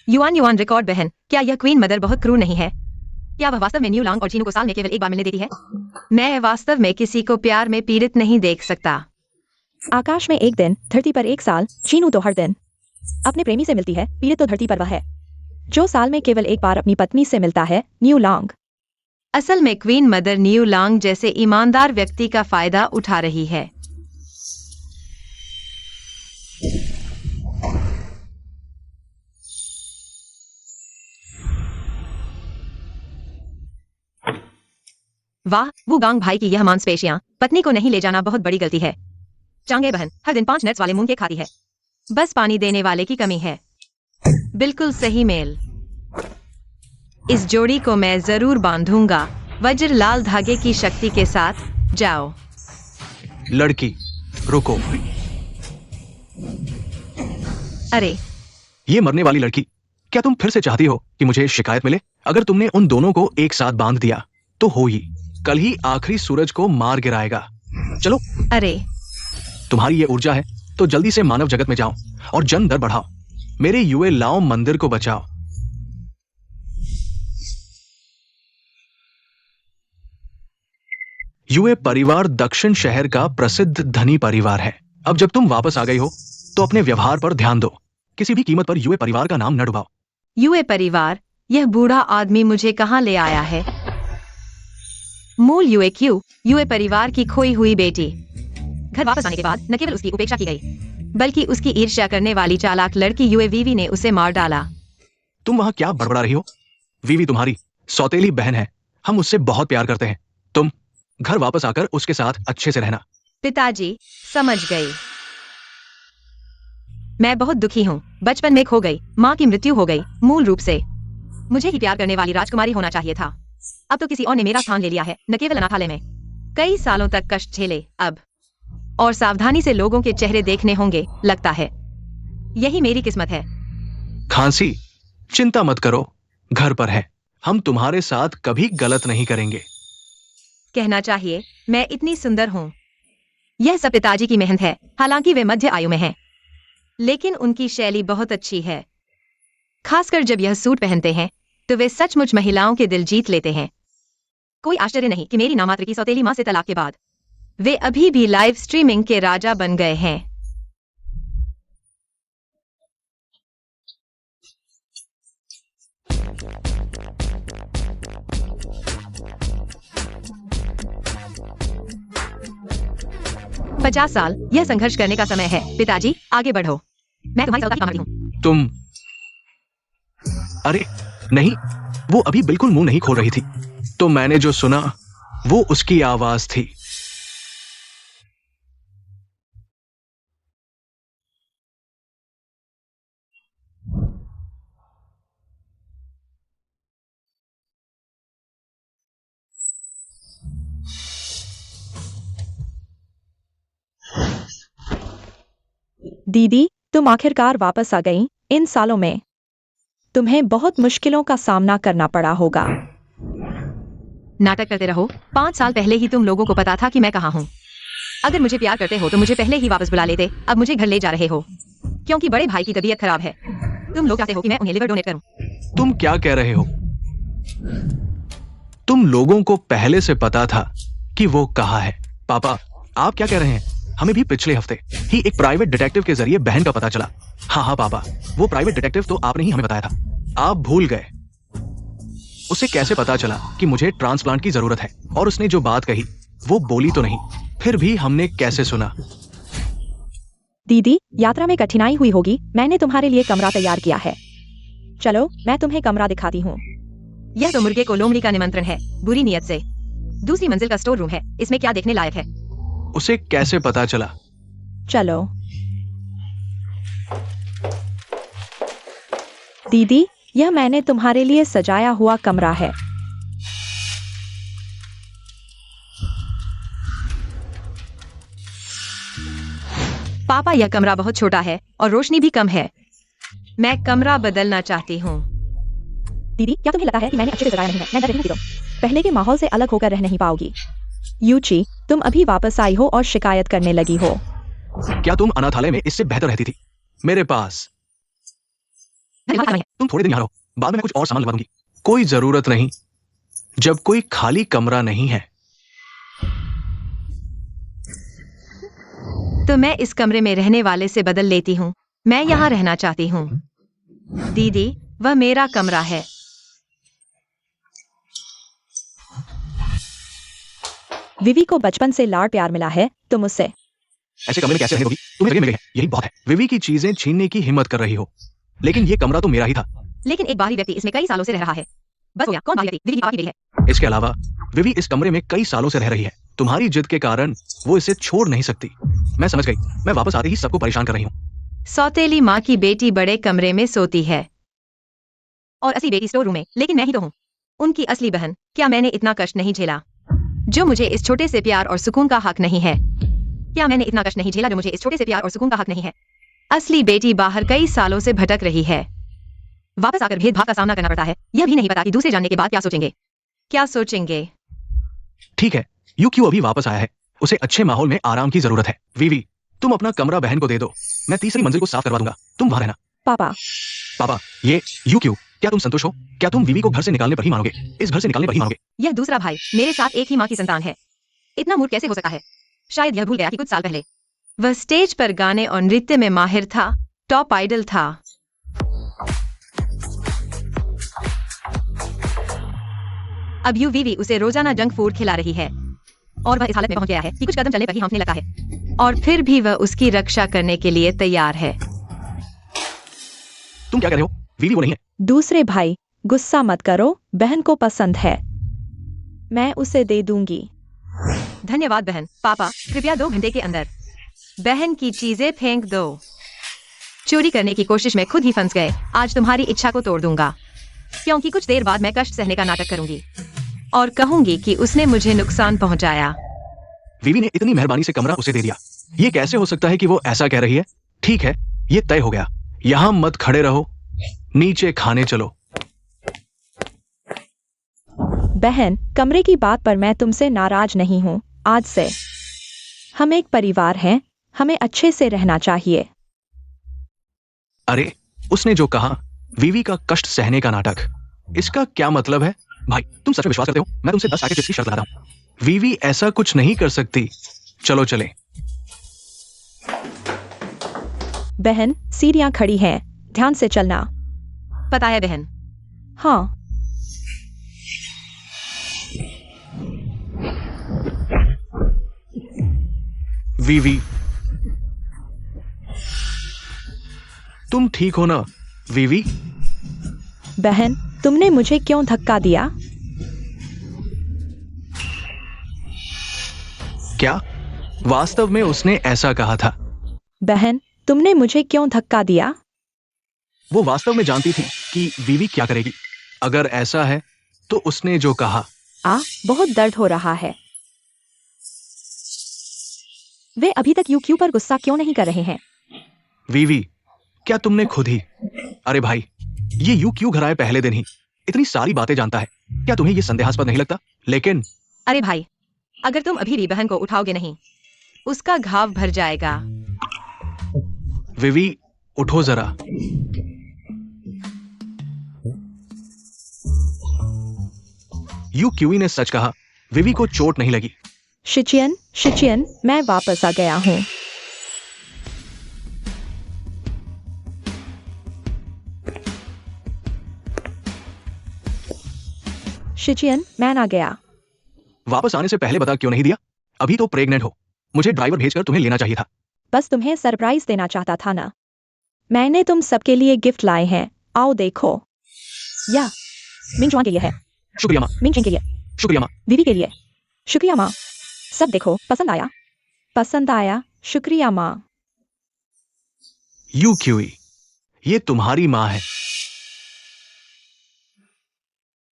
Yuan yuan record बहन, क्या यह क्वीन मदर बहुत क्रूर नहीं है? क्या वह वास्तव में न्यू लॉन्ग और चीनू को साल में केवल एक बार मिलने देती है? मैं वास्तव में किसी को प्यार में पीड़ित नहीं देख सकता। आकाश में एक दिन, धरती पर एक साल। चीनू तो हर दिन अपने प्रेमी से मिलती है, पीड़ित तो धरती पर वह है जो साल में केवल एक बार अपनी पत्नी से मिलता है, न्यू लॉन्ग। असल में क्वीन मदर न्यू लॉन्ग जैसे ईमानदार व्यक्ति का फायदा उठा रही है। वाह, वो गांग भाई की यह मांसपेशियां पत्नी को नहीं ले जाना बहुत बड़ी गलती है। चांगे बहन हर दिन 5 नट्स वाले मूंग के खाती है। बस पानी देने वाले की कमी है। बिल्कुल सही मेल। इस जोड़ी को मैं जरूर बांधूंगा वज्र लाल धागे की शक्ति के साथ। जाओ लड़की, रुको। अरे ये मरने वाली लड़की, क्या तुम फिर से चाहती हो कि मुझे शिकायत मिले? अगर तुमने उन दोनों को एक साथ बांध दिया तो हो ही कल ही आखिरी सूरज को मार गिराएगा। चलो। अरे तुम्हारी ये ऊर्जा है तो जल्दी से मानव जगत में जाओ और जन दर बढ़ाओ। मेरे युए लाओ मंदिर को बचाओ। युए परिवार दक्षिण शहर का प्रसिद्ध धनी परिवार है। अब जब तुम वापस आ गई हो तो अपने व्यवहार पर ध्यान दो। किसी भी कीमत पर युए परिवार का नाम न डुबाओ। युए परिवार, यह बूढ़ा आदमी मुझे कहां ले आया है? मूल युए परिवार की खोई हुई बेटी। घर वापस आने के बाद न केवल उसकी उपेक्षा की गई, बल्कि उसकी ईर्ष्या करने वाली चालाक लड़की युए वीवी ने उसे मार डाला। तुम वहां क्या बड़बड़ा रही हो? वीवी तुम्हारी सौतेली बहन है। हम उससे बहुत प्यार करते हैं। तुम घर वापस आकर उसके साथ अच्छे से रहना। पिताजी, समझ गई। मैं बहुत दुखी हूँ। बचपन में खो गई, माँ की मृत्यु हो गई। मूल रूप से मुझे ही प्यार करने वाली राजकुमारी होना चाहिए था। अब तो किसी और ने मेरा स्थान ले लिया है, न केवल अनाथालय में। कई सालों तक कष्ट झेले अब, और सावधानी से लोगों के चेहरे देखने होंगे। लगता है यही मेरी किस्मत है। खांसी, चिंता मत करो, घर पर है। हम तुम्हारे साथ कभी गलत नहीं करेंगे। कहना चाहिए मैं इतनी सुंदर हूँ। यह सब पिताजी की मेहनत है। हालांकि वे मध्य आयु में हैं, लेकिन उनकी शैली बहुत अच्छी है। खासकर जब यह सूट पहनते हैं तो वे सचमुच महिलाओं के दिल जीत लेते हैं। कोई आश्चर्य नहीं कि मेरी नामात्र की सौतेली मां से तलाक के बाद वे अभी भी लाइव स्ट्रीमिंग के राजा बन गए हैं। पचास साल, यह संघर्ष करने का समय है। पिताजी, आगे बढ़ो। मैं तुम्हारी सौदा की हूँ। तुम, अरे नहीं, वो अभी बिल्कुल मुंह नहीं खोल रही थी। तो मैंने जो सुना वो उसकी आवाज थी। दीदी, तुम आखिरकार वापस आ गई। इन सालों में तुम्हें बहुत मुश्किलों का सामना करना पड़ा होगा। नाटक करते रहो। 5 साल पहले ही तुम लोगों को पता था कि मैं कहाँ हूँ। अगर मुझे प्यार करते हो तो मुझे पहले ही वापस बुला लेते। अब मुझे घर ले जा रहे हो क्योंकि बड़े भाई की तबीयत खराब है। तुम लोग चाहते हो कि मैं उन्हें लिवर डोनेट करूं। तुम क्या कह रहे हो? तुम लोगों को पहले से पता था कि वो कहाँ है। पापा, आप क्या कह रहे हैं? हमें भी पिछले हफ्ते ही एक प्राइवेट डिटेक्टिव के जरिए बहन का पता चला। हाँ पापा, वो प्राइवेट डिटेक्टिव तो आपने ही हमें बताया था। आप भूल गए। उसे कैसे पता चला कि मुझे ट्रांसप्लांट की जरूरत है? और उसने जो बात कही वो बोली तो नहीं, फिर भी हमने कैसे सुना? दीदी, यात्रा में कठिनाई हुई होगी। मैंने तुम्हारे लिए कमरा तैयार किया है। चलो, मैं तुम्हें कमरा दिखाती हूँ। यह तो मुर्गे को लोमड़ी का निमंत्रण है, बुरी नियत से। दूसरी मंजिल का स्टोर रूम है। इसमें क्या देखने लायक है? उसे कैसे पता चला? चलो। दीदी, यह मैंने तुम्हारे लिए सजाया हुआ कमरा है। पापा, यह कमरा बहुत छोटा है और रोशनी भी कम है। मैं कमरा बदलना चाहती हूँ। दीदी, क्या तुम्हें लगता है कि मैंने अच्छे से सजाया नहीं है? मैं डर रही हूँ कि पहले के माहौल से अलग होकर रह नहीं पाओगी। यूची, तुम अभी वापस आई हो और शिकायत करने लगी हो। क्या तुम अनाथालय में इससे बेहतर रहती थी? मेरे पास तुम थोड़े दिन यहाँ रहो, बाद में मैं कुछ और सामान लगा दूंगी। कोई जरूरत नहीं, जब कोई खाली कमरा नहीं है। तो मैं इस कमरे में रहने वाले से बदल लेती हूँ। मैं यहाँ रहना चाहती हूँ। दीदी, वह मेरा कमरा है। विवी को बचपन से लाड़ प्यार मिला है, तुम उससे ऐसे कमरे में कैसे रहने दोगी? तुम्हें जगह मिली है, यही बहुत है। विवी की चीजें छीनने की हिम्मत कर रही हो, लेकिन ये कमरा तो मेरा ही था। लेकिन एक बाहरी व्यक्ति इसमें कई सालों से रह रहा है। बस हो गया, कौन बाहरी व्यक्ति? विवी की बात की गई है। इसके अलावा विवी इस कमरे में कई सालों से रह रही है। तुम्हारी जिद के कारण वो इसे छोड़ नहीं सकती। मैं समझ गई, मैं वापस आते ही सबको परेशान कर रही हूँ। सौतेली माँ की बेटी बड़े कमरे में सोती है और असली बेटी स्टोर रूम में, लेकिन मैं ही तो हूँ उनकी असली बहन। क्या मैंने इतना कष्ट नहीं झेला जो मुझे इस छोटे से प्यार और सुकून का हक नहीं है? क्या मैंने इतना कष्ट नहीं झेला जो मुझे इस छोटे से प्यार और सुकून का हक नहीं है? असली बेटी बाहर कई सालों से भटक रही है। वापस आकर भेदभाव का सामना करना पड़ता है। यह भी नहीं पता कि दूसरे जानने के बाद क्या सोचेंगे। क्या सोचेंगे? ठीक है, यू क्यों अभी वापस आया है? उसे अच्छे माहौल में आराम की जरूरत है। विवी, तुम अपना कमरा बहन को दे दो, मैं तीसरी मंजिल को साफ करवा दूंगा, तुम वहां रहना। पापा। पापा, ये यू क्यों? क्या तुम संतुष्ट हो? क्या तुम विवी को घर से निकालने पर ही मानोगे? इस घर से निकालने पर ही मानोगे? यह दूसरा भाई मेरे साथ एक ही माँ की संतान है। इतना मूर्ख कैसे हो सकता है? शायद यह भूल गया कि कुछ साल पहले वह स्टेज पर गाने और नृत्य में माहिर था, टॉप आइडल था। अब यू विवी उसे रोजाना जंक फूड खिला रही है और वह इस हालत में पहुंच गया है कि कुछ कदम चलने पर ही हाँफने लगा है, और फिर भी वह उसकी रक्षा करने के लिए तैयार है। तुम क्या कह रहे हो? विवी वो नहीं है। दूसरे भाई, गुस्सा मत करो, बहन को पसंद है, मैं उसे दे दूंगी। धन्यवाद बहन। पापा, कृपया 2 घंटे के अंदर बहन की चीजें फेंक दो। चोरी करने की कोशिश में खुद ही फंस गए। आज तुम्हारी इच्छा को तोड़ दूंगा, क्योंकि कुछ देर बाद मैं कष्ट सहने का नाटक करूंगी और कहूंगी कि उसने मुझे नुकसान पहुंचाया। विवी ने इतनी मेहरबानी से कमरा उसे दे दिया। ये कैसे हो सकता है कि वो ऐसा कह रही है? ठीक है, ये तय हो गया। यहां मत खड़े रहो, नीचे खाने चलो। बहन, कमरे की बात पर मैं तुमसे नाराज नहीं हूँ। आज से हम एक परिवार हैं, हमें अच्छे से रहना चाहिए। अरे, उसने जो कहा, विवी का कष्ट सहने का नाटक, इसका क्या मतलब है? भाई, तुम सच में विश्वास करते हो? मैं तुमसे 10 पैकेट चिप्स की शर्त लगाता हूं। विवी ऐसा कुछ नहीं कर सकती। चलो चले। बहन, सीढ़ियां खड़ी हैं, ध्यान से चलना। पता है बहन। हाँ। विवी, तुम ठीक हो ना? विवी, बहन, तुमने मुझे क्यों धक्का दिया? क्या वास्तव में उसने ऐसा कहा था? बहन, तुमने मुझे क्यों धक्का दिया? वो वास्तव में जानती थी कि विवी क्या करेगी। अगर ऐसा है तो उसने जो कहा। बहुत दर्द हो रहा है। वे अभी तक यूक्यू पर गुस्सा क्यों नहीं कर रहे हैं? विवी, क्या तुमने खुद ही? अरे भाई, ये यू क्यों घर आए पहले दिन ही? इतनी सारी बातें जानता है, क्या तुम्हें ये संदेहास्पद नहीं लगता? लेकिन अरे भाई, अगर तुम अभी भी बहन को उठाओगे नहीं, उसका घाव भर जाएगा। विवी, उठो जरा। यू क्यूई ने सच कहा, विवी को चोट नहीं लगी। शिचियन, मैं वापस आ गया हूँ। शिचियन, मैं आ गया। वापस आने से पहले बता क्यों नहीं दिया? अभी तो प्रेग्नेंट हो, मुझे ड्राइवर भेजकर तुम्हें लेना चाहिए था। बस तुम्हें सरप्राइज देना चाहता था ना। मैंने तुम सबके लिए गिफ्ट लाए हैं, आओ देखो। या मिंगजुआन के लिए है। शुक्रिया माँ। मिंगचिन के लिए। शुक्रिया माँ। विवी के लिए। शुक्रिया माँ। सब देखो, पसंद आया? पसंद आया, शुक्रिया माँ। यू क्यूई, ये तुम्हारी माँ है।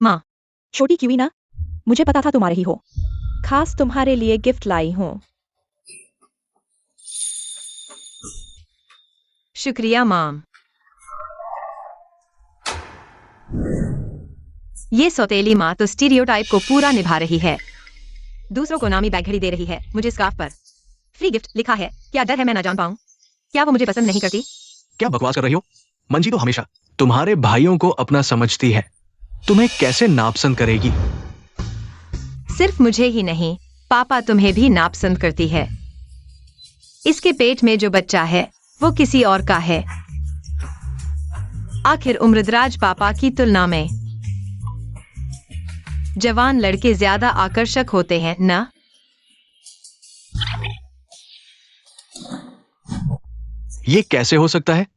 माँ। छोटी क्यूई ना, मुझे पता था तुम्हारे ही हो। खास तुम्हारे लिए गिफ्ट लाई हूँ। शुक्रिया माम। ये सौतेली माँ तो स्टीरियोटाइप को पूरा निभा रही है। दूसरों को नामी बैग घड़ी दे रही है, मुझे स्कार्फ पर फ्री गिफ्ट लिखा है। क्या डर है मैं ना जान पाऊं? क्या वो मुझे पसंद नहीं करती? क्या बकवास कर रही हो? मंजी तो हमेशा तुम्हारे भाइयों को अपना समझती है, तुम्हें कैसे नापसंद करेगी? सिर्फ मुझे ही नहीं, पापा तुम्हें भी नापसंद करती है। इसके पेट में जो बच्चा है वो किसी और का है। आखिर उम्रदराज पापा की तुलना में जवान लड़के ज्यादा आकर्षक होते हैं ना? ये कैसे हो सकता है?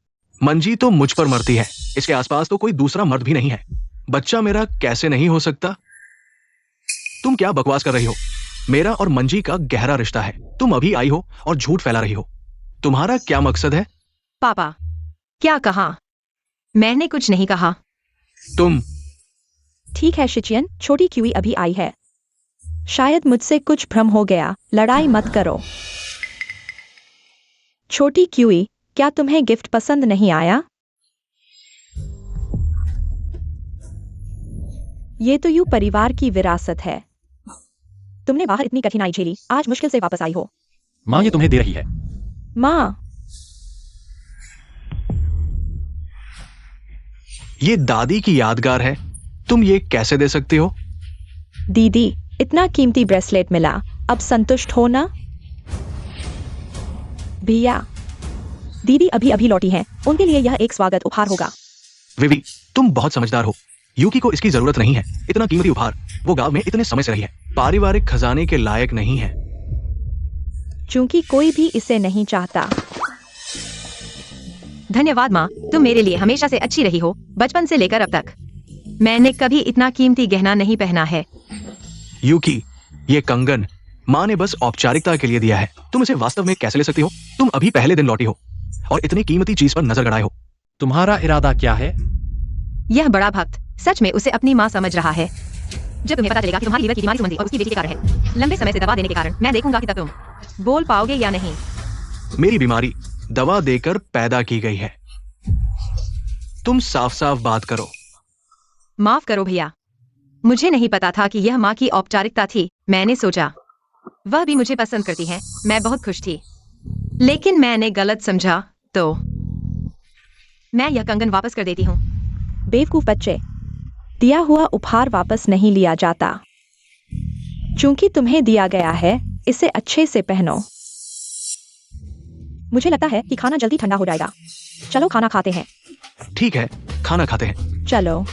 मंजी तो मुझ पर मरती है, इसके आसपास तो कोई दूसरा मर्द भी नहीं है। बच्चा मेरा कैसे नहीं हो सकता? तुम क्या बकवास कर रही हो? मेरा और मंजी का गहरा रिश्ता है। तुम अभी आई हो और झूठ फैला रही हो। तुम्हारा क्या मकसद है? पापा, क्या कहा? मैंने कुछ नहीं कहा। तुम ठीक है शिचियन, छोटी क्यूई अभी आई है। शायद मुझसे कुछ भ्रम हो गया, लड़ाई मत करो। छोटी क्यूई, क्या तुम्हें गिफ्ट पसंद नहीं आया? ये तो यूं परिवार की विरासत है। तुमने बाहर इतनी कठिनाई झेली, आज मुश्किल से वापस आई हो। माँ ये तुम्हें दे रही है। माँ, ये दादी की यादगार है, तुम ये कैसे दे सकती हो? दीदी, इतना कीमती ब्रेसलेट मिला, अब संतुष्ट हो ना? भैया, दीदी अभी अभी लौटी हैं, उनके लिए यह एक स्वागत उपहार होगा। विवी, तुम बहुत समझदार हो। यूकी को इसकी जरूरत नहीं है। इतना कीमती उपहार वो गांव में इतने समय से रही है, पारिवारिक खजाने के लायक नहीं है। चूंकि कोई भी इसे नहीं चाहता। धन्यवाद माँ, तुम मेरे लिए हमेशा से अच्छी रही हो, बचपन से लेकर अब तक। मैंने कभी इतना कीमती गहना नहीं पहना है। यूकी, ये कंगन माँ ने बस औपचारिकता के लिए दिया है। तुम इसे वास्तव में कैसे ले सकती हो? तुम अभी पहले दिन लौटी हो और इतनी कीमती चीज पर नजर गड़ाए हो। तुम्हारा इरादा क्या है? यह बड़ा भक्त सच में उसे अपनी माँ समझ रहा है। जब तुम्हें पता चलेगा कि तुम्हारी लीवर की बीमारी संबंधी और उसकी बेटी के कारण है, लंबे समय से दवा देने के कारण, मैं देखूंगा कि तब तुम बोल पाओगे या नहीं। मेरी बीमारी दवा देकर पैदा की गई है। तुम साफ साफ बात करो। माफ करो भैया, मुझे नहीं पता था कि यह माँ की औपचारिकता थी। मैंने सोचा वह भी मुझे पसंद करती है, मैं बहुत खुश थी। लेकिन मैंने गलत समझा, तो मैं यह कंगन वापस कर देती हूँ। बेवकूफ बच्चे, दिया हुआ उपहार वापस नहीं लिया जाता। चूंकि तुम्हें दिया गया है, इसे अच्छे से पहनो। मुझे लगता है कि खाना जल्दी ठंडा हो जाएगा। चलो खाना खाते हैं। ठीक है, खाना खाते हैं। चलो।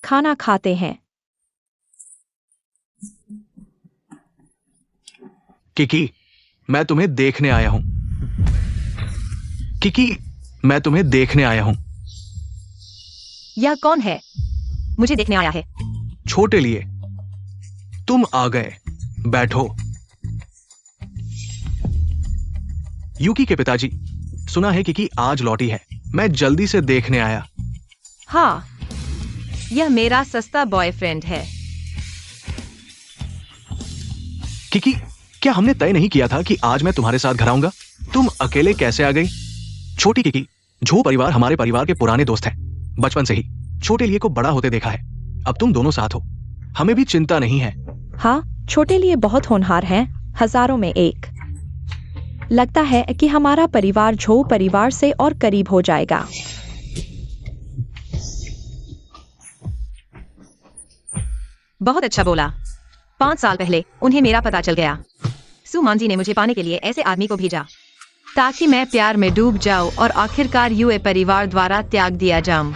खाना खाते हैं। किकी, मैं तुम्हें देखने आया हूं। किकी, मैं तुम्हें देखने आया हूं। यह कौन है? मुझे देखने आया है। छोटे लिए तुम आ गए, बैठो। यूकी के पिताजी, सुना है किकी आज लौटी है, मैं जल्दी से देखने आया। हाँ, यह मेरा सस्ता बॉयफ्रेंड है। किकी, क्या हमने तय नहीं किया था कि आज मैं तुम्हारे साथ घर आऊंगा? तुम अकेले कैसे आ गई? छोटी किकी, झो परिवार हमारे परिवार के पुराने दोस्त हैं, बचपन से ही छोटे लिए को बड़ा होते देखा है। अब तुम दोनों साथ हो, हमें भी चिंता नहीं है। हाँ, छोटे लिए बहुत होनहार हैं, हजारों में एक। लगता है कि हमारा परिवार झो परिवार से और करीब हो जाएगा। बहुत अच्छा बोला। 5 साल पहले उन्हें मेरा पता चल गया। सुमांजी ने मुझे पाने के लिए ऐसे आदमी को भेजा ताकि मैं प्यार में डूब जाऊं और आखिरकार यूए परिवार द्वारा त्याग दिया जाऊं।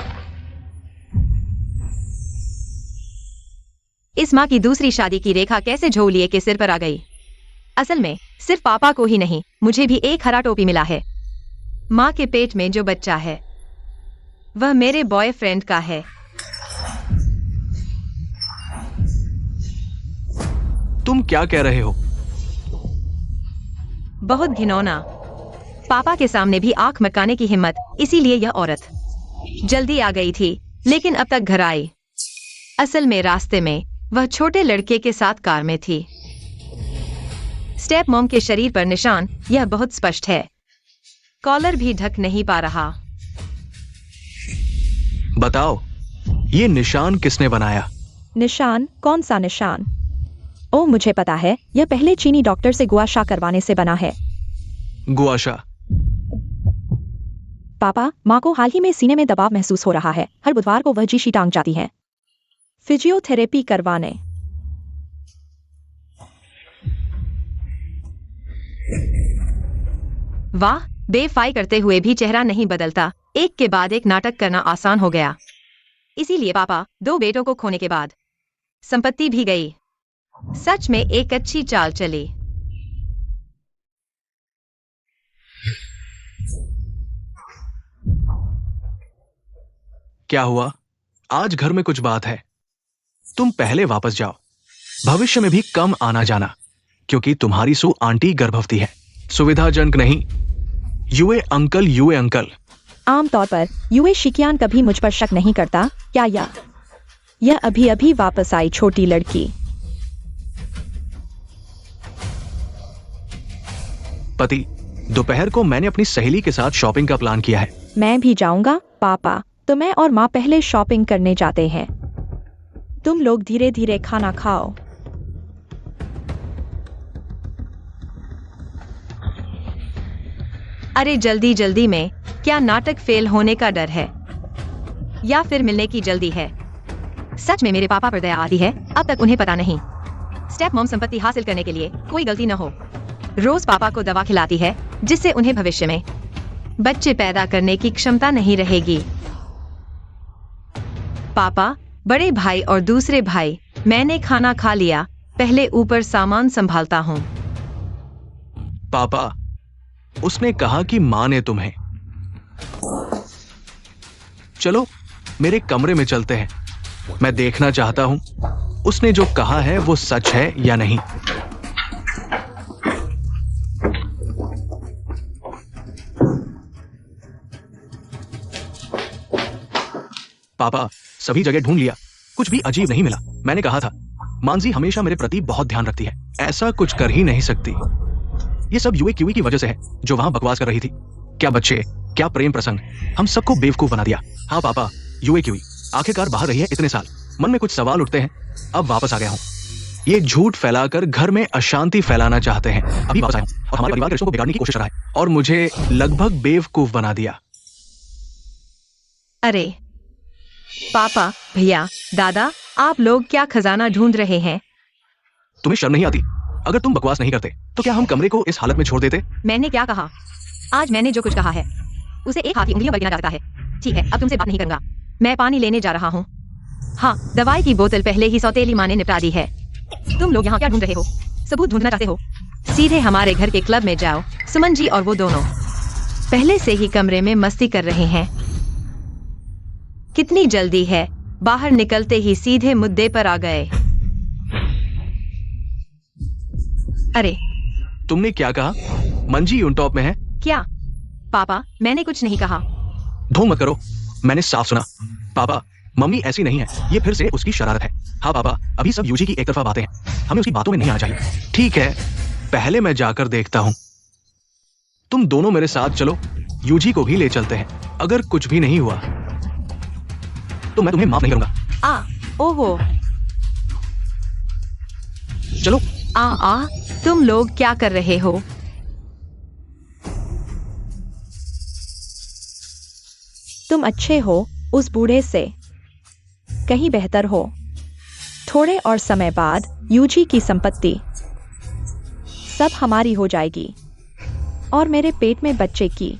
इस माँ की दूसरी शादी की रेखा कैसे झोलिए के सिर पर आ गई? असल में सिर्फ पापा को ही नहीं, मुझे भी एक हरा टोपी मिला है। माँ के पेट में जो बच्चा है वह मेरे बॉयफ्रेंड का है। तुम क्या कह रहे हो? बहुत घिनौना। पापा के सामने भी आंख मटकाने की हिम्मत, इसीलिए यह औरत जल्दी आ गई थी, लेकिन अब तक घर आई। असल में रास्ते में वह छोटे लड़के के साथ कार में थी। स्टेप मॉम के शरीर पर निशान यह बहुत स्पष्ट है। कॉलर भी ढक नहीं पा रहा। बताओ, ये निशान किसने बनाया? निशान? कौन सा निशान? ओ, मुझे पता है, यह पहले चीनी डॉक्टर से गुआशा करवाने से बना है। गुआशा? पापा, माँ को हाल ही में सीने में दबाव महसूस हो रहा है। हर बुधवार को वह जीशी टांग जाती है फिजियोथेरेपी करवाने। वाह, बेफाई करते हुए भी चेहरा नहीं बदलता। एक के बाद एक नाटक करना आसान हो गया। इसीलिए पापा 2 बेटों को खोने के बाद संपत्ति भी गई। सच में एक अच्छी चाल चली। क्या हुआ? आज घर में कुछ बात है? तुम पहले वापस जाओ। भविष्य में भी कम आना जाना, क्योंकि तुम्हारी सु आंटी गर्भवती है। सुविधाजनक नहीं। UA uncle. आमतौर पर यूए शिकियान कभी मुझ पर शक नहीं करता क्या? यह अभी अभी वापस आई छोटी लड़की। पति, दोपहर को मैंने अपनी सहेली के साथ शॉपिंग का प्लान किया है। मैं भी जाऊंगा पापा। तो मैं और माँ पहले शॉपिंग करने जाते हैं। तुम लोग धीरे धीरे खाना खाओ। अरे जल्दी जल्दी में क्या नाटक फेल होने का डर है या फिर मिलने की जल्दी है? सच में मेरे पापा पर दया आती है। अब तक उन्हें पता नहीं स्टेप मॉम संपत्ति हासिल करने के लिए कोई गलती न हो। रोज पापा को दवा खिलाती है जिससे उन्हें भविष्य में बच्चे पैदा करने की क्षमता नहीं रहेगी। पापा, बड़े भाई और दूसरे भाई, मैंने खाना खा लिया। पहले ऊपर सामान संभालता हूँ। पापा, उसने कहा कि माँ ने तुम्हें। चलो मेरे कमरे में चलते हैं। मैं देखना चाहता हूं उसने जो कहा है वो सच है या नहीं। पापा, सभी जगह ढूंढ लिया, कुछ भी अजीब नहीं मिला। मैंने कहा था, मानसी हमेशा मेरे प्रति बहुत ध्यान रखती है। ऐसा कुछ कर ही नहीं सकती। ये सब यूए क्यूई की वजह से है जो वहां बकवास कर रही थी। क्या बच्चे, क्या प्रेम प्रसंग, हम सबको बेवकूफ बना दिया। हाँ पापा, यूए क्यूई आखिरकार बाहर रही है इतने साल। मन में कुछ सवाल उठते हैं, अब वापस आ गया हूँ। ये झूठ फैलाकर घर में अशांति फैलाना चाहते हैं। अभी वापस आया हूँ और हमारे परिवार के रिश्तों को बिगाड़ने की कोशिश कर रहा है और मुझे लगभग बेवकूफ बना दिया। अरे पापा, भैया, दादा, आप लोग क्या खजाना ढूंढ रहे हैं? तुम्हें शर्म नहीं आती? अगर तुम बकवास नहीं करते तो क्या हम कमरे को इस हालत में छोड़ देते? मैंने क्या कहा? आज मैंने जो कुछ कहा है उसे एक हाथ की उंगलियों पर गिना जा सकता है। ठीक है, अब तुमसे बात नहीं करूंगा। मैं पानी लेने जा रहा हूँ। हाँ, दवाई की बोतल पहले ही सौतेली माँ ने निपटा दी है। तुम लोग यहाँ क्या ढूंढ रहे हो? सबूत ढूंढना चाहते हो? सीधे हमारे घर के क्लब में जाओ। सुमन जी और वो दोनों पहले से ही कमरे में मस्ती कर रहे हैं। कितनी जल्दी है, बाहर निकलते ही सीधे मुद्दे पर आ गए। अरे तुमने क्या कहा? मंजी ऑन टॉप में है। क्या? पापा, मैंने कुछ नहीं कहा। ढोंग मत करो, मैंने साफ सुना। पापा, मम्मी ऐसी नहीं है, ये फिर से उसकी शरारत है। हाँ पापा, अभी सब यूजी की एक तरफा बातें हैं, हमें उसकी बातों में नहीं आना चाहिए। ठीक है, पहले मैं जाकर देखता हूँ। तुम दोनों मेरे साथ चलो, यूजी को भी ले चलते हैं। अगर कुछ भी नहीं हुआ तो मैं तुम्हें माफ नहीं करूंगा। ओहो, चलो। तुम लोग क्या कर रहे हो? तुम अच्छे हो उस बूढ़े से, कहीं बेहतर हो। थोड़े और समय बाद यूजी की संपत्ति सब हमारी हो जाएगी और मेरे पेट में बच्चे की।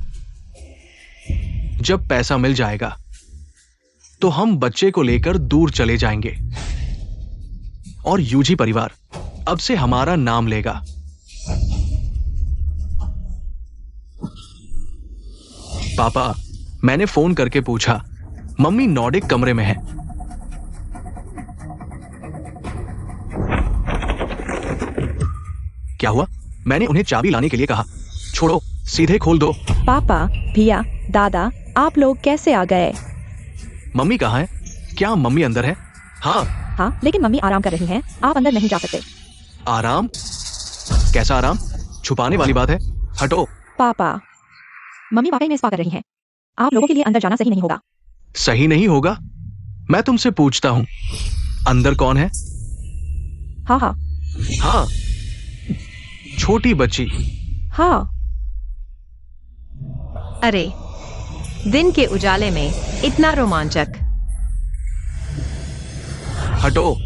जब पैसा मिल जाएगा तो हम बच्चे को लेकर दूर चले जाएंगे और यूजी परिवार अब से हमारा नाम लेगा। पापा, मैंने फोन करके पूछा, मम्मी नॉर्डिक कमरे में है। क्या हुआ? मैंने उन्हें चाबी लाने के लिए कहा। छोड़ो, सीधे खोल दो। पापा, भैया, दादा, आप लोग कैसे आ गए? मम्मी कहाँ है? क्या मम्मी अंदर है? हाँ, लेकिन मम्मी आराम कर रही हैं। आप अंदर नहीं जा सकते। आराम? कैसा आराम? छुपाने वाली बात है, हटो। पापा, मम्मी वाकई में स्पा कर रही हैं। आप लोगों के लिए अंदर जाना सही नहीं होगा। सही नहीं होगा? मैं तुमसे पूछता हूं, अंदर कौन है? हाँ हाँ हाँ, छोटी बच्ची। हाँ। अरे, दिन के उजाले में इतना रोमांचक। हटो।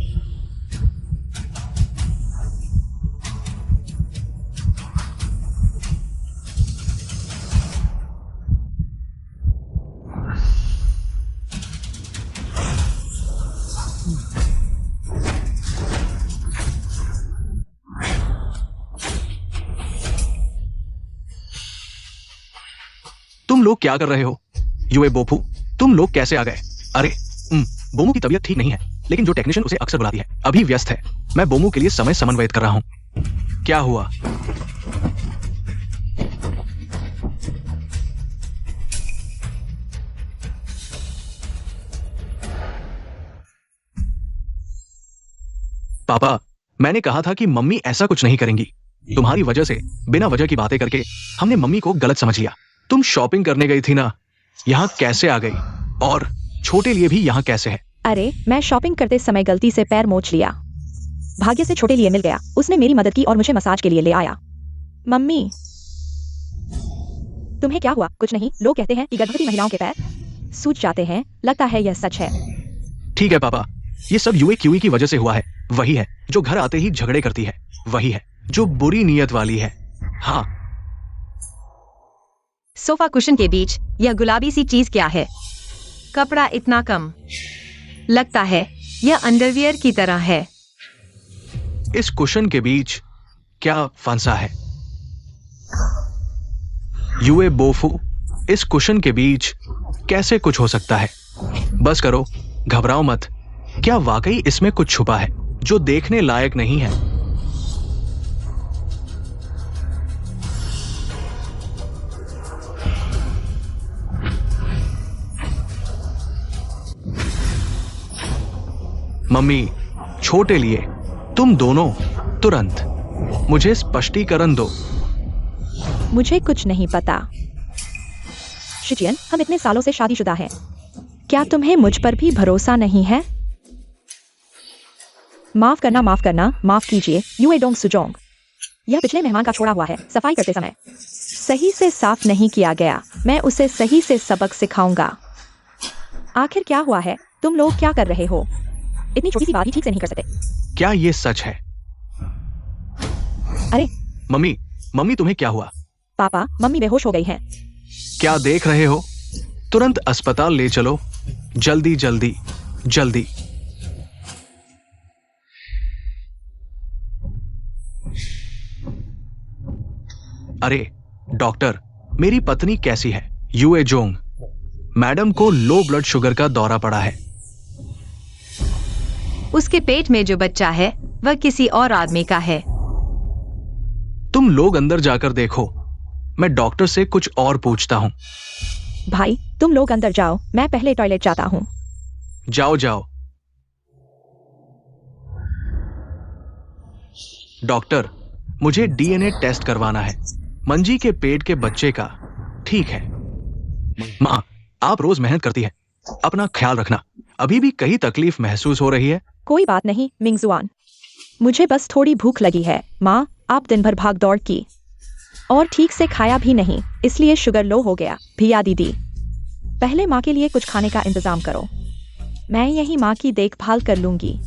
तुम लोग क्या कर रहे हो? युए बोफू, तुम लोग कैसे आ गए? अरे, बोमू की तबीयत ठीक नहीं है, लेकिन जो टेक्नीशियन उसे अक्सर बुलाती है अभी व्यस्त है। मैं बोमू के लिए समय समन्वयित कर रहा हूं। क्या हुआ? पापा, मैंने कहा था कि मम्मी ऐसा कुछ नहीं करेंगी। तुम्हारी वजह से बिना वजह की बातें करके हमने मम्मी को गलत समझ लिया। तुम शॉपिंग करने गई थी ना, यहाँ कैसे आ गई? और छोटे लिए भी यहाँ कैसे है? अरे, मैं शॉपिंग करते समय गलती से पैर मोच लिया। भाग्य से छोटे लिए मिल गया, उसने मेरी मदद की और मुझे मसाज के लिए ले आया। मम्मी, तुम्हें क्या हुआ? कुछ नहीं, लोग कहते हैं कि गर्भवती महिलाओं के पैर सूज जाते हैं। लगता है यह सच है। ठीक है पापा, ये सब यूए क्यूई की वजह से हुआ है। वही है जो घर आते ही झगड़े करती है, वही है जो बुरी नीयत वाली है। हाँ। सोफा कुशन के बीच यह गुलाबी सी चीज क्या है? कपड़ा इतना कम, लगता है यह अंडरवियर की तरह है। इस कुशन के बीच क्या फंसा है? यूए बोफू, इस कुशन के बीच कैसे कुछ हो सकता है? बस करो, घबराओ मत। क्या वाकई इसमें कुछ छुपा है जो देखने लायक नहीं है? मम्मी, छोटे लिए, तुम दोनों तुरंत मुझे स्पष्टीकरण दो। मुझे कुछ नहीं पता। शिचियन, हम इतने सालों से शादीशुदा हैं। क्या तुम्हें मुझ पर भी भरोसा नहीं है? माफ करना, माफ करना, माफ कीजिए यूए डोंग सुजोंग। यह पिछले मेहमान का छोड़ा हुआ है। सफाई करते समय सही से साफ नहीं किया गया। मैं उसे सही से सबक सिखाऊंगा। आखिर क्या हुआ है? तुम लोग क्या कर रहे हो? इतनी छोटी सी बात ही ठीक से नहीं कर सकते। क्या ये सच है? अरे मम्मी, मम्मी तुम्हें क्या हुआ? पापा, मम्मी बेहोश हो गई हैं। क्या देख रहे हो? तुरंत अस्पताल ले चलो, जल्दी जल्दी जल्दी। अरे डॉक्टर, मेरी पत्नी कैसी है? यूए जोंग, मैडम को लो ब्लड शुगर का दौरा पड़ा है। उसके पेट में जो बच्चा है वह किसी और आदमी का है। तुम लोग अंदर जाकर देखो, मैं डॉक्टर से कुछ और पूछता हूं। भाई, तुम लोग अंदर जाओ, मैं पहले टॉयलेट जाता हूँ। जाओ जाओ। डॉक्टर, मुझे डीएनए टेस्ट करवाना है मंजी के पेट के बच्चे का। ठीक है माँ, आप रोज मेहनत करती है, अपना ख्याल रखना। अभी भी कहीं तकलीफ महसूस हो रही है? कोई बात नहीं मिंगजुआन, मुझे बस थोड़ी भूख लगी है। माँ, आप दिन भर भाग दौड़ की और ठीक से खाया भी नहीं, इसलिए शुगर लो हो गया। भिया दीदी, पहले माँ के लिए कुछ खाने का इंतजाम करो। मैं यही माँ की देखभाल कर लूंगी।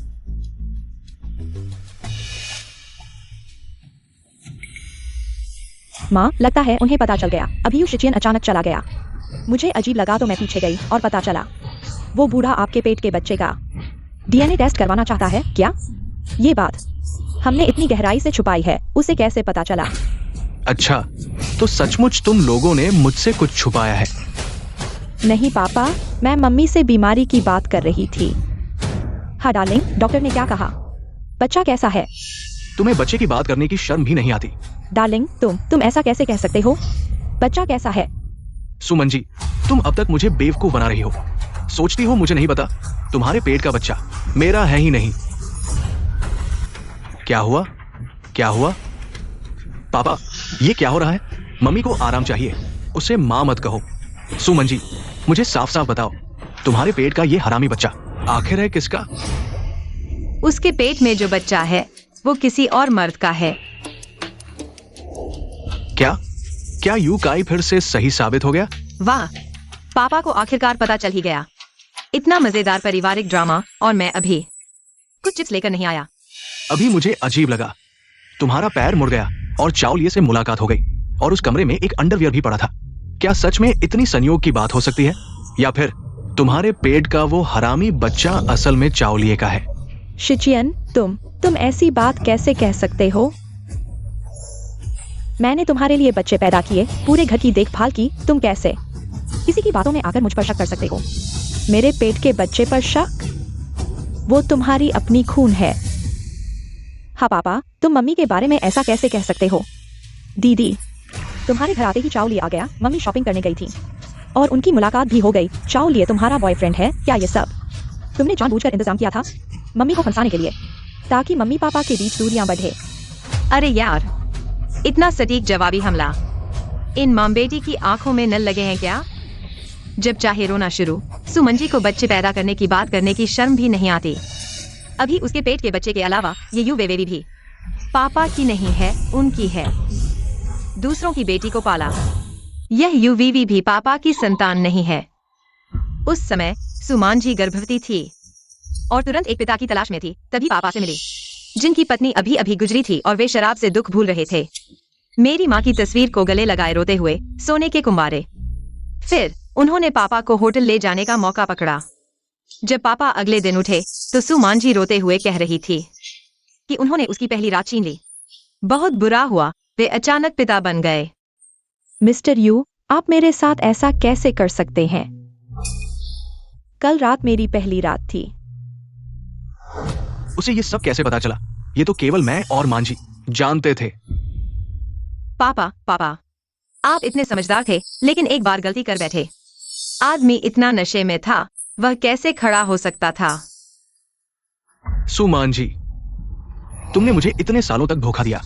माँ, लगता है उन्हें पता चल गया। अभी शिचियन अचानक चला गया। मुझे अजीब लगा तो मैं पीछे गई और पता चला वो बूढ़ा आपके पेट के बच्चे का डीएनए टेस्ट करवाना चाहता है। क्या ये बात हमने इतनी गहराई से छुपाई है? उसे कैसे पता चला? अच्छा, तो सचमुच तुम लोगों ने मुझसे कुछ छुपाया है? नहीं पापा, मैं मम्मी से बीमारी की बात कर रही थी। हाँ डार्लिंग, डॉक्टर ने क्या कहा? बच्चा कैसा है? तुम्हें बच्चे की बात करने की शर्म भी नहीं आती? डार्लिंग, तुम ऐसा कैसे कह सकते हो? बच्चा कैसा है? सुमन जी, तुम अब तक मुझे बेवकूफ बना रही हो। सोचती हो मुझे नहीं पता? तुम्हारे पेट का बच्चा मेरा है ही नहीं। क्या हुआ? क्या हुआ? पापा, ये क्या हो रहा है? मम्मी को आराम चाहिए, उसे माँ मत कहो। सुमन जी, मुझे साफ साफ बताओ, तुम्हारे पेट का ये हरामी बच्चा आखिर है किसका? उसके पेट में जो बच्चा है वो किसी और मर्द का है। क्या क्या यू काई फिर से सही साबित हो गया? वाह, पापा को आखिरकार पता चल ही गया। इतना मजेदार पारिवारिक ड्रामा, और मैं अभी कुछ चिप्स लेकर नहीं आया। अभी मुझे अजीब लगा। तुम्हारा पैर मुड़ गया और चावलिए से मुलाकात हो गई और उस कमरे में एक अंडरवियर भी पड़ा था। क्या सच में इतनी संयोग की बात हो सकती है, या फिर तुम्हारे पेट का वो हरामी बच्चा असल में चावलिए का है? शिचियन, तुम ऐसी बात कैसे कह सकते हो? मैंने तुम्हारे लिए बच्चे पैदा किए, पूरे घर की देखभाल की। तुम कैसे किसी की बातों में आकर मुझ पर शक कर सकते हो? मेरे पेट के बच्चे पर शक? वो तुम्हारी अपनी खून है। हाँ पापा, तुम मम्मी के बारे में ऐसा कैसे कह सकते हो? दीदी, तुम्हारे घर आते ही चावलिए आ गया। मम्मी शॉपिंग करने गई थी और उनकी मुलाकात भी हो गई। चावलिए तुम्हारा बॉयफ्रेंड है क्या? ये सब तुमने जानबूझकर इंतजाम किया था मम्मी को फंसाने के लिए, ताकि मम्मी पापा के बीच दूरियां बढ़े। अरे यार, इतना सटीक जवाबी हमला। इन मां बेटी की आंखों में नल लगे हैं क्या? जब चाहे रोना शुरू। सुमन जी को बच्चे पैदा करने की बात करने की शर्म भी नहीं आती। अभी उसके पेट के बच्चे के अलावा ये यूवेवी भी पापा की नहीं है, उनकी है। दूसरों की बेटी को पाला। यह यूवीवी भी पापा की संतान नहीं है। उस समय सुमान जी गर्भवती थी और तुरंत एक पिता की तलाश में थी, तभी पापा से मिली, जिनकी पत्नी अभी अभी गुजरी थी और वे शराब से दुख भूल रहे थे। मेरी माँ की तस्वीर को गले लगाए रोते हुए सोने के कुंवारे। फिर उन्होंने पापा को होटल ले जाने का मौका पकड़ा। जब पापा अगले दिन उठे तो सुमान जी रोते हुए कह रही थी कि उन्होंने उसकी पहली रात छीन ली। बहुत बुरा हुआ, वे अचानक पिता बन गए। मिस्टर यू, आप मेरे साथ ऐसा कैसे कर सकते हैं? कल रात मेरी पहली रात थी। उसे ये सब कैसे पता चला? ये तो केवल मैं और मांझी जानते थे। पापा, आप इतने समझदार थे, लेकिन एक बार गलती कर बैठे। आदमी इतना नशे में था, वह कैसे खड़ा हो सकता था? सुमान जी, तुमने मुझे इतने सालों तक धोखा दिया,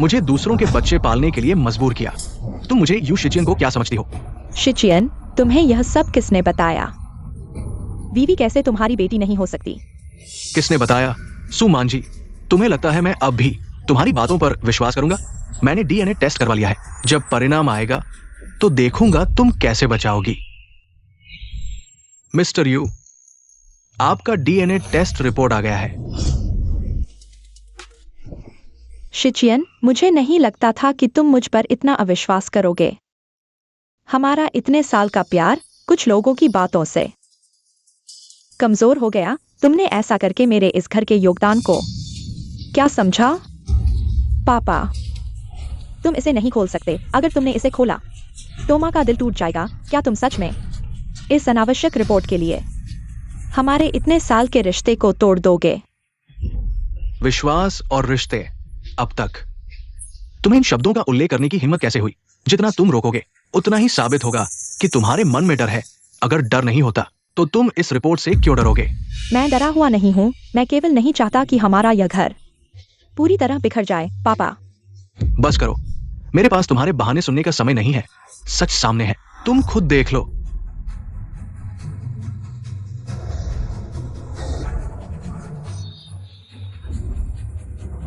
मुझे दूसरों के बच्चे पालने के लिए मजबूर किया। तुम मुझे यू शिचियन को क्या समझती हो? शिचियन, तुम्हें यह सब किसने बताया? वीवी कैसे तुम्हारी बेटी नहीं हो सकती? किसने बताया? सुमान जी, तुम्हें लगता है मैं अब भी तुम्हारी बातों पर विश्वास करूंगा? मैंने डीएनए टेस्ट करवा लिया है। जब परिणाम आएगा तो देखूंगा तुम कैसे बचाओगी। मिस्टर यू, आपका डीएनए टेस्ट रिपोर्ट आ गया है। शिचियन, मुझे नहीं लगता था कि तुम मुझ पर इतना अविश्वास करोगे। हमारा इतने साल का प्यार कुछ लोगों की बातों से कमजोर हो गया। तुमने ऐसा करके मेरे इस घर के योगदान को क्या समझा? पापा, तुम इसे नहीं खोल सकते। अगर तुमने इसे खोला तो माँ का दिल टूट जाएगा। क्या तुम सच में इस अनावश्यक रिपोर्ट के लिए हमारे इतने साल के रिश्ते को तोड़ दोगे? विश्वास और रिश्ते, अब तक तुम्हें इन शब्दों का उल्लेख करने की हिम्मत कैसे हुई? जितना तुम रोकोगे उतना ही साबित होगा कि तुम्हारे मन में डर है। अगर डर नहीं होता तो तुम इस रिपोर्ट से क्यों डरोगे? मैं डरा हुआ नहीं हूँ। मैं केवल नहीं चाहता कि हमारा यह घर पूरी तरह बिखर जाए। पापा, बस करो, मेरे पास तुम्हारे बहाने सुनने का समय नहीं है। सच सामने है, तुम खुद देख लो।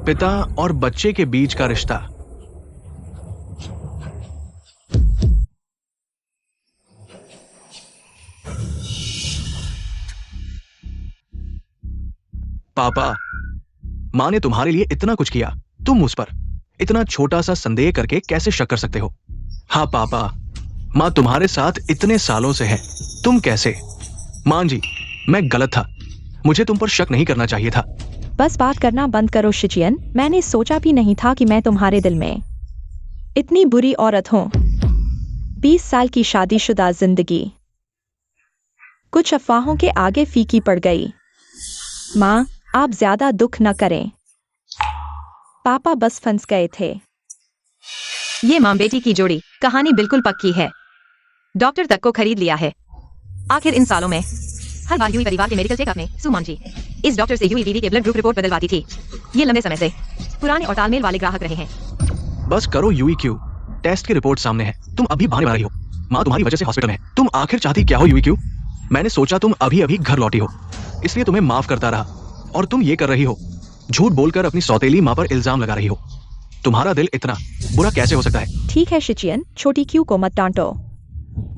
पिता और बच्चे के बीच का रिश्ता। पापा, मां ने तुम्हारे लिए इतना कुछ किया, तुम उस पर इतना छोटा सा संदेह करके कैसे शक कर सकते हो? हाँ पापा, मां तुम्हारे साथ इतने सालों से है, तुम कैसे? मां जी, मैं गलत था, मुझे तुम पर शक नहीं करना चाहिए था। बस बात करना बंद करो शिचियन। मैंने सोचा भी नहीं था कि मैं तुम्हारे दिल में इतनी बुरी औरत हूं। 20 साल की शादीशुदा जिंदगी कुछ अफवाहों के आगे फीकी पड़ गई। माँ, आप ज्यादा दुख न करें। पापा बस फंस गए थे। ये मां बेटी की जोड़ी कहानी बिल्कुल पक्की है। डॉक्टर तक को खरीद लिया है। आखिर इन सालों में हर बार यूई परिवार के मेडिकल चेकअप में सुमन जी इस डॉक्टर से यूईवीवी के ब्लड ग्रुप रिपोर्ट बदलवाती थी। ये लंबे समय से पुराने और तालमेल वाले ग्राहक रहे हैं। बस करो यूईक्यू, टेस्ट की रिपोर्ट सामने है। तुम अभी बहाने बना रही हो। माँ तुम्हारी वजह से हॉस्पिटल में है। तुम आखिर चाहती क्या हो यूईक्यू? मैंने सोचा तुम अभी अभी घर लौटी हो, इसलिए तुम्हें माफ करता रहा और तुम ये कर रही हो, झूठ बोलकर अपनी सौतेली माँ पर इल्जाम लगा रही हो। तुम्हारा दिल इतना बुरा कैसे हो सकता है? ठीक है शिचियन, छोटी क्यू को मत डांटो।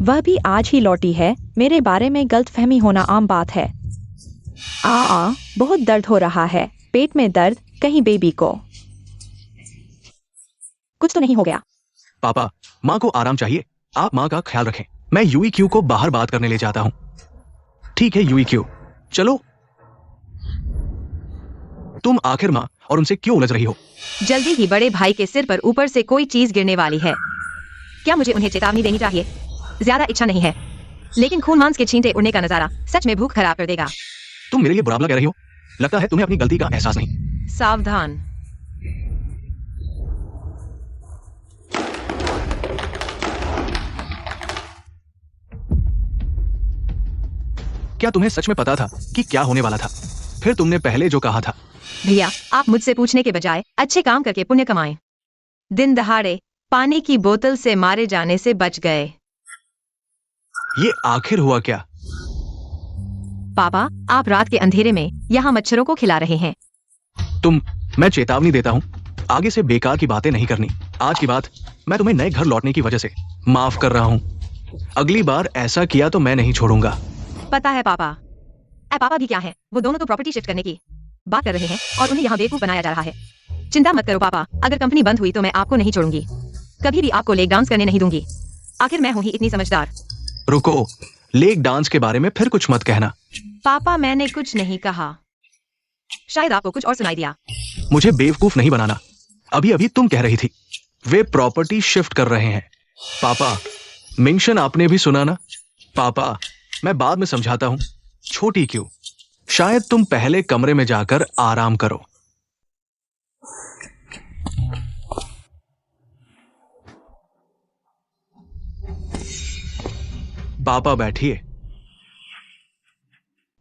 वह भी आज ही लौटी है। मेरे बारे में गलतफहमी होना आम बात है। बहुत दर्द हो रहा है, पेट में दर्द, कहीं बेबी को कुछ तो नहीं हो गया? पापा, माँ को आराम चाहिए। आप माँ का ख्याल रखें। मैं यूईक्यू को बाहर बात करने ले जाता हूँ। ठीक है यूईक्यू, चलो। तुम आखिर माँ और उनसे क्यों उलझ रही हो? जल्दी ही बड़े भाई के सिर पर ऊपर से कोई चीज गिरने वाली है। क्या मुझे उन्हें चेतावनी देनी चाहिए? ज्यादा इच्छा नहीं है, लेकिन खून मांस के छींटे उड़ने का नजारा सच में भूख खराब कर देगा। तुम मेरे लिए बुरा भला कह रही हो। लगता है तुम्हें अपनी गलती का एहसास नहीं। सावधान। क्या तुम्हें सच में पता था कि क्या होने वाला था? फिर तुमने पहले जो कहा था। भैया, आप मुझसे पूछने के बजाय अच्छे काम करके पुण्य कमाएं। दिन दहाड़े पानी की बोतल से मारे जाने से बच गए। ये आखिर हुआ क्या? पापा, आप रात के अंधेरे में यहाँ मच्छरों को खिला रहे हैं। मैं चेतावनी देता हूँ, आगे से बेकार की बातें नहीं करनी। आज की बात मैं तुम्हें नए घर लौटने की वजह से माफ कर रहा हूँ। अगली बार ऐसा किया तो मैं नहीं छोड़ूंगा। पता है पापा। पापा भी क्या है, वो दोनों तो प्रॉपर्टी शिफ्ट करने की बात कर रहे हैं और उन्हें यहाँ बेवकूफ बनाया जा रहा है। चिंता मत करो पापा, अगर कंपनी बंद हुई तो मैं आपको नहीं छोड़ूंगी। कभी भी आपको लेग डांस करने नहीं दूंगी। आखिर मैं हूँ ही इतनी समझदार। रुको, लेग डांस के बारे में फिर कुछ मत कहना। पापा, मैंने कुछ नहीं कहा। शायद आपको कुछ और सुनाई दिया। मुझे बेवकूफ नहीं बनाना। अभी अभी तुम कह रही थी वे प्रॉपर्टी शिफ्ट कर रहे हैं। पापा, मेंशन आपने भी सुना ना? पापा, मैं बाद में समझाता हूँ। छोटी क्यों, शायद तुम पहले कमरे में जाकर आराम करो। पापा बैठिए।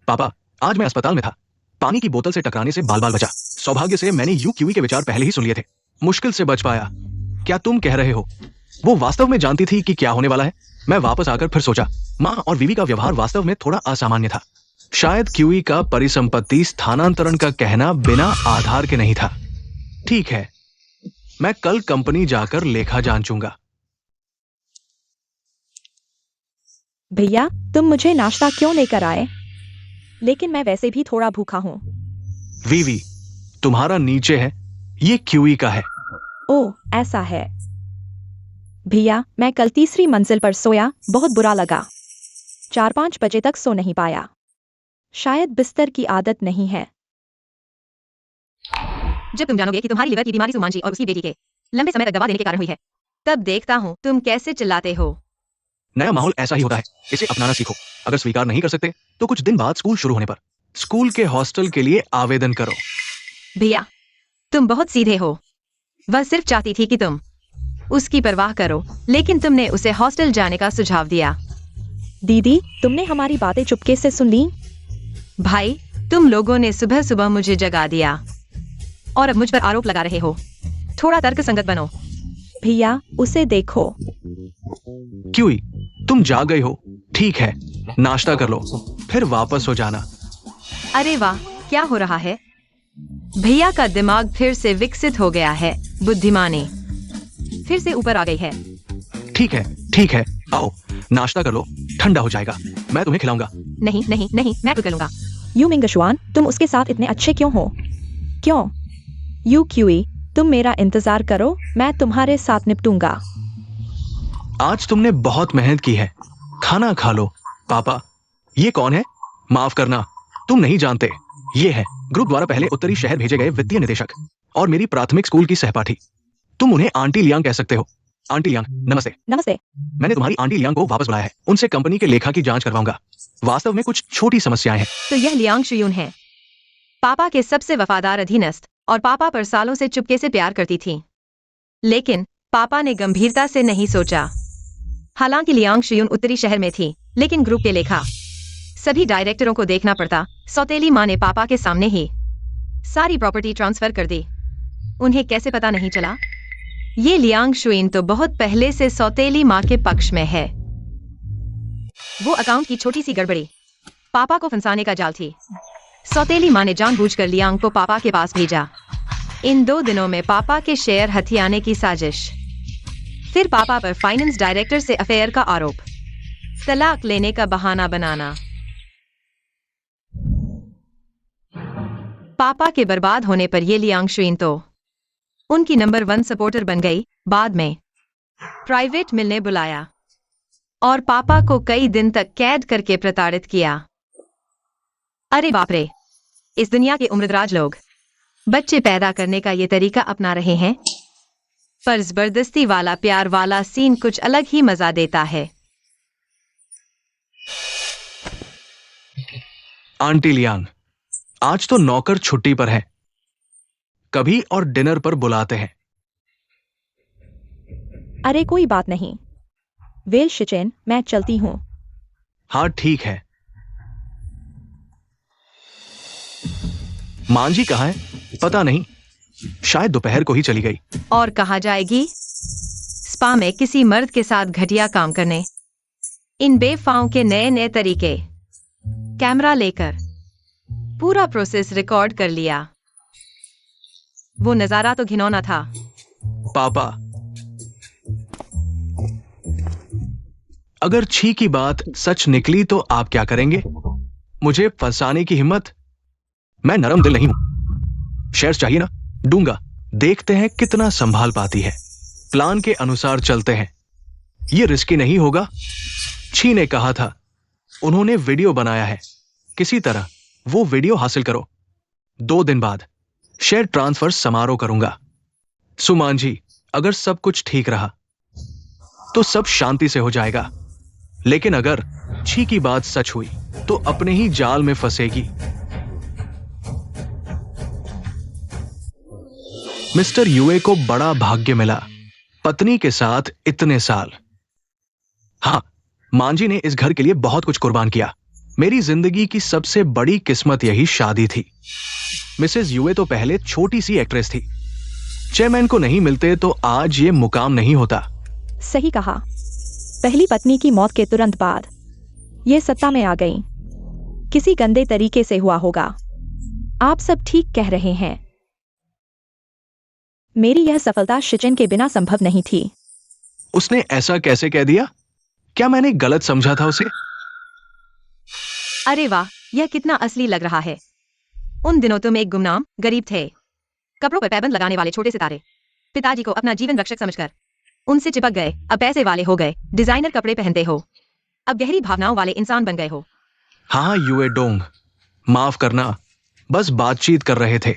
पापा, आज मैं अस्पताल में था। पानी की बोतल से टकराने से बाल बाल बचा। सौभाग्य से मैंने यूक्यूई के विचार पहले ही सुन लिए थे। मुश्किल से बच पाया। क्या तुम कह रहे हो वो वास्तव में जानती थी कि क्या होने वाला है? मैं वापस आकर फिर सोचा, माँ और विवी का व्यवहार वास्तव में थोड़ा असामान्य था। शायद क्यूई का परिसंपत्ति स्थानांतरण का कहना बिना आधार के नहीं था। ठीक है, मैं कल कंपनी जाकर लेखा जांचूंगा। भैया, तुम मुझे नाश्ता क्यों लेकर आए? लेकिन मैं वैसे भी थोड़ा भूखा हूँ। विवी, तुम्हारा नीचे है, ये क्यूई का है। ओह, ऐसा है। भैया, मैं कल तीसरी मंजिल पर सोया, बहुत बुरा लगा। 4-5 बजे तक सो नहीं पाया। शायद बिस्तर की आदत नहीं है। जब तुम जानोगे कि तुम्हारी लिवर की बीमारी सुमांजी और उसकी बेटी के लंबे समय तक दवा देने के कारण हुई है, तब देखता हूँ तुम कैसे चिल्लाते हो। नया माहौल ऐसा ही होता है, इसे अपनाना सीखो। अगर स्वीकार नहीं कर सकते तो कुछ दिन बाद स्कूल शुरू होने पर स्कूल के हॉस्टल के लिए आवेदन करो। भैया, तुम बहुत सीधे हो। वह सिर्फ चाहती थी कि तुम उसकी परवाह करो, लेकिन तुमने उसे हॉस्टल जाने का सुझाव दिया। दीदी, तुमने हमारी बातें चुपके से सुन ली? भाई, तुम लोगों ने सुबह सुबह मुझे जगा दिया और अब मुझ पर आरोप लगा रहे हो। थोड़ा तर्कसंगत बनो। भैया, उसे देखो। क्यूई, तुम जाग गई हो। ठीक है, नाश्ता कर लो, फिर वापस हो जाना। अरे वाह, क्या हो रहा है? भैया का दिमाग फिर से विकसित हो गया है। बुद्धिमानी फिर से ऊपर आ गई है। ठीक है, आओ नाश्ता कर लो, ठंडा हो जाएगा। मैं तुम्हें खिलाऊंगा। नहीं नहीं नहीं, मैं खुद कर लूंगा। यू मिंगशुआन, तुम उसके साथ इतने अच्छे क्यों हो? क्यों? यू क्यूई, तुम मेरा इंतजार करो, मैं तुम्हारे साथ निपटूंगा। आज तुमने बहुत मेहनत की है, खाना खा लो। पापा, ये कौन है? माफ करना, तुम नहीं जानते। ये है ग्रुप द्वारा पहले उत्तरी शहर भेजे गए वित्तीय निदेशक और मेरी प्राथमिक स्कूल की सहपाठी। तुम उन्हें आंटी लियांग कह सकते हो। आंटी लियांग, नमस्ते। नमस्ते। मैंने तुम्हारी आंटी लियांग को वापस बुलाया है। उनसे कंपनी के लेखा की जांच करवाऊंगा। वास्तव में कुछ छोटी समस्याएं हैं। तो यह लियांग शुयून है, पापा के सबसे वफादार अधीनस्थ, और पापा पर सालों से चुपके से प्यार करती थी। लेकिन पापा ने गंभीरता से नहीं सोचा। हालांकि लियांग शुयून उत्तरी शहर में थी, लेकिन ग्रुप के लेखा सभी डायरेक्टरों को देखना पड़ता। सौतेली माँ ने पापा के सामने ही सारी प्रॉपर्टी ट्रांसफर कर दी। उन्हें कैसे पता नहीं चला? ये लियांग शुइन तो बहुत पहले से सौतेली माँ के पक्ष में है। वो अकाउंट की छोटी सी गड़बड़ी पापा को फंसाने का जाल थी। सौतेली माँ ने जानबूझकर लियांग को पापा के पास भेजा। इन 2 दिनों में पापा के शेयर हथियाने की साजिश, फिर पापा पर फाइनेंस डायरेक्टर से अफेयर का आरोप, तलाक लेने का बहाना बनाना। पापा के बर्बाद होने पर ये लियांग शुइन तो उनकी नंबर 1 सपोर्टर बन गई। बाद में प्राइवेट मिलने बुलाया और पापा को कई दिन तक कैद करके प्रताड़ित किया। अरे बाप रे, इस दुनिया के उम्रदराज लोग बच्चे पैदा करने का ये तरीका अपना रहे हैं। पर जबरदस्ती वाला प्यार वाला सीन कुछ अलग ही मजा देता है। आंटी लियांग, आज तो नौकर छुट्टी पर है, कभी और डिनर पर बुलाते हैं। अरे कोई बात नहीं, वेल शिचेन, मैं चलती हूँ। हाँ ठीक है। मांझी कहाँ है? पता नहीं, शायद दोपहर को ही चली गई। और कहाँ जाएगी? स्पा में किसी मर्द के साथ घटिया काम करने। इन बेफाओं के नए नए तरीके। कैमरा लेकर पूरा प्रोसेस रिकॉर्ड कर लिया। वो नजारा तो घिनौना था। पापा, अगर छी की बात सच निकली तो आप क्या करेंगे? मुझे फंसाने की हिम्मत? मैं नरम दिल नहीं हूं। शेयर्स चाहिए ना, दूंगा। देखते हैं कितना संभाल पाती है। प्लान के अनुसार चलते हैं। ये रिस्की नहीं होगा। छी ने कहा था, उन्होंने वीडियो बनाया है। किसी तरह वो वीडियो हासिल करो। 2 दिन बाद शेयर ट्रांसफर समारोह करूंगा। सुमांझी, अगर सब कुछ ठीक रहा तो सब शांति से हो जाएगा, लेकिन अगर छी की बात सच हुई तो अपने ही जाल में फंसेगी। मिस्टर यूए को बड़ा भाग्य मिला, पत्नी के साथ इतने साल। हां, मांझी ने इस घर के लिए बहुत कुछ कुर्बान किया। मेरी जिंदगी की सबसे बड़ी किस्मत यही शादी थी। मिसेस यूए तो पहले छोटी सी एक्ट्रेस थी। चेयरमैन को नहीं मिलते तो आज ये मुकाम नहीं होता। सही कहा। पहली पत्नी की मौत के तुरंत बाद ये सत्ता में आ गई। किसी गंदे तरीके से हुआ होगा। आप सब ठीक कह रहे हैं। मेरी यह सफलता शिचेन के बिना संभव नहीं थी। उसने ऐसा कैसे कह दिया? क्या मैंने गलत समझा था उसे? अरे वाह, यह कितना असली लग रहा है। उन दिनों तुम एक गुमनाम गरीब थे, कपड़ों पर पैबंद लगाने वाले छोटे सितारे। पिताजी को अपना जीवन रक्षक समझकर उनसे चिपक गए। अब पैसे वाले हो गए, डिजाइनर कपड़े पहनते हो। अब गहरी भावनाओं वाले इंसान बन गए हो। हाँ यूए डोंग, माफ करना, बस बातचीत कर रहे थे।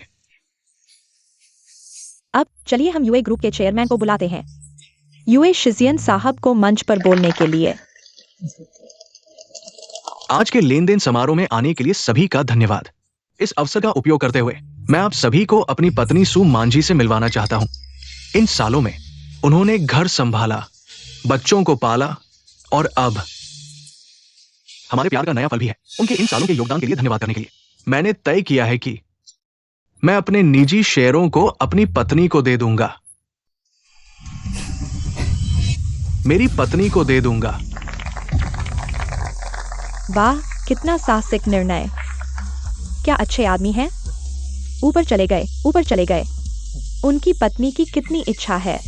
अब चलिए हम यूए ग्रुप के चेयरमैन को बुलाते हैं, यूए शिजियन साहब को मंच पर बोलने के लिए। आज के लेन देन समारोह में आने के लिए सभी का धन्यवाद। इस अवसर का उपयोग करते हुए मैं आप सभी को अपनी पत्नी सु मांझी से मिलवाना चाहता हूं। इन सालों में उन्होंने घर संभाला, बच्चों को पाला और अब हमारे प्यार का नया फल भी है। उनके इन सालों के योगदान के लिए धन्यवाद करने के लिए मैंने तय किया है कि मैं अपने निजी शेयरों को अपनी पत्नी को दे दूंगा। मेरी पत्नी को दे दूंगा। वाह, कितना साहसिक निर्णय। क्या अच्छे आदमी हैं। ऊपर चले गए, ऊपर चले गए। उनकी पत्नी की कितनी इच्छा है।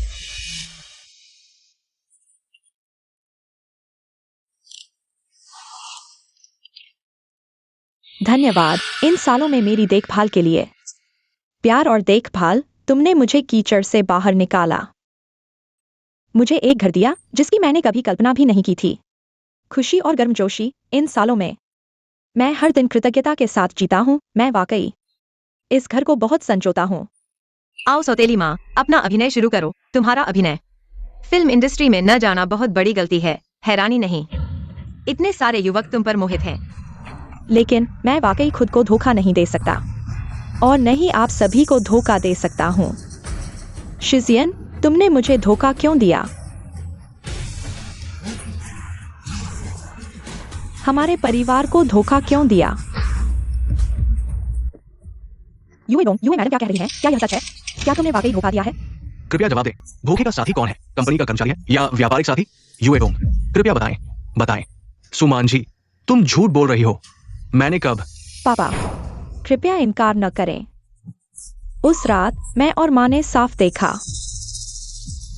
धन्यवाद इन सालों में मेरी देखभाल के लिए। प्यार और देखभाल, तुमने मुझे कीचड़ से बाहर निकाला, मुझे एक घर दिया जिसकी मैंने कभी कल्पना भी नहीं की थी। खुशी और गर्मजोशी, इन सालों में मैं हर दिन कृतज्ञता के साथ जीता हूँ। मैं वाकई इस घर को बहुत संजोता हूँ। आओ सौतेली माँ, अपना अभिनय शुरू करो। तुम्हारा अभिनय फिल्म इंडस्ट्री में न जाना बहुत बड़ी गलती है। हैरानी नहीं, इतने सारे युवक तुम पर मोहित हैं। लेकिन मैं वाकई खुद को धोखा नहीं दे सकता, और न ही आप सभी को धोखा दे सकता हूँ। शिजियन, तुमने मुझे धोखा क्यों दिया? हमारे परिवार को धोखा क्यों दिया? यूए डोंग, यूए मैडम क्या कह रही हैं? क्या यह सच है? क्या तुमने वाकई धोखा दिया है? कृपया जवाब दें। धोखे का साथी कौन है? कंपनी का कर्मचारी है या व्यापारिक साथी? यूए डोंग, कृपया बताएं, बताएं। सुमांझी, तुम झूठ बोल रही हो। मैंने कब? पापा, कृपया इनकार न करें। उस रात मैं और माँ ने साफ देखा,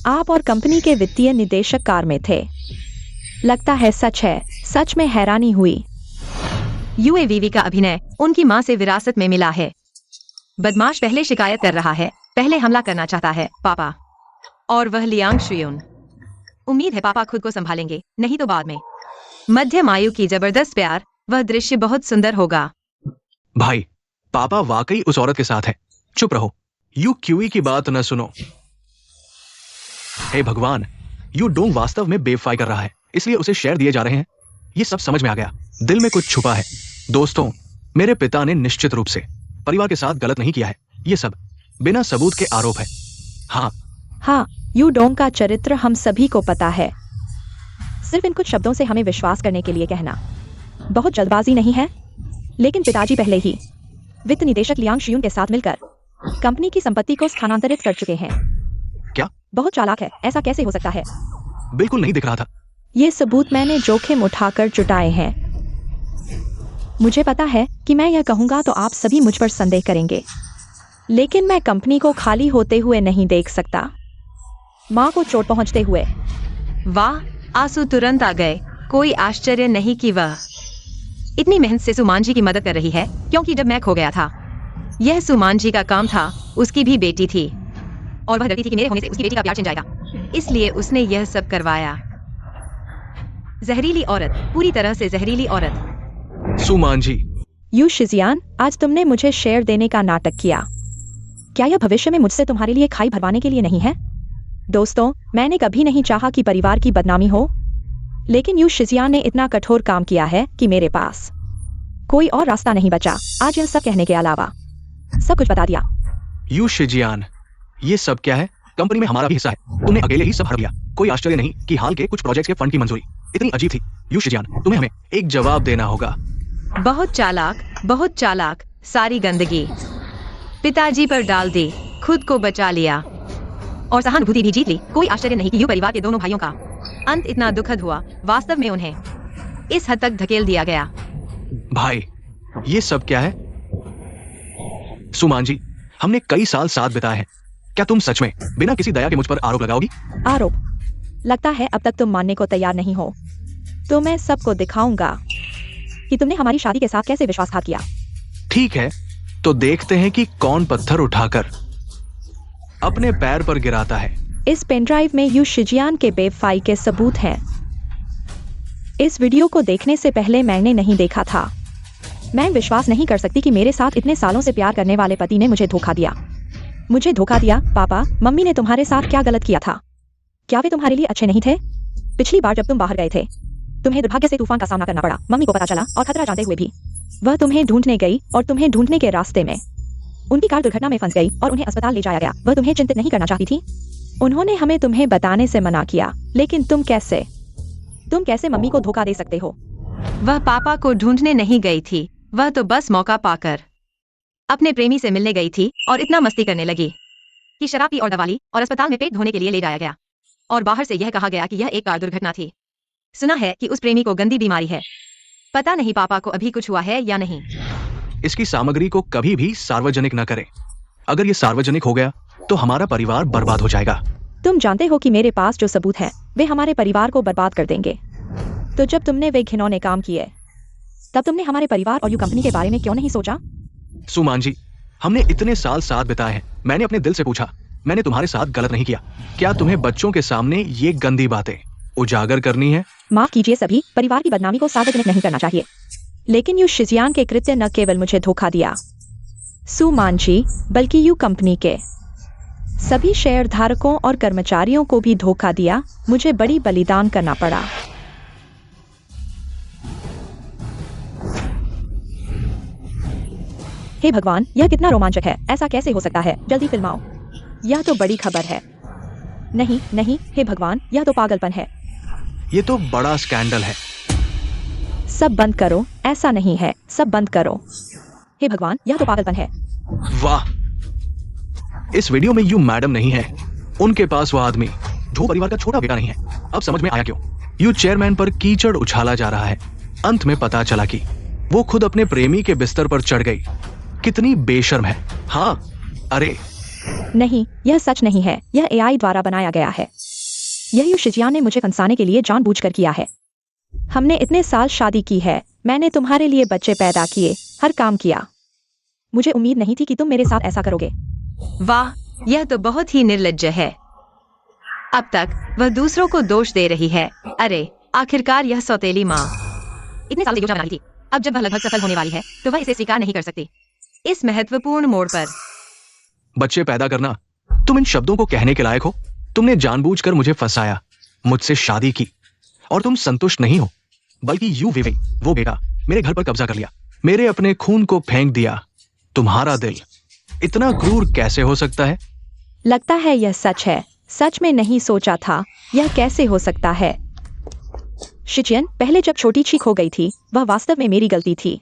आप और कंपनी के वित्तीय निदेशक कार में थे। लगता है सच है। सच में हैरानी हुई। यूएवीवी का अभिनय उनकी माँ से विरासत में मिला है। बदमाश पहले शिकायत कर रहा है, पहले हमला करना चाहता है पापा, और वह लियांग शुयून। उम्मीद है पापा खुद को संभालेंगे, नहीं तो बाद में। मध्यम आयु की जबरदस्त प्यार, वह दृश्य बहुत सुंदर होगा। भाई, पापा वाकई उस औरत के साथ है। चुप रहो, यू क्यूई की बात न सुनो। हे भगवान, यू डोंग वास्तव में बेवफाई कर रहा है, इसलिए उसे शेयर दिए जा रहे हैं। ये सब समझ में आ गया। दिल में कुछ छुपा है। दोस्तों, मेरे पिता ने निश्चित रूप से परिवार के साथ गलत नहीं किया है। ये सब बिना सबूत के आरोप है। हाँ, यू डोंग का चरित्र हम सभी को पता है। सिर्फ इन कुछ शब्दों से हमें विश्वास करने के लिए कहना बहुत जल्दबाजी नहीं है। लेकिन पिताजी पहले ही वित्त निदेशक लियांग शियून के साथ मिलकर कंपनी की संपत्ति को स्थानांतरित कर चुके हैं। क्या? बहुत चालाक है। ऐसा कैसे हो सकता है? बिल्कुल नहीं दिख रहा था। ये सबूत मैंने जोखिम उठाकर जुटाए हैं। मुझे पता है कि मैं यह कहूंगा तो आप सभी मुझ पर संदेह करेंगे, लेकिन मैं कंपनी को खाली होते हुए नहीं देख सकता, माँ को चोट पहुंचते हुए। वाह, आंसू तुरंत आ गए। कोई आश्चर्य नहीं कि वह इतनी मेहनत से सुमान जी की मदद कर रही है, क्योंकि जब मैं खो गया था, यह सुमान जी का काम था। उसकी भी बेटी थी और वह डरती थी कि मेरे होने से उसकी बेटी का प्यार छिन जाएगा, इसलिए उसने यह सब करवाया। जहरीली औरत, पूरी तरह से जहरीली औरत। सुमान जी, यू शिजियान, आज तुमने मुझे शेयर देने का नाटक किया। क्या यह भविष्य में मुझसे तुम्हारे लिए खाई भरवाने के लिए नहीं है? दोस्तों, मैंने कभी नहीं चाहा कि परिवार की बदनामी हो, लेकिन यू शिजियान ने इतना कठोर काम किया है कि मेरे पास कोई और रास्ता नहीं बचा। आज यह सब कहने के अलावा सब कुछ बता दिया। यू शिजियान, ये सब क्या है? कंपनी में हमारा भी हिस्सा है। तुमने अकेले ही सब हड़ दिया। कोई आश्चर्य नहीं कि हाल के कुछ प्रोजेक्ट्स के फंड की मंजूरी इतनी अजीब थी। यू शिजियान, तुम्हें हमें एक जवाब देना होगा। बहुत चालाक, बहुत चालाक। सारी गंदगी पिताजी पर डाल दी, खुद को बचा लिया और सहानुभूति भी जीत ली। कोई आश्चर्य नहीं कि यू परिवार के दोनों भाइयों का अंत इतना दुखद हुआ। वास्तव में उन्हें इस हद तक धकेल दिया गया। भाई, ये सब क्या है? सुमान जी, हमने कई साल साथ बिताए हैं। क्या तुम सच में बिना किसी दया के मुझ पर आरोप लगाओगी? आरोप? लगता है अब तक तुम मानने को तैयार नहीं हो। तो मैं सबको दिखाऊंगा कि तुमने हमारी शादी के साथ कैसे विश्वासघात किया। ठीक है, तो देखते हैं कि कौन पत्थर उठाकर अपने पैर पर गिराता है। इस पेनड्राइव में यू शिजियान के बेवफाई के सबूत हैं। इस वीडियो को देखने से पहले मैंने नहीं देखा था। मैं विश्वास नहीं कर सकती कि मेरे साथ इतने सालों से प्यार करने वाले पति ने मुझे धोखा दिया। मुझे धोखा दिया। पापा, मम्मी ने तुम्हारे साथ क्या गलत किया था? क्या वे तुम्हारे लिए अच्छे नहीं थे? पिछली बार जब तुम बाहर गए थे, तुम्हें दुर्भाग्य से तूफान का सामना करना पड़ा। मम्मी को पता चला और खतरा जानते हुए भी वह तुम्हें ढूंढने गई और तुम्हें ढूंढने के रास्ते में उनकी कार दुर्घटना में फंस गई और उन्हें अस्पताल ले जाया गया। वह तुम्हें चिंतित नहीं करना चाहती थी। उन्होंने हमें तुम्हें बताने से मना किया, लेकिन तुम कैसे मम्मी को धोखा दे सकते हो? वह पापा को ढूंढने नहीं गई थी, वह तो बस मौका पाकर अपने प्रेमी से मिलने गई थी और इतना मस्ती करने लगी कि शराब पी और दवा ली और अस्पताल में पेट धोने के लिए ले जाया गया और बाहर से यह कहा गया कि यह एक कार दुर्घटना थी। सुना है कि उस प्रेमी को गंदी बीमारी है। पता नहीं पापा को अभी कुछ हुआ है या नहीं। इसकी सामग्री को कभी भी सार्वजनिक न करें। अगर ये सार्वजनिक हो गया तो हमारा परिवार बर्बाद हो जाएगा। तुम जानते हो कि मेरे पास जो सबूत हैं, वे हमारे परिवार को बर्बाद कर देंगे। तो जब तुमने वे घिनौने काम किए, तब तुमने हमारे परिवार और यू कंपनी के बारे में क्यों नहीं सोचा? सुमान जी, हमने इतने साल साथ बिताए हैं। मैंने अपने दिल से पूछा, मैंने तुम्हारे साथ गलत नहीं किया। क्या तुम्हें बच्चों के सामने ये गंदी बातें उजागर करनी है? माफ कीजिए सभी, परिवार की बदनामी को सार्वजनिक नहीं करना चाहिए। लेकिन यू शिजियान के कृत्य न केवल मुझे धोखा दिया, सुमान जी, बल्कि यू कंपनी के सभी शेयर धारकों और कर्मचारियों को भी धोखा दिया। मुझे बड़ी बलिदान करना पड़ा। हे भगवान, यह कितना रोमांचक है। ऐसा कैसे हो सकता है? जल्दी फिल्माओ। यह तो बड़ी खबर है। नहीं नहीं, हे भगवान, यह तो पागलपन है। ये तो बड़ा स्कैंडल है। सब बंद करो। ऐसा नहीं है, सब बंद करो। हे भगवान, यह तो पागलपन है। वाह, इस वीडियो में यू मैडम नहीं है। उनके पास वो आदमी जो परिवार का छोटा बेटा नहीं है। अब समझ में आया क्यों यू चेयरमैन पर कीचड़ उछाला जा रहा है। अंत में पता चला कि वो खुद अपने प्रेमी के बिस्तर पर चढ़ गई। कितनी बेशर्म है। हाँ, अरे नहीं, यह सच नहीं है। यह एआई द्वारा बनाया गया है। यह यू शिजियान ने मुझे फंसाने के लिए जानबूझकर किया है। हमने इतने साल शादी की है, मैंने तुम्हारे लिए बच्चे पैदा किए, हर काम किया। मुझे उम्मीद नहीं थी कि तुम मेरे साथ ऐसा करोगे। वाह, यह तो बहुत ही निर्लज्ज है। अब तक वह दूसरों को दोष दे रही है। अरे आखिरकार यह सौतेली माँ इतने साल से योजना बना रही थी। अब जब वह लगभग सफल होने वाली है तो वह इसे स्वीकार नहीं कर सकती। इस महत्वपूर्ण मोड़ पर बच्चे पैदा करना, तुम इन शब्दों को कहने के लायक हो? तुमने जानबूझकर मुझे फंसाया, मुझसे शादी की, और तुम संतुष्ट नहीं हो, बल्कि यू विवेक, वो बेटा, मेरे घर पर कब्जा कर लिया, मेरे अपने खून को फेंक दिया। तुम्हारा दिल इतना क्रूर कैसे हो सकता है? लगता है यह सच है। सच में नहीं सोचा था यह कैसे हो सकता है। शिजियन, पहले जब छोटी ची खो गई थी वह वास्तव में मेरी गलती थी,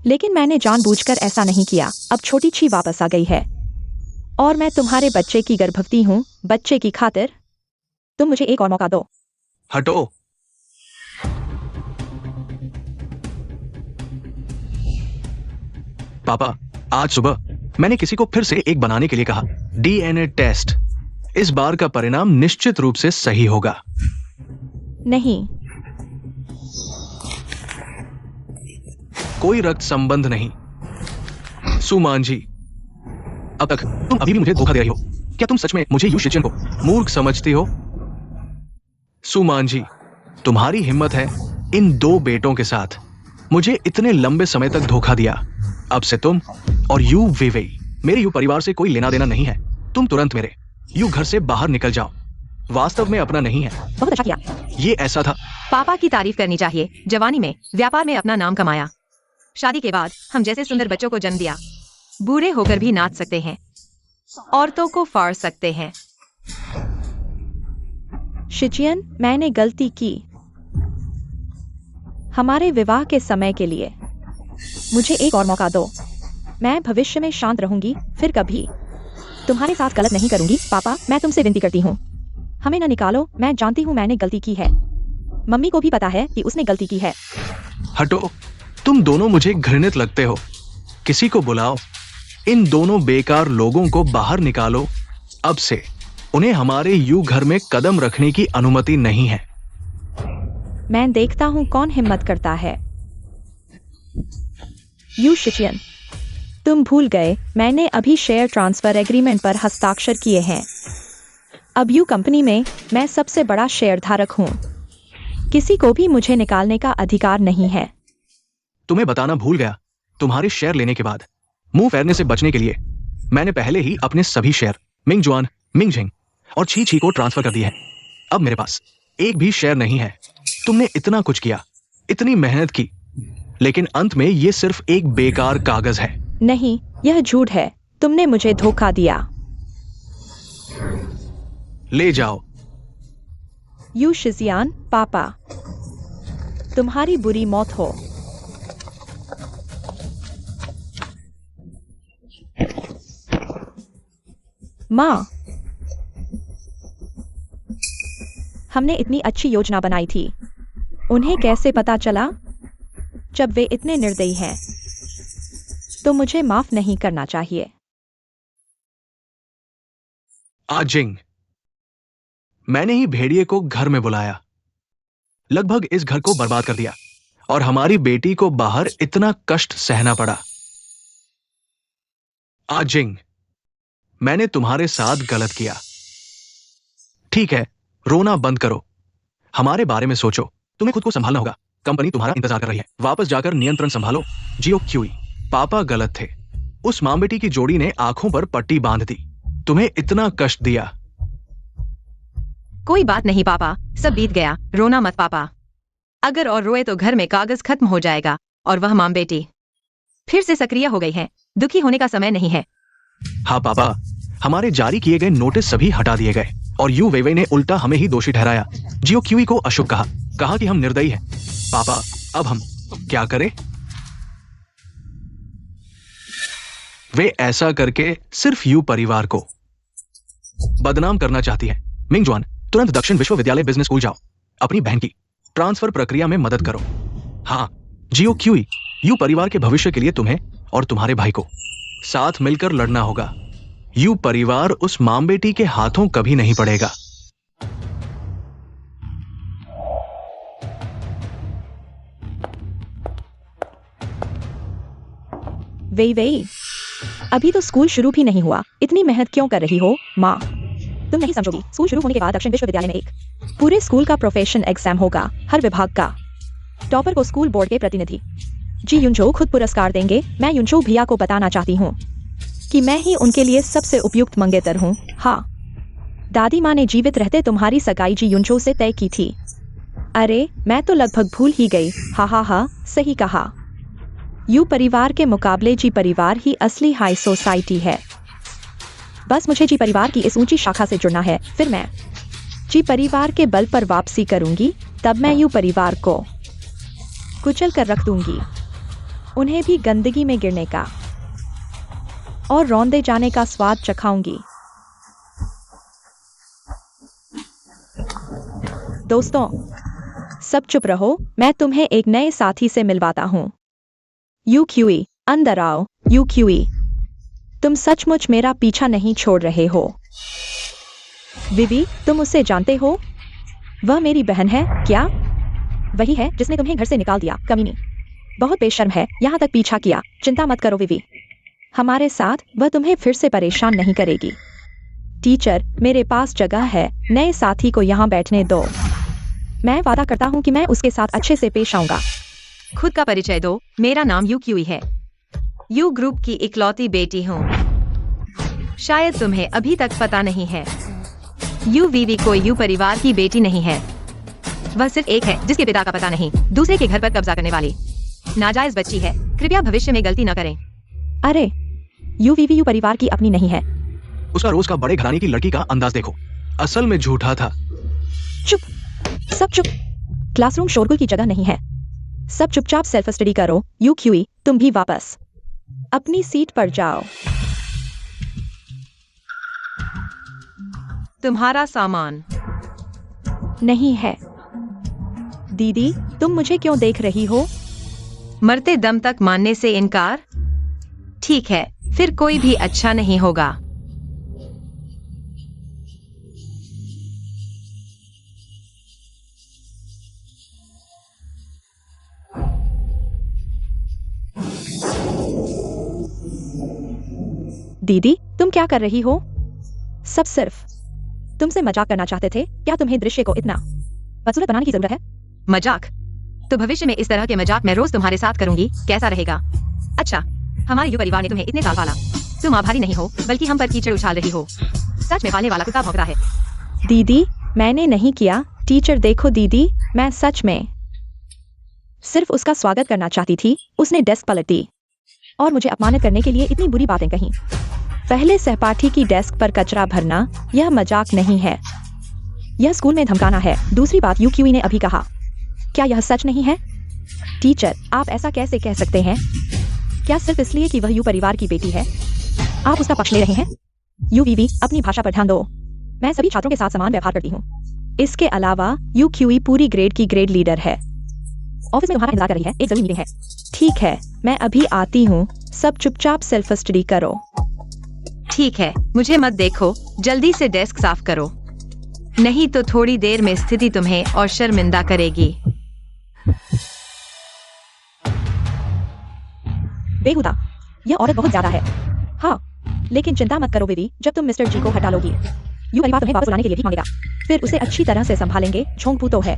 लेकिन मैंने जानबूझकर ऐसा नहीं किया। अब छोटी ची वापस आ गई है और मैं तुम्हारे बच्चे की गर्भवती हूँ। बच्चे की खातिर तुम मुझे एक और मौका दो। हटो। पापा, आज सुबह मैंने किसी को फिर से एक बनाने के लिए कहा। DNA test. इस बार का परिणाम निश्चित रूप से सही होगा। नहीं, कोई रक्त संबंध नहीं। सुमान जी, अब तक तुम अभी भी मुझे धोखा दे रही हो। क्या तुम सच में मुझे यू शिजियन को मूर्ख समझती हो? सुमान जी, तुम्हारी हिम्मत है इन दो बेटों के साथ मुझे इतने लंबे समय तक धोखा दिया। अब से तुम और यू विवेई, मेरे यू परिवार से कोई लेना देना नहीं है। तुम तुरंत मेरे यू घर से बाहर निकल जाओ। वास्तव में अपना नहीं है। बहुत अच्छा किया। ये ऐसा था। पापा की तारीफ करनी चाहिए। जवानी में व्यापार में अपना नाम कमाया, शादी के बाद हम जैसे सुंदर बच्चों को जन्म दिया। बूढ़े होकर भी नाच सकते हैं, औरतों को फाड़ सकते हैं। शिजियन, मैंने गलती की। हमारे विवाह के समय के लिए मुझे एक और मौका दो। मैं भविष्य में शांत रहूंगी, फिर कभी तुम्हारे साथ गलत नहीं करूंगी। पापा, मैं तुमसे विनती करती हूँ, हमें न निकालो। मैं जानती हूँ मैंने गलती की है। मम्मी को भी पता है कि उसने गलती की है। हटो, तुम दोनों मुझे घृणित लगते हो। किसी को बुलाओ, इन दोनों बेकार लोगों को बाहर निकालो। अब से उन्हें हमारे यू घर में कदम रखने की अनुमति नहीं है। मैं देखता हूँ कौन हिम्मत करता है। यू शिजियन, तुम भूल गए मैंने अभी शेयर ट्रांसफर एग्रीमेंट पर हस्ताक्षर किए हैं। अब यू कंपनी में मैं सबसे बड़ा शेयरधारक हूँ। किसी को भी मुझे निकालने का अधिकार नहीं है। तुम्हें बताना भूल गया, तुम्हारे शेयर लेने के बाद मुंह फेरने से बचने के लिए मैंने पहले ही अपने सभी शेयर मिंग जुआन, मिंग झिंग और छी छी को ट्रांसफर कर दिए हैं। अब मेरे पास एक भी शेयर नहीं है। तुमने इतना कुछ किया, इतनी मेहनत की, लेकिन अंत में ये सिर्फ एक बेकार कागज है। नहीं, यह झूठ है। तुमने मुझे धोखा दिया। ले जाओ। यू शिजियान, पापा, तुम्हारी बुरी मौत हो। माँ, हमने इतनी अच्छी योजना बनाई थी। उन्हें कैसे पता चला? जब वे इतने निर्दयी हैं तो मुझे माफ नहीं करना चाहिए। आजिंग, मैंने ही भेड़िए को घर में बुलाया, लगभग इस घर को बर्बाद कर दिया, और हमारी बेटी को बाहर इतना कष्ट सहना पड़ा। आजिंग, मैंने तुम्हारे साथ गलत किया। ठीक है, रोना बंद करो, हमारे बारे में सोचो। तुम्हें खुद को संभालना होगा। कंपनी तुम्हारा इंतजार कर रही है। वापस जाकर नियंत्रण संभालो। जियो क्यूई, पापा गलत थे। उस मां बेटी की जोड़ी ने आंखों पर पट्टी बांध दी, तुम्हें इतना कष्ट दिया। कोई बात नहीं पापा, सब बीत गया। रोना मत पापा। अगर और रोए तो घर में कागज खत्म हो जाएगा और वह मां बेटी फिर से सक्रिय हो गई है। दुखी होने का समय नहीं है। हाँ पापा, हमारे जारी किए गए नोटिस सभी हटा दिए गए और यू वेवे ने उल्टा हमें ही दोषी ठहराया। जियो क्यूई को अशुभ कहा कि हम निर्दयी हैं। पापा, अब हम क्या करें? वे ऐसा करके सिर्फ यू परिवार को बदनाम करना चाहती है। मिंग जुआन, तुरंत दक्षिण विश्वविद्यालय बिजनेस स्कूल जाओ। अपनी बहन की ट्रांसफर प्रक्रिया में मदद करो। हाँ, जियो क्यूई, यू परिवार के भविष्य के लिए तुम्हें और तुम्हारे भाई को साथ मिलकर लड़ना होगा। यू परिवार उस माम बेटी के हाथों कभी नहीं पड़ेगा। वे अभी तो स्कूल शुरू भी नहीं हुआ, इतनी मेहनत क्यों कर रही हो माँ? तुम नहीं समझोगी, स्कूल शुरू होने के बाद दक्षिण विश्वविद्यालय में एक पूरे स्कूल का प्रोफेशन एग्जाम होगा, हर विभाग का। टॉपर को स्कूल बोर्ड के प्रतिनिधि जी युनचो खुद पुरस्कार देंगे। मैं युनचो भैया को बताना चाहती हूँ कि मैं ही उनके लिए सबसे उपयुक्त मंगेतर हूँ। हाँ, दादी माँ ने जीवित रहते तुम्हारी सगाई जी युनचो से तय की थी। अरे मैं तो लगभग भूल ही गई। हा हा हा, सही कहा। यू परिवार के मुकाबले जी परिवार ही असली हाई सोसाइटी है। बस मुझे जी परिवार की इस ऊंची शाखा से जुड़ना है, फिर मैं जी परिवार के बल पर वापसी करूंगी। तब मैं यू परिवार को कुचल कर रख दूंगी, उन्हें भी गंदगी में गिरने का और रौंदे जाने का स्वाद चखाऊंगी। दोस्तों सब चुप रहो, मैं तुम्हें एक नए साथी से मिलवाता हूं। यू क्यूई, अंदर आओ। यू क्यूई, तुम सचमुच मेरा पीछा नहीं छोड़ रहे हो। विवी, तुम उसे जानते हो? वह मेरी बहन है क्या? वही है जिसने तुम्हें घर से निकाल दिया, कमीनी। बहुत बेशर्म है, यहाँ तक पीछा किया। चिंता मत करो विवी, हमारे साथ वह तुम्हें फिर से परेशान नहीं करेगी। टीचर, मेरे पास जगह है, नए साथी को यहाँ बैठने दो। मैं वादा करता हूँ कि मैं उसके साथ अच्छे से पेश आऊंगा। खुद का परिचय दो। मेरा नाम यू क्यूई है, यू ग्रुप की इकलौती बेटी हूँ। शायद तुम्हें अभी तक पता नहीं है, यू वीवी कोई यू परिवार की बेटी नहीं है। वह सिर्फ एक है जिसके पिता का पता नहीं, दूसरे के घर पर कब्जा करने वाली नाजायज बच्ची है। कृपया भविष्य में गलती न करें। अरे यू वीवी यू परिवार की अपनी नहीं है। उसका रोज का बड़े घराने की लड़की का अंदाज देखो, असल में झूठा था। चुप, सब चुप। क्लासरूम शोरगुल की जगह नहीं है, सब चुपचाप सेल्फ स्टडी करो। यू क्यूई, तुम भी वापस अपनी सीट पर जाओ। तुम्हारा सामान नहीं है। दीदी, तुम मुझे क्यों देख रही हो? मरते दम तक मानने से इनकार? ठीक है, फिर कोई भी अच्छा नहीं होगा। दीदी, तुम क्या कर रही हो? सब सिर्फ तुमसे मजाक करना चाहते थे। क्या तुम्हें दृश्य को इतना बदसूरत बनाने की जरूरत है? मजाक? तो भविष्य में इस तरह के मजाक मैं रोज तुम्हारे साथ करूंगी, कैसा रहेगा? अच्छा, हमारे यू परिवार ने तुम्हें इतने साल पाला, तुम आभारी नहीं हो बल्कि हम पर कीचड़ उछाल रही हो। सच में पालने वाला कुत्ता भौंकता है। दीदी, मैंने नहीं किया। टीचर देखो दीदी, मैं सच में सिर्फ उसका स्वागत करना चाहती थी। उसने डेस्क पलट दी और मुझे अपमानित करने के लिए इतनी बुरी बातें कहीं। पहले सहपाठी की डेस्क पर कचरा भरना, यह मजाक नहीं है, यह स्कूल में धमकाना है। दूसरी बात यू क्यूई ने अभी कहा, क्या यह सच नहीं है? टीचर, आप ऐसा कैसे कह सकते हैं? क्या सिर्फ इसलिए कि वह यू परिवार की बेटी है आप उसका पक्ष ले रहे हैं? यू वीवी, अपनी भाषा पर ध्यान दो। मैं सभी छात्रों के साथ समान व्यवहार करती हूँ। इसके अलावा यू क्यूई पूरी ग्रेड की ग्रेड लीडर है। ऑफिस में तुम्हारा इंतजार कर रही है, एक जरूरी मीटिंग है। ठीक है, मैं अभी आती हूँ। सब चुपचाप सेल्फ स्टडी करो। ठीक है, मुझे मत देखो, जल्दी से डेस्क साफ करो, नहीं तो थोड़ी देर में स्थिति तुम्हें और शर्मिंदा करेगी। बेहुदा, यह औरत बहुत ज्यादा है। हाँ, लेकिन चिंता मत करो विवी, जब तुम मिस्टर जी को हटा लोगी, यू परिवार तुम्हें वापस बुलाने के लिए भी मांगेगा। फिर उसे अच्छी तरह से संभालेंगे। झोंकपू तो है।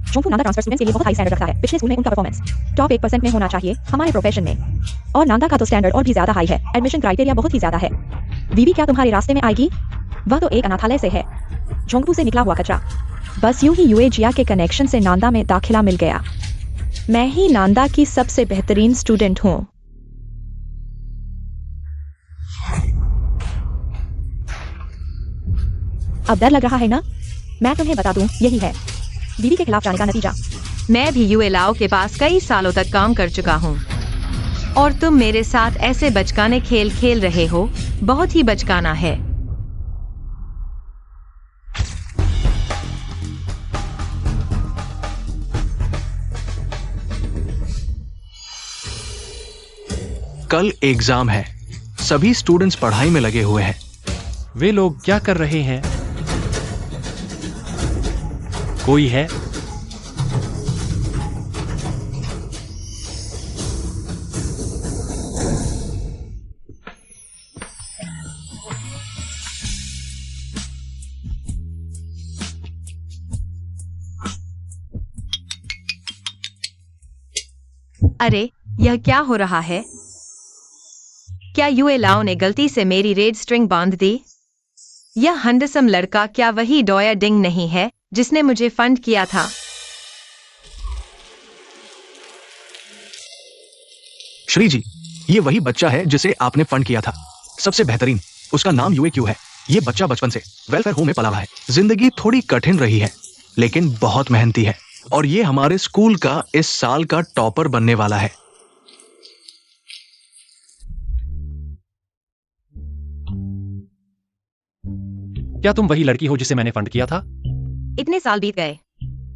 झोंकपू नांदा ट्रांसफर स्टूडेंट्स के लिए बहुत हाई स्टैंडर्ड रखता है। पिछले स्कूल में उनका परफॉर्मेंस टॉप 1% में होना चाहिए हमारे प्रोफेशन में, और नांदा का तो स्टैंडर्ड और भी ज्यादा हाई है। एडमिशन क्राइटेरिया बहुत ही ज्यादा है। वीवी क्या तुम्हारे रास्ते में आएगी? वह तो एक अनाथालय से है, झोंकपू से निकला हुआ कचरा। बस यूं ही यूएजिया के कनेक्शन से नांदा में दाखिला मिल गया। मैं ही नांदा की सबसे बेहतरीन स्टूडेंट हूँ। अब डर लग रहा है ना? मैं तुम्हें बता दूं, यही है दीदी के खिलाफ जाने का नतीजा। मैं भी यूए लाओ के पास कई सालों तक काम कर चुका हूँ, और तुम मेरे साथ ऐसे बचकाने खेल खेल रहे हो, बहुत ही बचकाना है। कल एग्जाम है। सभी स्टूडेंट्स पढ़ाई में लगे हुए हैं। वे लोग क्या कर रहे हैं? कोई है? अरे, यह क्या हो रहा है? क्या यूए लाओ ने गलती से मेरी रेड स्ट्रिंग बांध दी? यह हंडसम लड़का क्या वही डॉयर डिंग नहीं है जिसने मुझे फंड किया था? श्री जी, ये वही बच्चा है जिसे आपने फंड किया था। सबसे बेहतरीन। उसका नाम यूएक्यू है। ये बच्चा बचपन से वेलफेयर होम में पला हुआ है। जिंदगी थोड़ी कठिन रही है, लेकिन बहुत मेहनती है और ये हमारे स्कूल का इस साल का टॉपर बनने वाला है। क्या तुम वही लड़की हो जिसे मैंने फंड किया था? इतने साल बीत गए।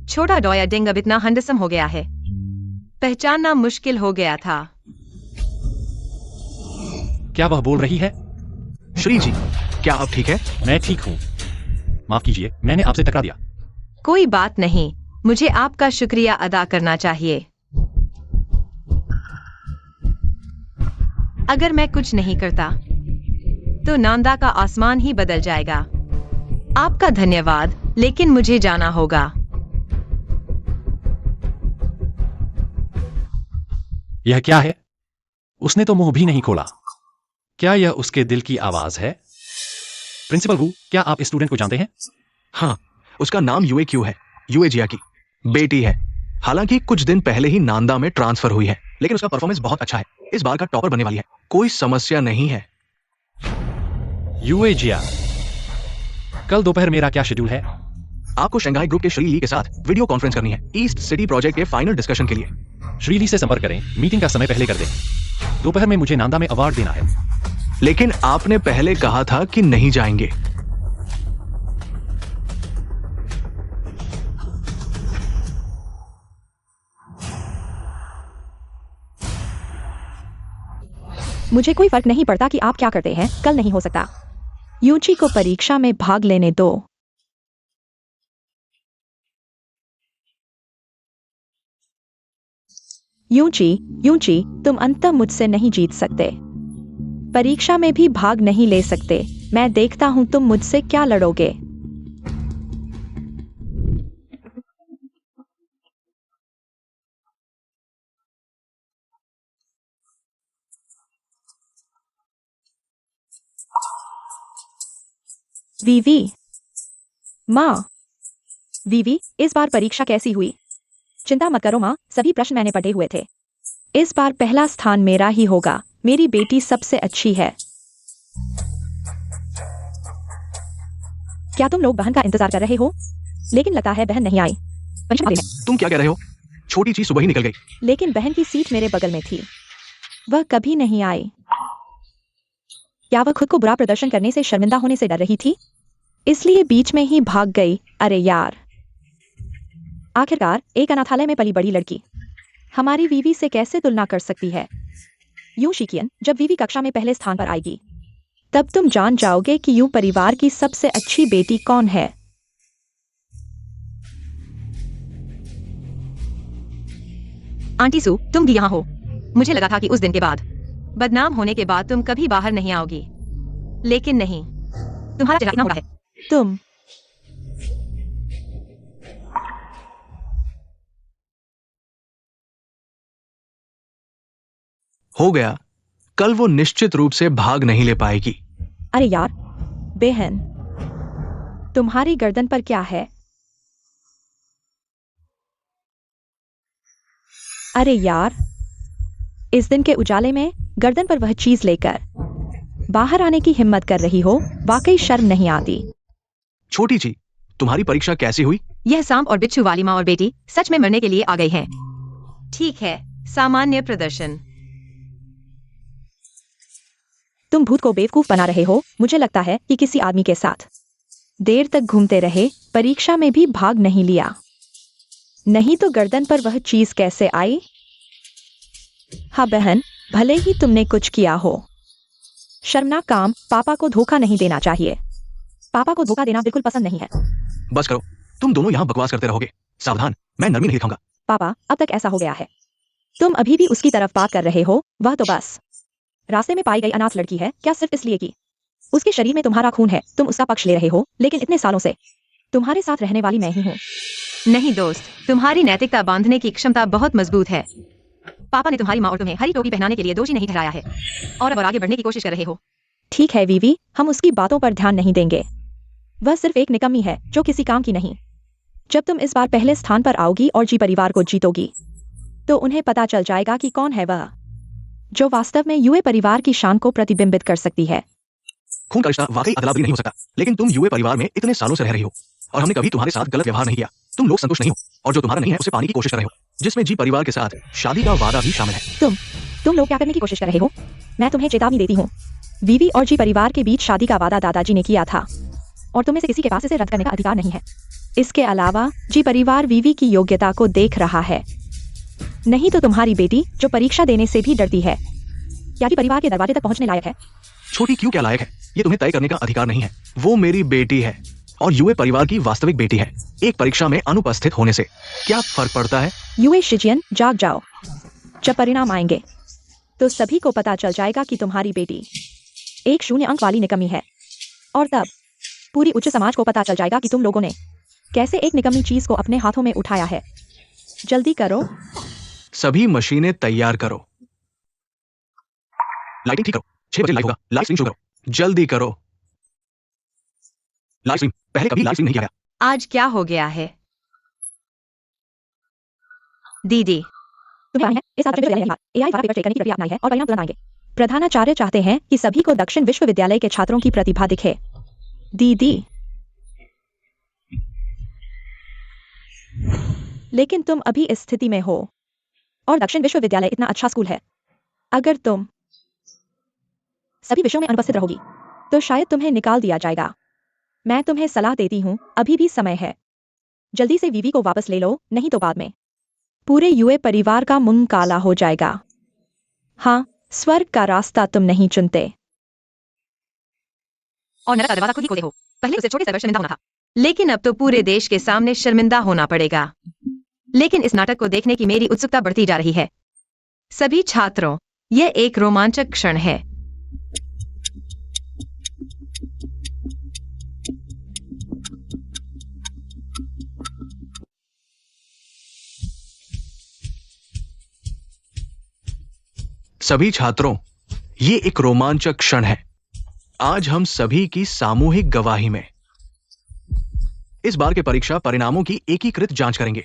छोटा डॉयर डिंग अब इतना हंडसम हो गया है, पहचानना मुश्किल हो गया था। क्या वह बोल रही है? श्री जी, क्या आप ठीक है? मैं ठीक हूँ। माफ कीजिए, मैंने आपसे टकरा दिया। कोई बात नहीं, मुझे आपका शुक्रिया अदा करना चाहिए। अगर मैं कुछ नहीं करता तो नांदा का आसमान ही बदल जाएगा। आपका धन्यवाद, लेकिन मुझे जाना होगा। यह क्या है? उसने तो मुंह भी नहीं खोला। क्या यह उसके दिल की आवाज है? प्रिंसिपल वू, क्या आप इस स्टूडेंट को जानते हैं? हाँ, उसका नाम यूएक्यू है। यूएजिया की बेटी है। हालांकि कुछ दिन पहले ही नांदा में ट्रांसफर हुई है, लेकिन उसका परफॉर्मेंस बहुत अच्छा है। इस बार का टॉपर बनने वाली है। कोई समस्या नहीं है। यूएजिया। कल दोपहर मेरा क्या शेड्यूल है? आपको शंघाई ग्रुप के श्री ली के साथ वीडियो कॉन्फ्रेंस करनी है, ईस्ट सिटी प्रोजेक्ट के फाइनल डिस्कशन के लिए। श्रीली से संपर्क करें। मीटिंग का समय पहले कर दें। दोपहर में मुझे नांदा में अवार्ड देना है। लेकिन आपने पहले कहा था कि नहीं जाएंगे। मुझे कोई फर्क नहीं पड़ता कि आप क्या करते हैं, कल नहीं हो सकता। यूजी को परीक्षा में भाग लेने दो। यूजी, तुम अंततः मुझसे नहीं जीत सकते। परीक्षा में भी भाग नहीं ले सकते। मैं देखता हूं तुम मुझसे क्या लड़ोगे। वीवी, माँ। वीवी, इस बार परीक्षा कैसी हुई? चिंता मत करो माँ, सभी प्रश्न मैंने पढ़े हुए थे। इस बार पहला स्थान मेरा ही होगा। मेरी बेटी सबसे अच्छी है। क्या तुम लोग बहन का इंतजार कर रहे हो? लेकिन लगता है बहन नहीं आई। तुम क्या कह रहे हो? छोटी चीज सुबह ही निकल गई। लेकिन बहन की सीट मेरे बगल में थी। वह कभी नहीं आई। क्या वह खुद को बुरा प्रदर्शन करने से शर्मिंदा होने से डर रही थी, इसलिए बीच में ही भाग गई? अरे यार। आखिरकार एक अनाथालय में पली बड़ी लड़की हमारी वीवी से कैसे तुलना कर सकती है? यूं शिकियन, जब वीवी कक्षा में पहले स्थान पर आएगी तब तुम जान जाओगे कि यूं परिवार की सबसे अच्छी बेटी कौन है। आंटी सू, तुम भी यहाँ हो। मुझे लगा था कि उस दिन के बाद, बदनाम होने के बाद तुम कभी बाहर नहीं आओगी, लेकिन नहीं। तुम्हारा चेहरा इतना हो रहा है। तुम हो गया। कल वो निश्चित रूप से भाग नहीं ले पाएगी। अरे यार, बहन, तुम्हारी गर्दन पर क्या है? अरे यार, इस दिन के उजाले में गर्दन पर वह चीज लेकर बाहर आने की हिम्मत कर रही हो, वाकई शर्म नहीं आती। छोटी जी, तुम्हारी परीक्षा कैसी हुई? यह सांप और बिच्छू वाली माँ और बेटी सच में मरने के लिए आ गई हैं। ठीक है, सामान्य प्रदर्शन। तुम भूत को बेवकूफ बना रहे हो। मुझे लगता है कि किसी आदमी के साथ देर तक घूमते रहे, परीक्षा में भी भाग नहीं लिया। नहीं तो गर्दन पर वह चीज कैसे आई? हाँ बहन, भले ही तुमने कुछ किया हो। शर्मनाक काम, पापा को धोखा नहीं देना चाहिए। पापा को धोखा देना बिल्कुल पसंद नहीं है। बस करो, तुम दोनों यहाँ बकवास करते रहोगे। सावधान, मैं नरमी नहीं दिखाऊंगा। पापा, अब तक ऐसा हो गया है। तुम अभी भी उसकी तरफ बात कर रहे हो। वह तो बस रास्ते में पाई गई अनाथ लड़की है। क्या सिर्फ इसलिए कि उसके शरीर में तुम्हारा खून है तुम उसका पक्ष ले रहे हो? लेकिन इतने सालों से तुम्हारे साथ रहने वाली मैं ही हूँ। नहीं दोस्त, तुम्हारी नैतिकता बांधने की क्षमता बहुत मजबूत है। पापा ने तुम्हारी माँ और तुम्हें हरी टोपी पहनाने के लिए दोषी नहीं ठहराया है और अब आगे बढ़ने की कोशिश कर रहे हो। ठीक है वीवी, हम उसकी बातों पर ध्यान नहीं देंगे। वह सिर्फ एक निकम्मी है जो किसी काम की नहीं। जब तुम इस बार पहले स्थान पर आओगी और जी परिवार को जीतोगी तो उन्हें पता चल जाएगा कि कौन है वह जो वास्तव में यूए परिवार की शान को प्रतिबिंबित कर सकती है। खून का रिश्ता वाकई अदला बदली नहीं हो सकता, लेकिन तुम यूए परिवार में इतने सालों से रह रही हो और हमने कभी तुम्हारे साथ गलत व्यवहार नहीं किया। तुम लोग संतुष्ट नहीं हो और जो तुम्हारा नहीं है उसे पाने की कोशिश कर रहे हो, जिसमें जी परिवार के साथ शादी का वादा भी शामिल है। तुम लोग क्या करने की कोशिश कर रहे हो? मैं तुम्हें चेतावनी देती हूँ। वीवी और जी परिवार के बीच शादी का वादा दादाजी ने किया था और तुम्हें से किसी के पास इसे रद्द करने का अधिकार नहीं है। इसके अलावा जी परिवार वीवी की योग्यता को देख रहा है, नहीं तो तुम्हारी बेटी जो परीक्षा देने से भी डरती है क्या जी परिवार के दरवाजे तक पहुंचने लायक है? छोटी क्यों क्या लायक है, ये तुम्हें तय करने का अधिकार नहीं है। वो मेरी बेटी है और यूए परिवार की वास्तविक बेटी है। एक परीक्षा में अनुपस्थित होने से क्या फर्क पड़ता है? यूए शिजियन, जाग जाओ। जब परिणाम आएंगे तो सभी को पता चल जाएगा कि तुम्हारी बेटी एक 0 अंक वाली निकम्मी है और तब पूरी उच्च समाज को पता चल जाएगा कि तुम लोगों ने कैसे एक निकम्मी चीज को अपने हाथों में उठाया है। जल्दी करो। सभी मशीनें तैयार करो। लाइटिंग ठीक करो, 6 बजे लाइव होगा। लाइव स्ट्रीम शुरू करो, जल्दी करो। लाइव स्ट्रीम, पहले कभी लाइव स्ट्रीम नहीं किया गया। आज क्या हो गया है? दीदी, तुम्हें है इस एआई द्वारा पेपर चेक करने की प्रक्रिया अपनाई है और परिणाम तुरंत आएंगे। प्रधानाचार्य चाहते हैं कि सभी को दक्षिण विश्वविद्यालय के छात्रों की प्रतिभा दिखे। दीदी, लेकिन तुम अभी इस स्थिति में हो और दक्षिण विश्वविद्यालय इतना अच्छा स्कूल है। अगर तुम सभी विषयों में अनुपस्थित रहोगी तो शायद तुम्हें निकाल दिया जाएगा। मैं तुम्हें सलाह देती हूँ, अभी भी समय है। जल्दी से वीवी को वापस ले लो, नहीं तो बाद में पूरे यूए परिवार का मुंह काला हो जाएगा। हाँ, स्वर्ग का रास्ता तुम नहीं चुनते। और नरक का दरवाजा खुद ही खोले हो। पहले उसे छोटे स्तर पर शर्मिंदा होना था, लेकिन अब तो पूरे देश के सामने शर्मिंदा होना पड़ेगा। लेकिन इस नाटक को देखने की मेरी उत्सुकता बढ़ती जा रही है। सभी छात्रों, यह एक रोमांचक क्षण है। सभी छात्रों, ये एक रोमांचक क्षण है। आज हम सभी की सामूहिक गवाही में इस बार के परीक्षा परिणामों की एकीकृत जांच करेंगे।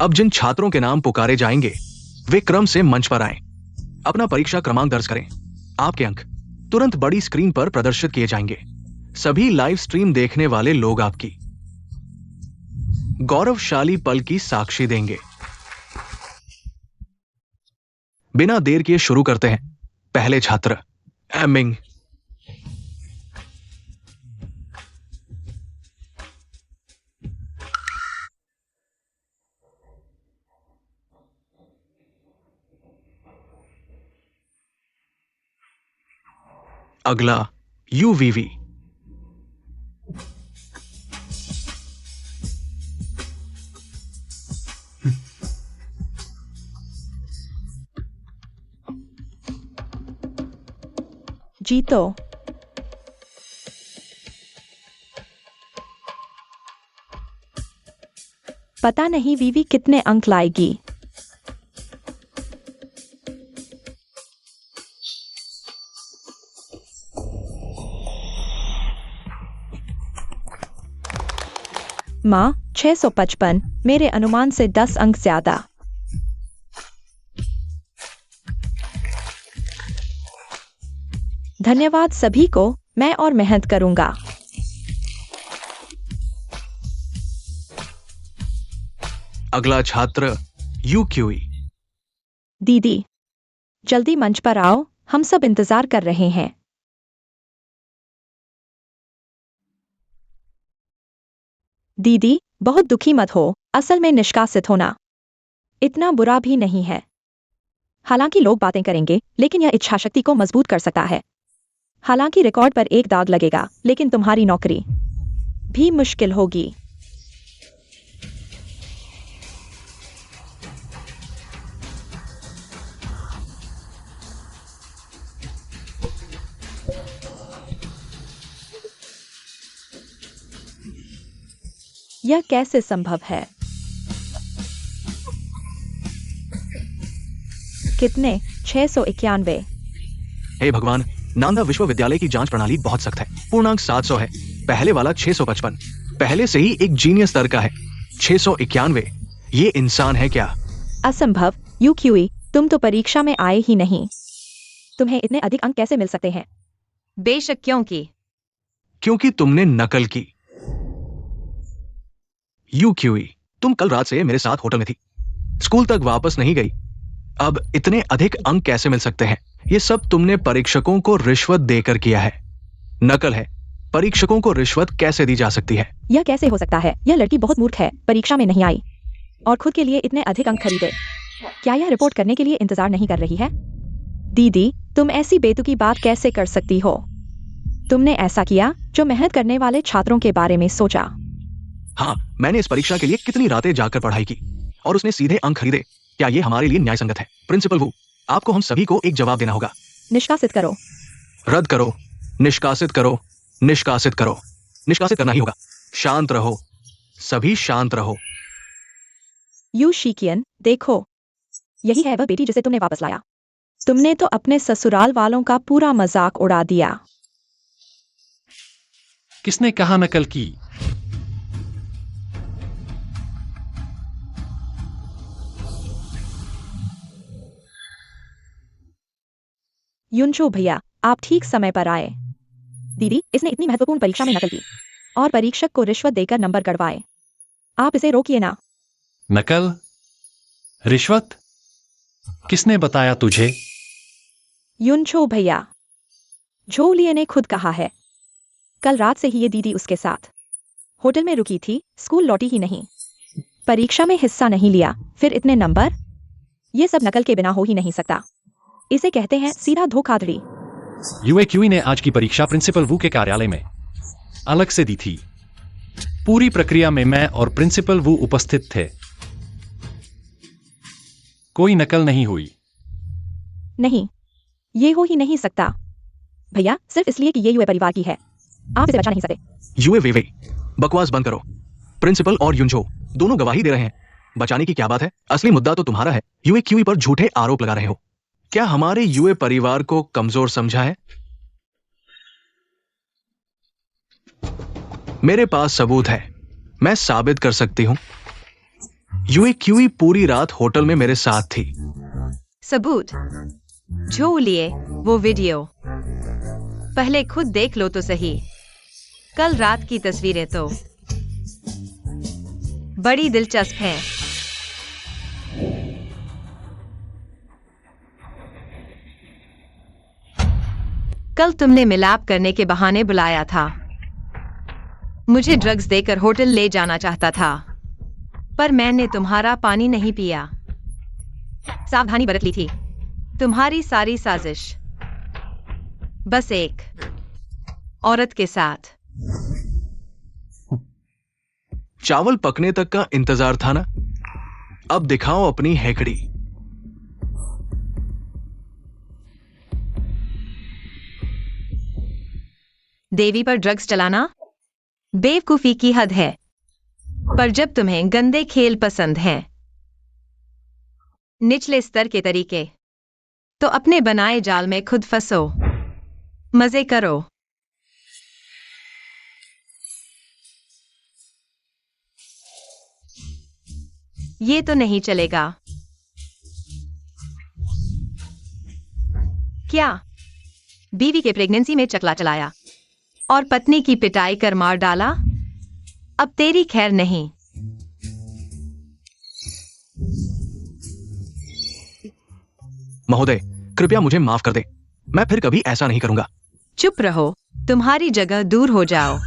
अब जिन छात्रों के नाम पुकारे जाएंगे वे क्रम से मंच पर आएं। अपना परीक्षा क्रमांक दर्ज करें। आपके अंक तुरंत बड़ी स्क्रीन पर प्रदर्शित किए जाएंगे। सभी लाइव स्ट्रीम देखने वाले लोग आपकी गौरवशाली पल की साक्षी देंगे। बिना देर किए शुरू करते हैं। पहले छात्र एमिंग। अगला यूवीवी। जीतो। पता नहीं वीवी कितने अंक लाएगी। माँ, 655, मेरे अनुमान से 10 अंक ज्यादा। धन्यवाद सभी को, मैं और मेहनत करूंगा। अगला छात्र यूक्यूई। दीदी, जल्दी मंच पर आओ, हम सब इंतजार कर रहे हैं। दीदी, बहुत दुखी मत हो, असल में निष्कासित होना इतना बुरा भी नहीं है। हालांकि लोग बातें करेंगे, लेकिन यह इच्छा शक्ति को मजबूत कर सकता है। हालांकि रिकॉर्ड पर एक दाग लगेगा, लेकिन तुम्हारी नौकरी भी मुश्किल होगी। यह कैसे संभव है? कितने? 691। हे भगवान, नालंदा विश्वविद्यालय की जांच प्रणाली बहुत सख्त है। पूर्णांक 700 है, पहले वाला 655। पहले से ही एक जीनियस स्तर का है। 691, ये इंसान है क्या? असंभव। यूक्यूई, तुम तो परीक्षा में आए ही नहीं। तुम्हें इतने अधिक अंक कैसे मिल सकते हैं? बेशक, क्योंकि क्योंकि तुमने नकल की। यूक्यूई, तुम कल रात से मेरे साथ होटल में थी, स्कूल तक वापस नहीं गई। अब इतने अधिक अंक कैसे मिल सकते हैं? ये सब तुमने परीक्षकों को रिश्वत देकर किया है। नकल है। परीक्षकों को रिश्वत कैसे दी जा सकती है? यह कैसे हो सकता है? यह लड़की बहुत मूर्ख है, परीक्षा में नहीं आई और खुद के लिए इतने अधिक अंक खरीदे। क्या यह रिपोर्ट करने के लिए इंतजार नहीं कर रही है? दीदी, तुम ऐसी बेतुकी बात कैसे कर सकती हो? तुमने ऐसा किया जो मेहनत करने वाले छात्रों के बारे में सोचा। हाँ, मैंने इस परीक्षा के लिए कितनी रातें जाकर पढ़ाई की और उसने सीधे अंक खरीदे। क्या ये हमारे लिए न्याय संगत है? प्रिंसिपल वू, आपको हम सभी को एक जवाब देना होगा। निष्कासित करो। रद्द करो, निष्कासित करो, निष्कासित करो। निष्कासित करना ही होगा। शांत रहो, सभी शांत रहो। यू शिकियन, देखो, यही है वह बेटी जिसे तुमने वापस लाया। तुमने तो अपने ससुराल वालों का पूरा मजाक उड़ा दिया। किसने कहा नकल की? युनचो भैया, आप ठीक समय पर आए। दीदी, इसने इतनी महत्वपूर्ण परीक्षा में नकल की और परीक्षक को रिश्वत देकर नंबर गड़वाए। आप इसे रोकिए ना। नकल? रिश्वत? किसने बताया तुझे? युनचो भैया, झोलिए ने खुद कहा है। कल रात से ही ये दीदी उसके साथ होटल में रुकी थी, स्कूल लौटी ही नहीं, परीक्षा में हिस्सा नहीं लिया, फिर इतने नंबर। ये सब नकल के बिना हो ही नहीं सकता। इसे कहते हैं सीधा धोखाधड़ी। यूएक्यूई ने आज की परीक्षा प्रिंसिपल वू के कार्यालय में अलग से दी थी। पूरी प्रक्रिया में मैं और प्रिंसिपल वू उपस्थित थे। कोई नकल नहीं हुई। नहीं, ये हो ही नहीं सकता भैया, सिर्फ इसलिए कि ये यूए परिवार की है, आप इसे बचा नहीं सकते। यूए वे बकवास बंद करो। प्रिंसिपल और युनचो दोनों गवाही दे रहे हैं। बचाने की क्या बात है? असली मुद्दा तो तुम्हारा है। यूएक्यूई पर झूठे आरोप लगा रहे हो। क्या हमारे यूए परिवार को कमजोर समझा है? मेरे पास सबूत है, मैं साबित कर सकती हूं। यूएक्यूई पूरी रात होटल में मेरे साथ थी। सबूत? झोलिए वो वीडियो पहले खुद देख लो तो सही। कल रात की तस्वीरें तो बड़ी दिलचस्प हैं। कल तुमने मिलाप करने के बहाने बुलाया था। मुझे ड्रग्स देकर होटल ले जाना चाहता था, पर मैंने तुम्हारा पानी नहीं पिया। सावधानी बरत ली थी। तुम्हारी सारी साजिश बस एक औरत के साथ। चावल पकने तक का इंतजार था ना? अब दिखाओ अपनी हेकड़ी। देवी पर ड्रग्स चलाना बेवकूफी की हद है। पर जब तुम्हें गंदे खेल पसंद हैं, निचले स्तर के तरीके, तो अपने बनाए जाल में खुद फंसो, मजे करो। ये तो नहीं चलेगा। क्या बीवी के प्रेगनेंसी में चकला चलाया और पत्नी की पिटाई कर मार डाला? अब तेरी खैर नहीं। महोदय, कृपया मुझे माफ कर दे। मैं फिर कभी ऐसा नहीं करूंगा। चुप रहो, तुम्हारी जगह दूर हो जाओ।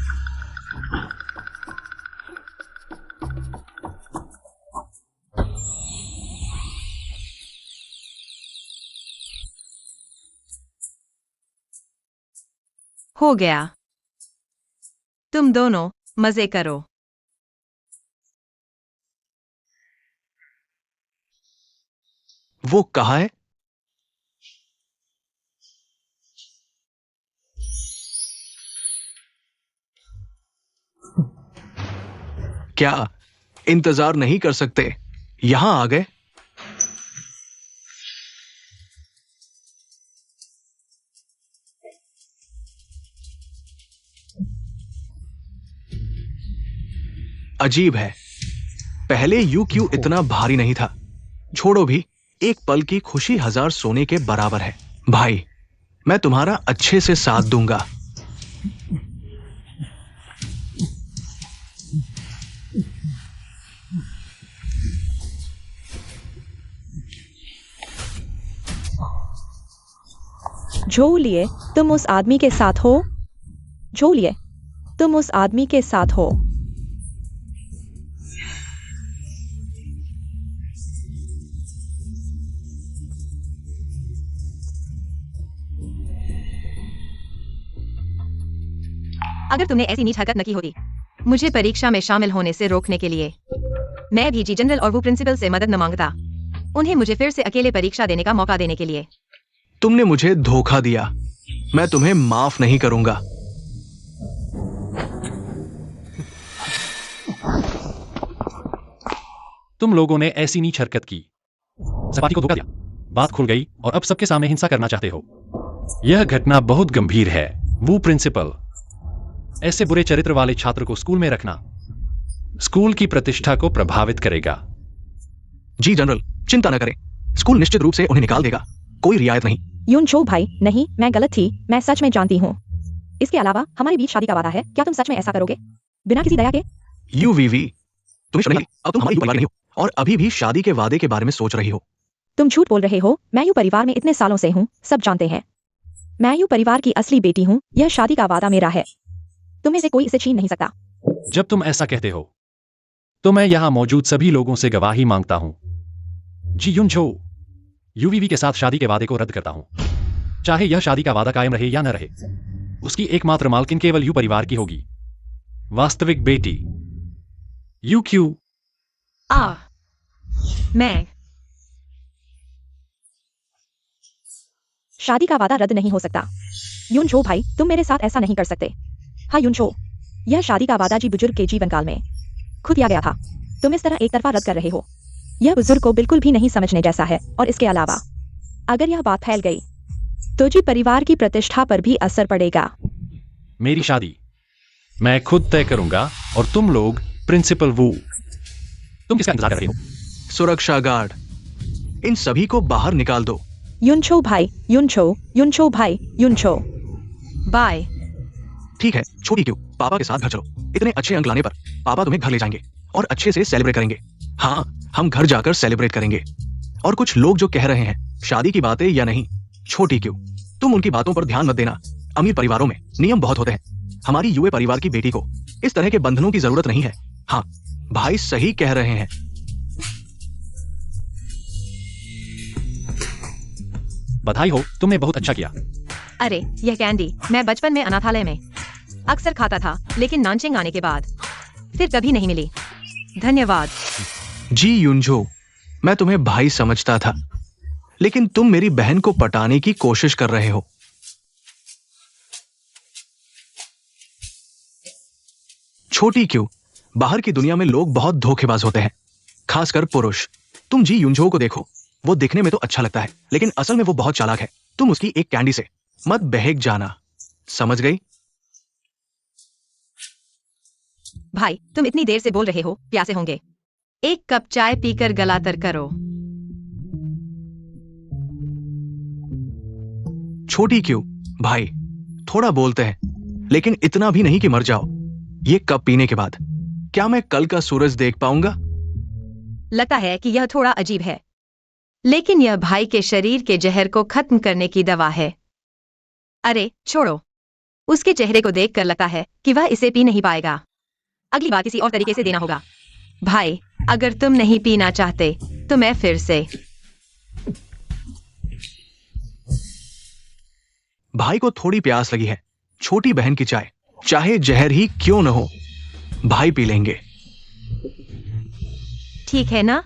हो गया। तुम दोनों मजे करो। वो कहाँ है? क्या इंतजार नहीं कर सकते? यहां आ गए। अजीब है, पहले UQ इतना भारी नहीं था। छोड़ो भी, एक पल की खुशी 1000 सोने के बराबर है। भाई, मैं तुम्हारा अच्छे से साथ दूंगा। जूलिए, तुम उस आदमी के साथ हो? जूलिए, तुम उस आदमी के साथ हो? अगर तुमने ऐसी नीच हरकत न की होती मुझे परीक्षा में शामिल होने से रोकने के लिए, मैं भी जी जनरल और वो प्रिंसिपल से मदद न मांगता, उन्हें मुझे फिर से अकेले परीक्षा देने का मौका देने के लिए। तुमने मुझे धोखा दिया, मैं तुम्हें माफ नहीं करूंगा। तुम लोगों ने ऐसी नीच हरकत की, सपाटी को धोखा दिया, बात खुल गई और अब सबके सामने हिंसा करना चाहते हो। यह घटना बहुत गंभीर है। वो प्रिंसिपल, ऐसे बुरे चरित्र वाले छात्र को स्कूल में रखना स्कूल की प्रतिष्ठा को प्रभावित करेगा। जी जनरल, चिंता न करें, स्कूल निश्चित रूप से उन्हें निकाल देगा, कोई रियायत नहीं। युनचो भाई, नहीं, मैं गलत थी, मैं सच में जानती हूँ। इसके अलावा हमारे बीच शादी का वादा है, क्या तुम सच में ऐसा करोगे बिना किसी दया के? UVV, तुम्हें शर्म नहीं आई? अब तुम हमारी परिवार नहीं हो और अभी भी शादी के वादे के बारे में सोच रही हो। तुम झूठ बोल रहे हो, मैं यू परिवार में इतने सालों से हूँ, सब जानते हैं। मैं यू परिवार की असली बेटी हूँ, यह शादी का वादा मेरा है, तुम्हें से कोई इसे छीन नहीं सकता। जब तुम ऐसा कहते हो तो मैं यहां मौजूद सभी लोगों से गवाही मांगता हूं। जी युनचो, UVV के साथ शादी के वादे को रद्द करता हूं। चाहे यह शादी का वादा कायम रहे या न रहे, उसकी एकमात्र मालकिन केवल यू परिवार की होगी, वास्तविक बेटी UQ। मैं शादी का वादा रद्द नहीं हो सकता। युनचो भाई, तुम मेरे साथ ऐसा नहीं कर सकते। हाँ युनचो, यह शादी का वादा जी बुजुर्ग के जीवन काल में खुद किया गया था, तुम इस तरह एक तरफा रद्द कर रहे हो। यह बुजुर्ग को बिल्कुल भी नहीं समझने जैसा है, और इसके अलावा अगर यह बात फैल गई तो जी परिवार की प्रतिष्ठा पर भी असर पड़ेगा। मेरी शादी मैं खुद तय करूंगा और तुम लोग प्रिंसिपल वू, तुम किसका इंतजार कर रहे हो? सुरक्षा गार्ड, इन सभी को बाहर निकाल दो। युनचो भाई, युनचो भाई, युनचो। बाय। ठीक है, छोटी क्यों, पापा के साथ घर चलो। इतने अच्छे अंक लाने पर पापा तुम्हें घर ले जाएंगे और अच्छे से सेलिब्रेट करेंगे। हाँ, हम घर जाकर सेलिब्रेट करेंगे। और कुछ लोग जो कह रहे हैं शादी की बातें या नहीं, छोटी क्यों, तुम उनकी बातों पर ध्यान मत देना। अमीर परिवारों में नियम बहुत होते हैं। हमारी युवा परिवार की बेटी को इस तरह के बंधनों की जरूरत नहीं है। हाँ, भाई सही कह रहे हैं। बधाई हो, तुमने बहुत अच्छा किया। अरे यह कैंडी मैं बचपन में अनाथालय में अक्सर खाता था, लेकिन नानचिंग आने के बाद फिर कभी नहीं मिली। धन्यवाद। जी युनजो, मैं तुम्हें भाई समझता था, लेकिन तुम मेरी बहन को पटाने की कोशिश कर रहे हो। छोटी क्यों, बाहर की दुनिया में लोग बहुत धोखेबाज होते हैं, खासकर पुरुष। तुम जी युनजो को देखो, वो दिखने में तो अच्छा लगता है, लेकिन असल में वो बहुत चालाक है। तुम उसकी एक कैंडी से मत बहक जाना, समझ गई? भाई तुम इतनी देर से बोल रहे हो, प्यासे होंगे। एक कप चाय पीकर गला तर करो। छोटी क्यों भाई, थोड़ा बोलते हैं, लेकिन इतना भी नहीं कि मर जाओ। ये कप पीने के बाद क्या मैं कल का सूरज देख पाऊंगा? लगता है कि यह थोड़ा अजीब है, लेकिन यह भाई के शरीर के जहर को खत्म करने की दवा है। अरे छोड़ो, उसके चेहरे को देखकर लगता है कि वह इसे पी नहीं पाएगा। अगली बार किसी और तरीके से देना होगा। भाई अगर तुम नहीं पीना चाहते तो मैं फिर से। भाई को थोड़ी प्यास लगी है, छोटी बहन की चाय, चाहे जहर ही क्यों न हो, भाई पी लेंगे। ठीक है ना?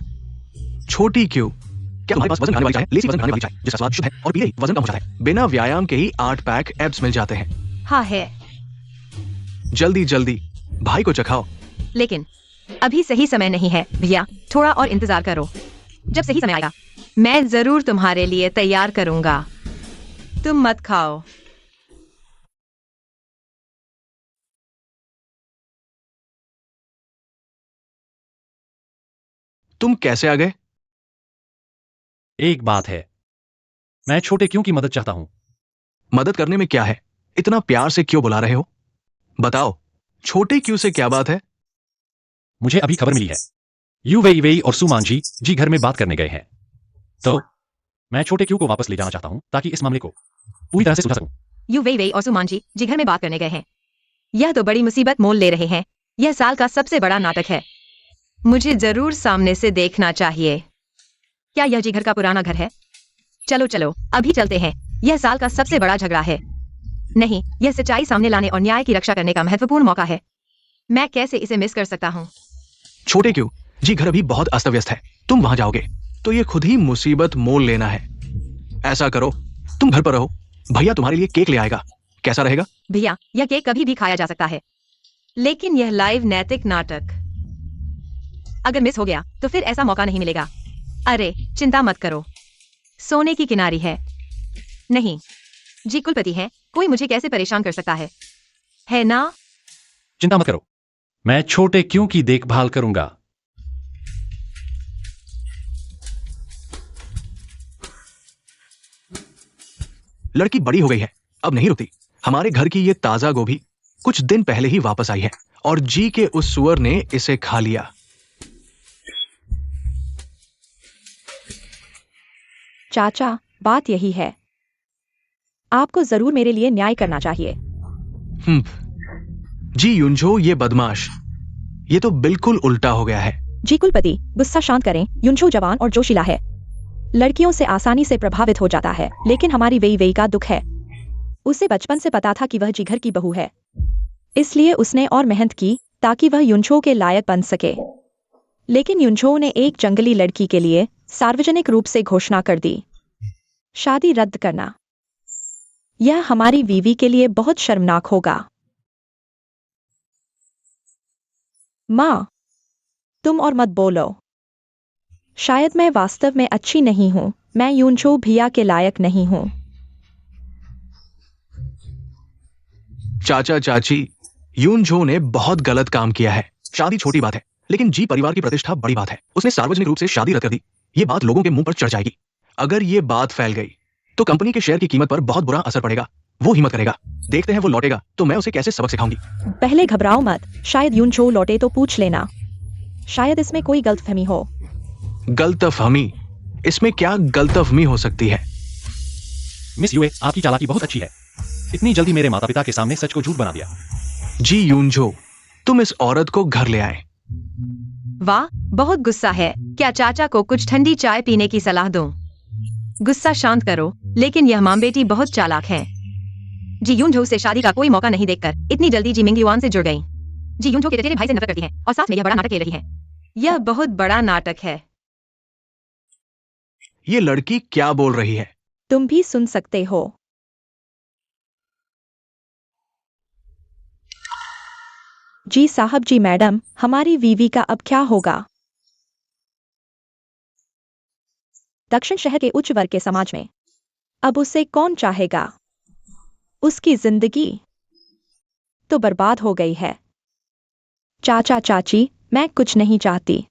छोटी क्यों? क्या तुम्हारे पास वजन घटाने वाली चाय, लेसी वजन घटाने वाली चाय, जिसका स्वाद शुद्ध है और पीते ही वजन कम हो जाता है? बिना व्यायाम के ही 8 पैक एब्स मिल जाते हैं। हाँ है, जल्दी जल्दी भाई को चखाओ। लेकिन अभी सही समय नहीं है भैया, थोड़ा और इंतजार करो। जब सही समय आएगा मैं जरूर तुम्हारे लिए तैयार करूंगा। तुम मत खाओ। तुम कैसे आ गए? एक बात है, मैं छोटे क्यों की मदद चाहता हूं। मदद करने में क्या है? इतना प्यार से क्यों बुला रहे हो? बताओ, छोटे क्यों से क्या बात है? मुझे अभी खबर मिली है, यू वेई वेई और सुमान जी घर में बात करने गए हैं। तो मैं छोटे क्यों को वापस ले जाना चाहता हूं ताकि इस मामले को पूरी तरह से सुलझा सकूं। यू वेई वेई और सुमान जी घर में बात करने गए हैं। यह तो बड़ी मुसीबत मोल ले रहे हैं। यह साल का सबसे बड़ा नाटक है। मुझे जरूर सामने से देखना चाहिए। क्या यह जी घर का पुराना घर है? चलो चलो अभी चलते हैं। यह साल का सबसे बड़ा झगड़ा है। नहीं, यह सच्चाई सामने लाने और न्याय की रक्षा करने का महत्वपूर्ण मौका है। मैं कैसे इसे मिस कर सकता हूँ? छोटे क्यों, जी घर अभी बहुत अस्त व्यस्त है। तुम वहां जाओगे तो ये खुद ही मुसीबत मोल लेना है। ऐसा करो, तुम घर पर रहो, भैया तुम्हारे लिए केक ले आएगा। कैसा रहेगा? भैया, यह केक कभी भी खाया जा सकता है, लेकिन यह लाइव नैतिक नाटक अगर मिस हो गया तो फिर ऐसा मौका नहीं मिलेगा। अरे चिंता मत करो, सोने की किनारी है। नहीं जी, कुलपति है, कोई मुझे कैसे परेशान कर सकता है ना? चिंता मत करो, मैं छोटे क्यों की देखभाल करूंगा। लड़की बड़ी हो गई है, अब नहीं रुकती। हमारे घर की ये ताजा गोभी कुछ दिन पहले ही वापस आई है और जी के उस सुअर ने इसे खा लिया। चाचा, बात यही है, आपको जरूर मेरे लिए न्याय करना चाहिए। जी युनझो, ये बदमाश, ये तो बिल्कुल उल्टा हो गया है। जी कुलपति, गुस्सा शांत करें। युनझो जवान और जोशीला है, लड़कियों से आसानी से प्रभावित हो जाता है, लेकिन हमारी वेई वेई का दुख है। उसे बचपन से पता था कि वह जिगर की बहू है, इसलिए उसने और मेहनत की ताकि वह युनझो के लायक बन सके। लेकिन युनझो ने एक जंगली लड़की के लिए सार्वजनिक रूप से घोषणा कर दी, शादी रद्द करना। यह हमारी वीवी के लिए बहुत शर्मनाक होगा। माँ, तुम और मत बोलो। शायद मैं वास्तव में अच्छी नहीं हूं। मैं युनझो भैया के लायक नहीं हूं। चाचा चाची, युनझो ने बहुत गलत काम किया है। शादी छोटी बात है, लेकिन जी परिवार की प्रतिष्ठा बड़ी बात है। उसने सार्वजनिक रूप से शादी रद्द कर दी। ये बात लोगों के मुंह पर चढ़ जाएगी। अगर ये बात फैल गई तो कंपनी के शेयर की कीमत पर बहुत बुरा असर पड़ेगा। वो हिम्मत करेगा, देखते हैं वो लौटेगा तो मैं उसे कैसे सबक सिखाऊंगी। पहले घबराओ मत, शायद युनझो लौटे तो पूछ लेना। शायद इसमें कोई गलतफहमी हो। गलतफहमी? इसमें क्या गलतफहमी हो सकती है? मिस यूए, आपकी चालाकी बहुत अच्छी है। इतनी जल्दी मेरे माता पिता के सामने सच को झूठ बना दिया। जी युनझो, तुम इस औरत को घर ले आए। वाह, बहुत गुस्सा है। क्या चाचा को कुछ ठंडी चाय पीने की सलाह दूं? गुस्सा शांत करो, लेकिन यह मां बेटी बहुत चालाक है। जी युनझो से शादी का कोई मौका नहीं देखकर इतनी जल्दी जी मिंगयुआन से जुड़ गई। जी युनझो के चचेरे भाई से नफरत करती है और साथ में यह बड़ा नाटक खेल रही है। यह बहुत बड़ा नाटक है। ये लड़की क्या बोल रही है? तुम भी सुन सकते हो। जी साहब, जी मैडम, हमारी वीवी का अब क्या होगा? दक्षिण शहर के उच्च वर्ग के समाज में अब उसे कौन चाहेगा? उसकी जिंदगी तो बर्बाद हो गई है। चाचा चाची, मैं कुछ नहीं चाहती।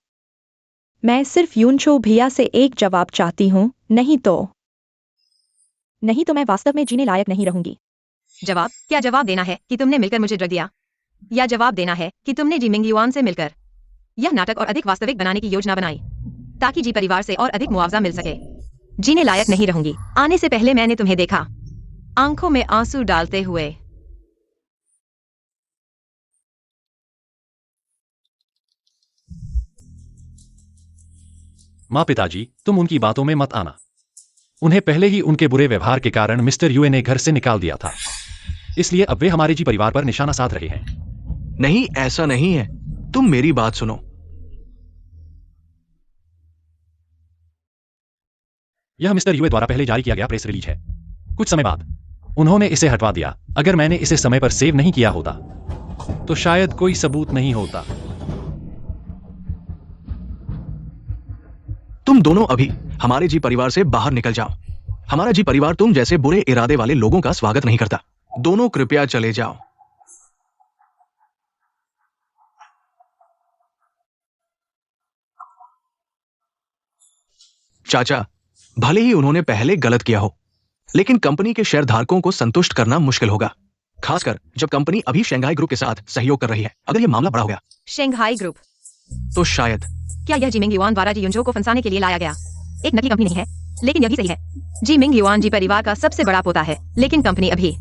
मैं सिर्फ युनझो भैया से एक जवाब चाहती हूँ, नहीं तो मैं वास्तव में जीने लायक नहीं रहूंगी। जवाब? क्या जवाब देना है कि तुमने मिलकर मुझे ड्रग दिया, या जवाब देना है कि तुमने जी मिंगयुआन से मिलकर यह नाटक और अधिक वास्तविक बनाने की योजना बनाई ताकि जी परिवार से और अधिक मुआवजा मिल सके? जीने लायक नहीं रहूंगी। आने से पहले मैंने तुम्हें देखा, आंखों में आंसू डालते हुए। माँ पिताजी, तुम उनकी बातों में मत आना। उन्हें पहले ही उनके बुरे व्यवहार के कारण मिस्टर यूए ने घर से निकाल दिया था। इसलिए अब वे हमारे जी परिवार पर निशाना साध रहे हैं। नहीं, ऐसा नहीं है। तुम मेरी बात सुनो। यह मिस्टर यूए द्वारा पहले जारी किया गया प्रेस रिलीज है। कुछ समय बाद उन्होंने इसे हटवा दिया। अगर मैंने इसे समय पर सेव नहीं किया होता तो शायद कोई सबूत नहीं होता। तुम दोनों अभी हमारे जी परिवार से बाहर निकल जाओ। हमारा जी परिवार तुम जैसे बुरे इरादे वाले लोगों का स्वागत नहीं करता। दोनों कृपया चले जाओ। चाचा, भले ही उन्होंने पहले गलत किया हो, लेकिन कंपनी के शेयरधारकों को संतुष्ट करना मुश्किल होगा, खासकर जब कंपनी अभी शंघाई ग्रुप के साथ सहयोग कर रही है। अगर यह मामला बड़ा हो गया शंघाई ग्रुप? तो शायद। क्या यह जिमिंग युआन द्वारा जी युनझो को फंसाने के लिए लाया गया एक नकली कंपनी नहीं है? लेकिन यह भी सही है। जी मिंग युआन जी परिवार का सबसे बड़ा पोता है, लेकिन कंपनी अभी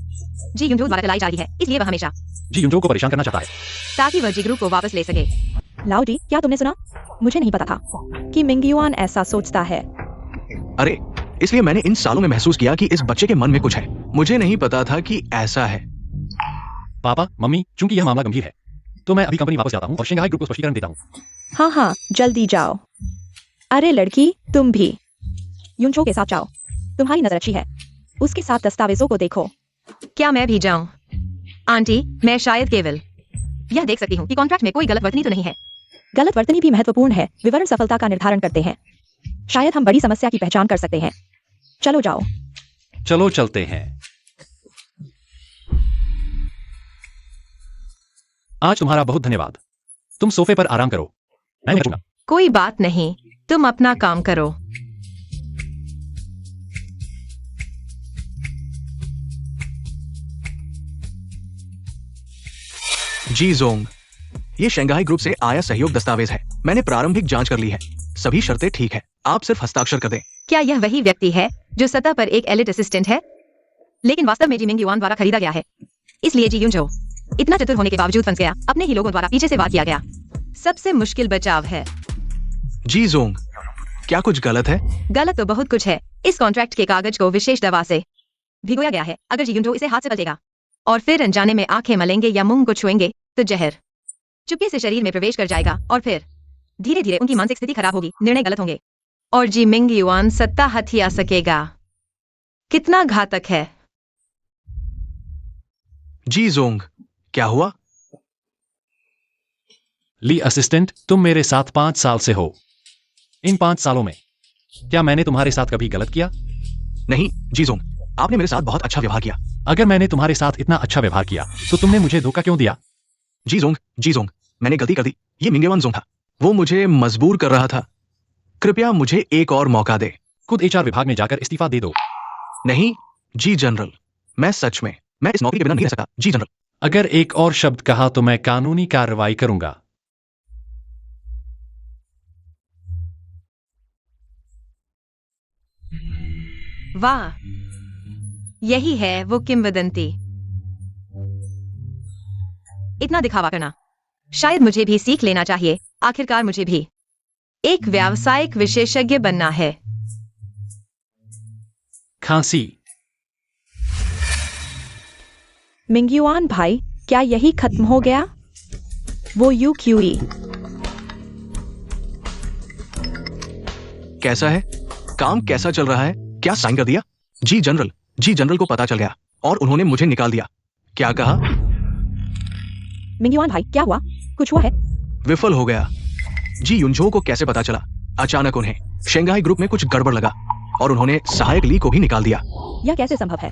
जी युनझो द्वारा चलाई जा रही है, इसलिए वह हमेशा जी युनझो को परेशान करना चाहता है ताकि वह जी ग्रुप को वापस ले सके। लाओ जी, क्या तुमने सुना? मुझे नहीं पता था कि मिंगयुआन ऐसा सोचता है। अरे, इसलिए मैंने इन सालों में महसूस किया कि इस बच्चे के मन में कुछ है। मुझे नहीं पता था कि ऐसा है। पापा, मम्मी, चूंकि यह मामला गंभीर है तो मैं अभी कंपनी वापस जाता हूँ और शंघाई ग्रुप को स्पष्टीकरण देता हूँ। हाँ हाँ, जल्दी जाओ। अरे लड़की, तुम भी युनझो के साथ जाओ। तुम्हारी नजर अच्छी है, उसके साथ दस्तावेजों को देखो। क्या मैं भी जाऊं? आंटी, मैं शायद केवल यह देख सकती हूँ कि कॉन्ट्रैक्ट में कोई गलत वर्तनी तो नहीं है। गलत वर्तनी भी महत्वपूर्ण है, विवरण सफलता का निर्धारण करते हैं। शायद हम बड़ी समस्या की पहचान कर सकते हैं। चलो जाओ। चलो चलते हैं। आज तुम्हारा बहुत धन्यवाद। तुम सोफे पर आराम करो, मैं रखूंगा। कोई बात नहीं, तुम अपना काम करो। जी जोंग, ये शंघाई ग्रुप से आया सहयोग दस्तावेज है। मैंने प्रारंभिक जांच कर ली है, सभी शर्तें ठीक है। आप सिर्फ हस्ताक्षर कर दें। क्या यह वही व्यक्ति है जो सतह पर एक एलिट असिस्टेंट है, लेकिन वास्तव में जी मिंग युआन द्वारा खरीदा गया है? इसलिए जी युनझो इतना चतुर होने के बावजूद फंस गया, अपने ही लोगों द्वारा पीछे से वार किया गया। सबसे मुश्किल बचाव है। जी जोंग, क्या कुछ गलत है? गलत तो बहुत कुछ है। इस कॉन्ट्रैक्ट के कागज को विशेष दवा से भिगोया गया है। अगर जी युनझो इसे हाथ से पलटेगा और फिर अनजाने में आंखें मलेंगे या मुंह को छुएंगे तो जहर चुपके से शरीर में प्रवेश कर जाएगा और फिर धीरे धीरे उनकी मानसिक स्थिति खराब होगी, निर्णय गलत होंगे और जी मिंग युआन सत्ता हथिया सकेगा। कितना घातक है। जी जोंग, क्या हुआ? ली असिस्टेंट, तुम मेरे साथ 5 साल से हो। इन 5 सालों में क्या मैंने तुम्हारे साथ कभी गलत किया? नहीं जी जोंग, आपने मेरे साथ बहुत अच्छा व्यवहार किया। अगर मैंने तुम्हारे साथ इतना अच्छा व्यवहार किया तो तुमने मुझे धोखा क्यों दिया? जी जोंग, मैंने गलती कर दी। ये मिंगेवान जोंग था, वो मुझे मजबूर कर रहा था। कृपया मुझे एक और मौका दे। खुद एचआर विभाग में जाकर इस्तीफा दे दो। नहीं जी जनरल, मैं सच में मैं इस नौकरी के बिना नहीं रह सकता। जी जनरल। अगर एक और शब्द कहा तो मैं कानूनी कार्रवाई करूंगा। वाह, यही है वो किंवदंती। इतना दिखावा करना, शायद मुझे भी सीख लेना चाहिए। आखिरकार मुझे भी एक व्यावसायिक विशेषज्ञ बनना है। खांसी। मिंगयुआन भाई, क्या यही खत्म हो गया? वो यूक्यूई कैसा है? काम कैसा चल रहा है? क्या साइन कर दिया? जी जनरल को पता चल गया और उन्होंने मुझे निकाल दिया। क्या कहा? मिंगयुआन भाई, क्या हुआ? कुछ हुआ है? विफल हो गया। जी युनझो को कैसे पता चला? अचानक उन्हें शंघाई ग्रुप में कुछ गड़बड़ लगा और उन्होंने सहायक ली को भी निकाल दिया। यह कैसे संभव है?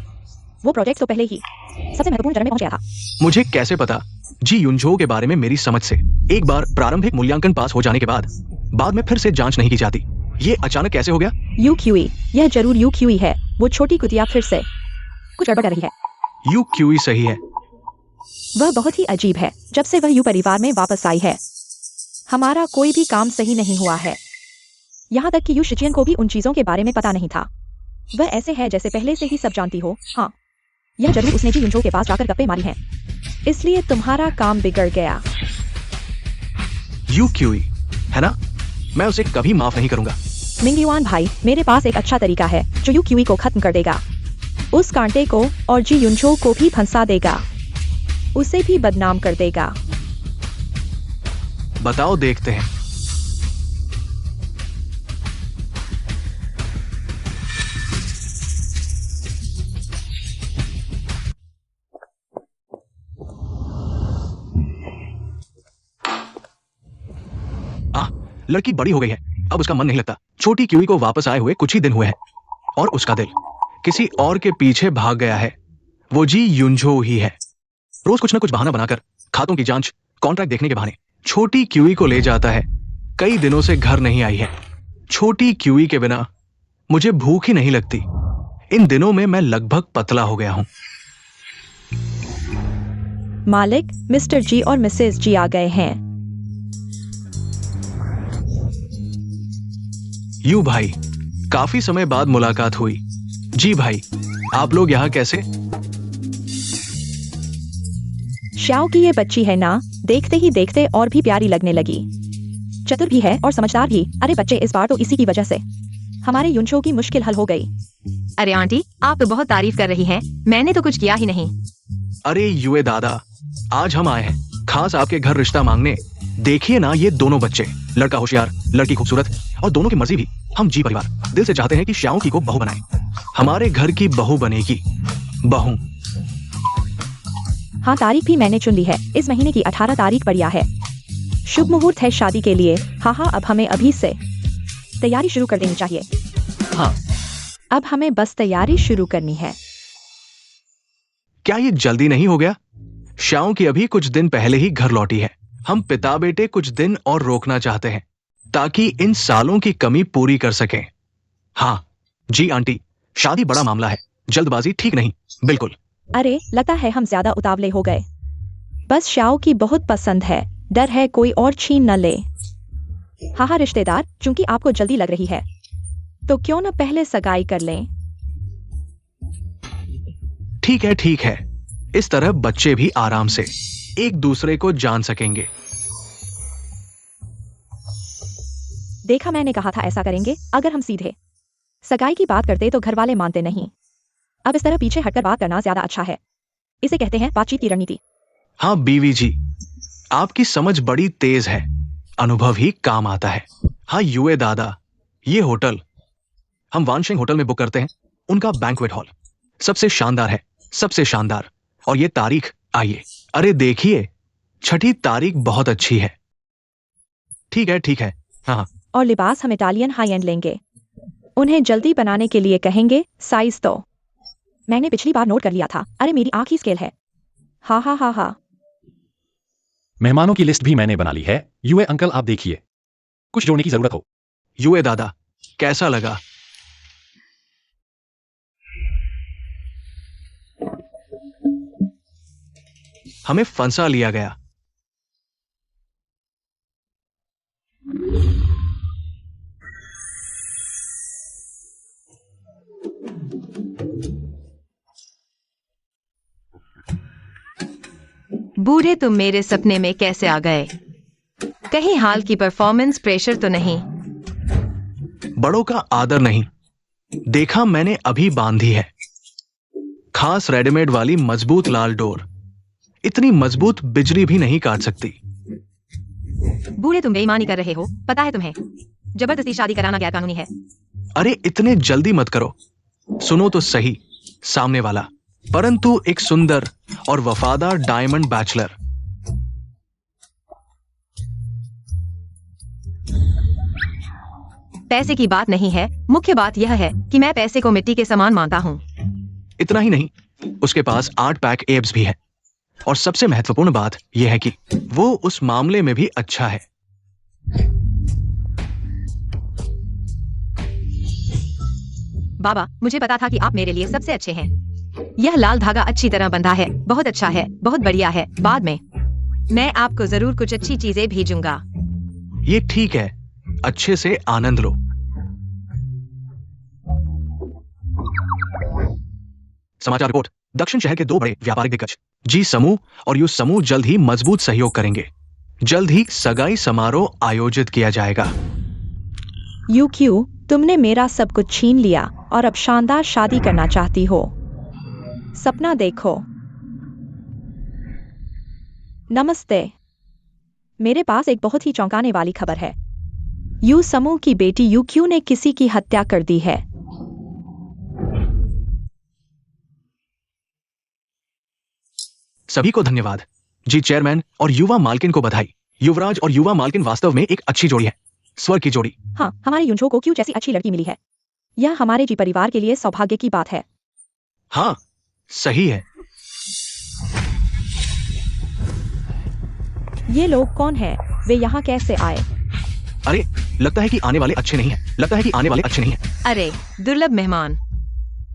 वो प्रोजेक्ट तो पहले ही सबसे महत्वपूर्ण चरण में पहुंच गया था। मुझे कैसे पता? जी युनझो के बारे में मेरी समझ से एक बार प्रारंभिक मूल्यांकन पास हो जाने के बाद में फिर से जांच नहीं की जाती। ये अचानक कैसे हो गया? यूक्यूई, यह जरूर यूक्यूई है। वो छोटी कुतिया फिर से कुछ गड़बड़ कर रही है। यूक्यूई सही है। वह बहुत ही अजीब है। जब से वह यू परिवार में वापस आई है, हमारा कोई भी काम सही नहीं हुआ है। यहाँ तक कि यू शिचियन को भी उन चीजों के बारे में पता नहीं था। वह ऐसे है जैसे पहले से ही सब जानती हो। हाँ, यह जरूर उसने जी युनझो के पास जाकर गप्पे मारी हैं। इसलिए तुम्हारा काम बिगड़ गया। यूक्यूई है ना? मैं उसे कभी माफ नहीं करूंगा। मिंगयुआन भाई, मेरे पास एक अच्छा तरीका है जो यूक्यूई को खत्म कर देगा। उस कांटे को और जी युनचो को भी फंसा देगा, उसे भी बदनाम कर देगा। बताओ, देखते हैं। लड़की बड़ी हो गई है, अब उसका मन नहीं लगता। छोटी क्यूई को वापस आए हुए कुछ ही दिन हुए हैं और उसका दिल किसी और के पीछे भाग गया है। वो जी युनझो ही है। रोज कुछ ना कुछ बहाना बनाकर खातों की जांच, कॉन्ट्रैक्ट देखने के बहाने छोटी क्यूई को ले जाता है। कई दिनों से घर नहीं आई है। छोटी क्यूई के बिना मुझे भूख ही नहीं लगती। इन दिनों में मैं लगभग पतला हो गया हूं। मालिक, मिस्टर जी और मिसेस जी आ गए हैं। यू भाई, काफी समय बाद मुलाकात हुई। जी भाई, आप लोग यहाँ कैसे? श्याओ की ये बच्ची है ना, देखते ही देखते और भी प्यारी लगने लगी। चतुर भी है और समझदार भी। अरे बच्चे, इस बार तो इसी की वजह से हमारे युनचो की मुश्किल हल हो गई। अरे आंटी, आप तो बहुत तारीफ कर रही हैं। मैंने तो कुछ किया ही नहीं। अरे युए दादा, आज हम आए हैं खास आपके घर रिश्ता मांगने। देखिए ना, ये दोनों बच्चे, लड़का होशियार, लड़की खूबसूरत, और दोनों की मर्जी भी। हम जी परिवार दिल से चाहते हैं कि श्याओ की को बहू बनाएं। हमारे घर की बहू बनेगी। बहू। हाँ, तारीख भी मैंने चुन ली है। इस महीने की 18 तारीख बढ़िया है। शुभ मुहूर्त है शादी के लिए। हाँ, अब हमें अभी से तैयारी शुरू कर देनी चाहिए। हाँ, अब हमें बस तैयारी शुरू करनी है। क्या ये जल्दी नहीं हो गया? श्याओ की अभी कुछ दिन पहले ही घर लौटी है। हम पिता बेटे कुछ दिन और रोकना चाहते हैं ताकि इन सालों की कमी पूरी कर सकें। हाँ जी आंटी, शादी बड़ा मामला है, जल्दबाजी ठीक नहीं। बिल्कुल। अरे, लगता है हम ज्यादा उतावले हो गए। बस श्याओ की बहुत पसंद है, डर है कोई और छीन न ले। हाँ रिश्तेदार, चूंकि आपको जल्दी लग रही है तो क्यों न पहले सगाई कर लें। ठीक है, ठीक है। इस तरह बच्चे भी आराम से एक दूसरे को जान सकेंगे। देखा, मैंने कहा था ऐसा करेंगे। अगर हम सीधे सगाई की बात करते तो घर वाले मानते नहीं। अब इस तरह पीछे हटकर बात करना ज्यादा अच्छा है। इसे कहते हैं बातचीत की रणनीति। हाँ बीवी जी, आपकी समझ बड़ी तेज है। अनुभव ही काम आता है। हाँ युए दादा, ये होटल हम वानशिंग होटल में बुक करते हैं। उनका बैंक्वेट हॉल सबसे शानदार है, सबसे शानदार। और ये तारीख, आइए। अरे देखिए, 6ठी तारीख बहुत अच्छी है। ठीक है, ठीक है। हाँ। और लिबास हम इटालियन हाई एंड लेंगे। उन्हें जल्दी बनाने के लिए कहेंगे। साइज तो मैंने पिछली बार नोट कर लिया था। अरे मेरी आंख ही स्केल है। हाँ। मेहमानों की लिस्ट भी मैंने बना ली है। युए अंकल, आप देखिए, कुछ जोड़ने की जरूरत हो। युए दादा, कैसा लगा? हमें फंसा लिया गया। बूढ़े, तुम मेरे सपने में कैसे आ गए? कहीं हाल की परफॉर्मेंस प्रेशर तो नहीं? बड़ों का आदर नहीं। देखा, मैंने अभी बांधी है। खास रेडीमेड वाली मजबूत लाल डोर। इतनी मजबूत बिजली भी नहीं काट सकती। बूढ़े, तुम बेईमानी कर रहे हो, पता है तुम्हें? जबरदस्ती शादी कराना गैर कानूनी है। अरे इतने जल्दी मत करो। सुनो तो सही, सामने वाला, परंतु एक सुंदर और वफादार डायमंड बैचलर। पैसे की बात नहीं है, मुख्य बात यह है कि मैं पैसे को मिट्टी के समान मानता हूँ। इतना ही नहीं, उसके पास 8 पैक एब्स भी है। और सबसे महत्वपूर्ण बात यह है कि वो उस मामले में भी अच्छा है। बाबा, मुझे पता था कि आप मेरे लिए सबसे अच्छे हैं। यह लाल धागा अच्छी तरह बंधा है, बहुत अच्छा है, बहुत बढ़िया है। बाद में मैं आपको जरूर कुछ अच्छी चीजें भेजूंगा। ये ठीक है, अच्छे से आनंद लो। समाचार रिपोर्ट। दक्षिण शहर के 2 बड़े व्यापारिक दिग्गज जी समूह और यू समूह जल्द ही मजबूत सहयोग करेंगे। जल्द ही सगाई समारोह आयोजित किया जाएगा। यूक्यू, तुमने मेरा सब कुछ छीन लिया और अब शानदार शादी करना चाहती हो। सपना देखो। नमस्ते। मेरे पास एक बहुत ही चौंकाने वाली खबर है। यू समूह की बेटी यू क्यू ने किसी की हत्या कर दी है। सभी को धन्यवाद। जी चेयरमैन और युवा मालकिन को बधाई। युवराज और युवा मालकिन वास्तव में एक अच्छी जोड़ी है, स्वर्ग की जोड़ी। हाँ, हमारे युंझो को क्यू जैसी अच्छी लड़की मिली है। यह हमारे जी परिवार के लिए सौभाग्य की बात है। हाँ, सही है। ये लोग कौन हैं? वे यहाँ कैसे आए? अरे, लगता है कि आने वाले अच्छे नहीं हैं। अरे दुर्लभ मेहमान,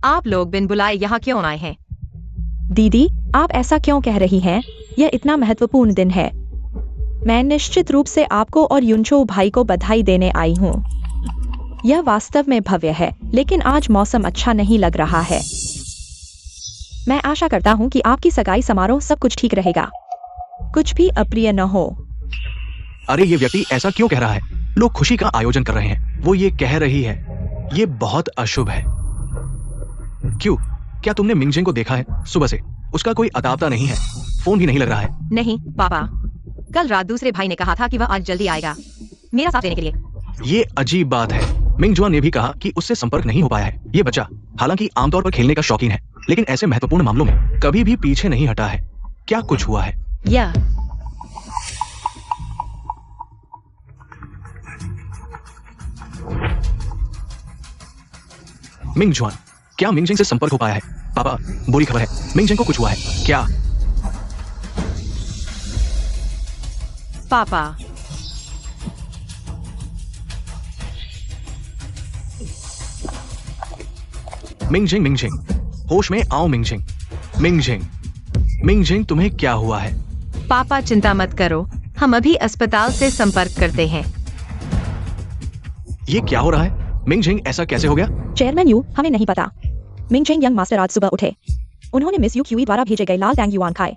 आप लोग बिन बुलाए यहाँ क्यों आए हैं? दीदी, आप ऐसा क्यों कह रही हैं? यह इतना महत्वपूर्ण दिन है। मैं निश्चित रूप से आपको और युंझो भाई को बधाई देने आई हूँ। यह वास्तव में भव्य है, लेकिन आज मौसम अच्छा नहीं लग रहा है। मैं आशा करता हूँ कि आपकी सगाई समारोह सब कुछ ठीक रहेगा, कुछ भी अप्रिय न हो। अरे ये व्यक्ति ऐसा क्यों कह रहा है? लोग खुशी का आयोजन कर रहे हैं, वो ये कह रही है। ये बहुत अशुभ है। क्यों? क्या तुमने मिंगजिंग को देखा है? सुबह से उसका कोई अतापता नहीं है, फोन भी नहीं लग रहा है। नहीं पापा, कल रात दूसरे भाई ने कहा था कि वह आज जल्दी आएगा मेरा साथ देने के लिए। ये अजीब बात है। मिंगजुआ ने भी कहा कि उससे संपर्क नहीं हो पाया है। ये बच्चा हालांकि आमतौर पर खेलने का शौकीन है, लेकिन ऐसे महत्वपूर्ण मामलों में कभी भी पीछे नहीं हटा है। क्या कुछ हुआ है? यह मिंगजुआन, क्या मिंगजिंग से संपर्क हो पाया है? पापा, बुरी खबर है, मिंगजिंग को कुछ हुआ है। क्या? पापा, मिंगजिंग, होश में आओ मिंगजिंग। मिंगजिंग, तुम्हें क्या हुआ है? पापा चिंता मत करो, हम अभी अस्पताल से संपर्क करते हैं। ये क्या हो रहा है? मिंगजिंग, ऐसा कैसे हो गया? चेयरमैन यू, हमें नहीं पता। मिंगजिंग यंग मास्टर आज सुबह उठे। उन्होंने मिस यू क्यूई द्वारा भेजे गए लाल टैंग युआन खाए।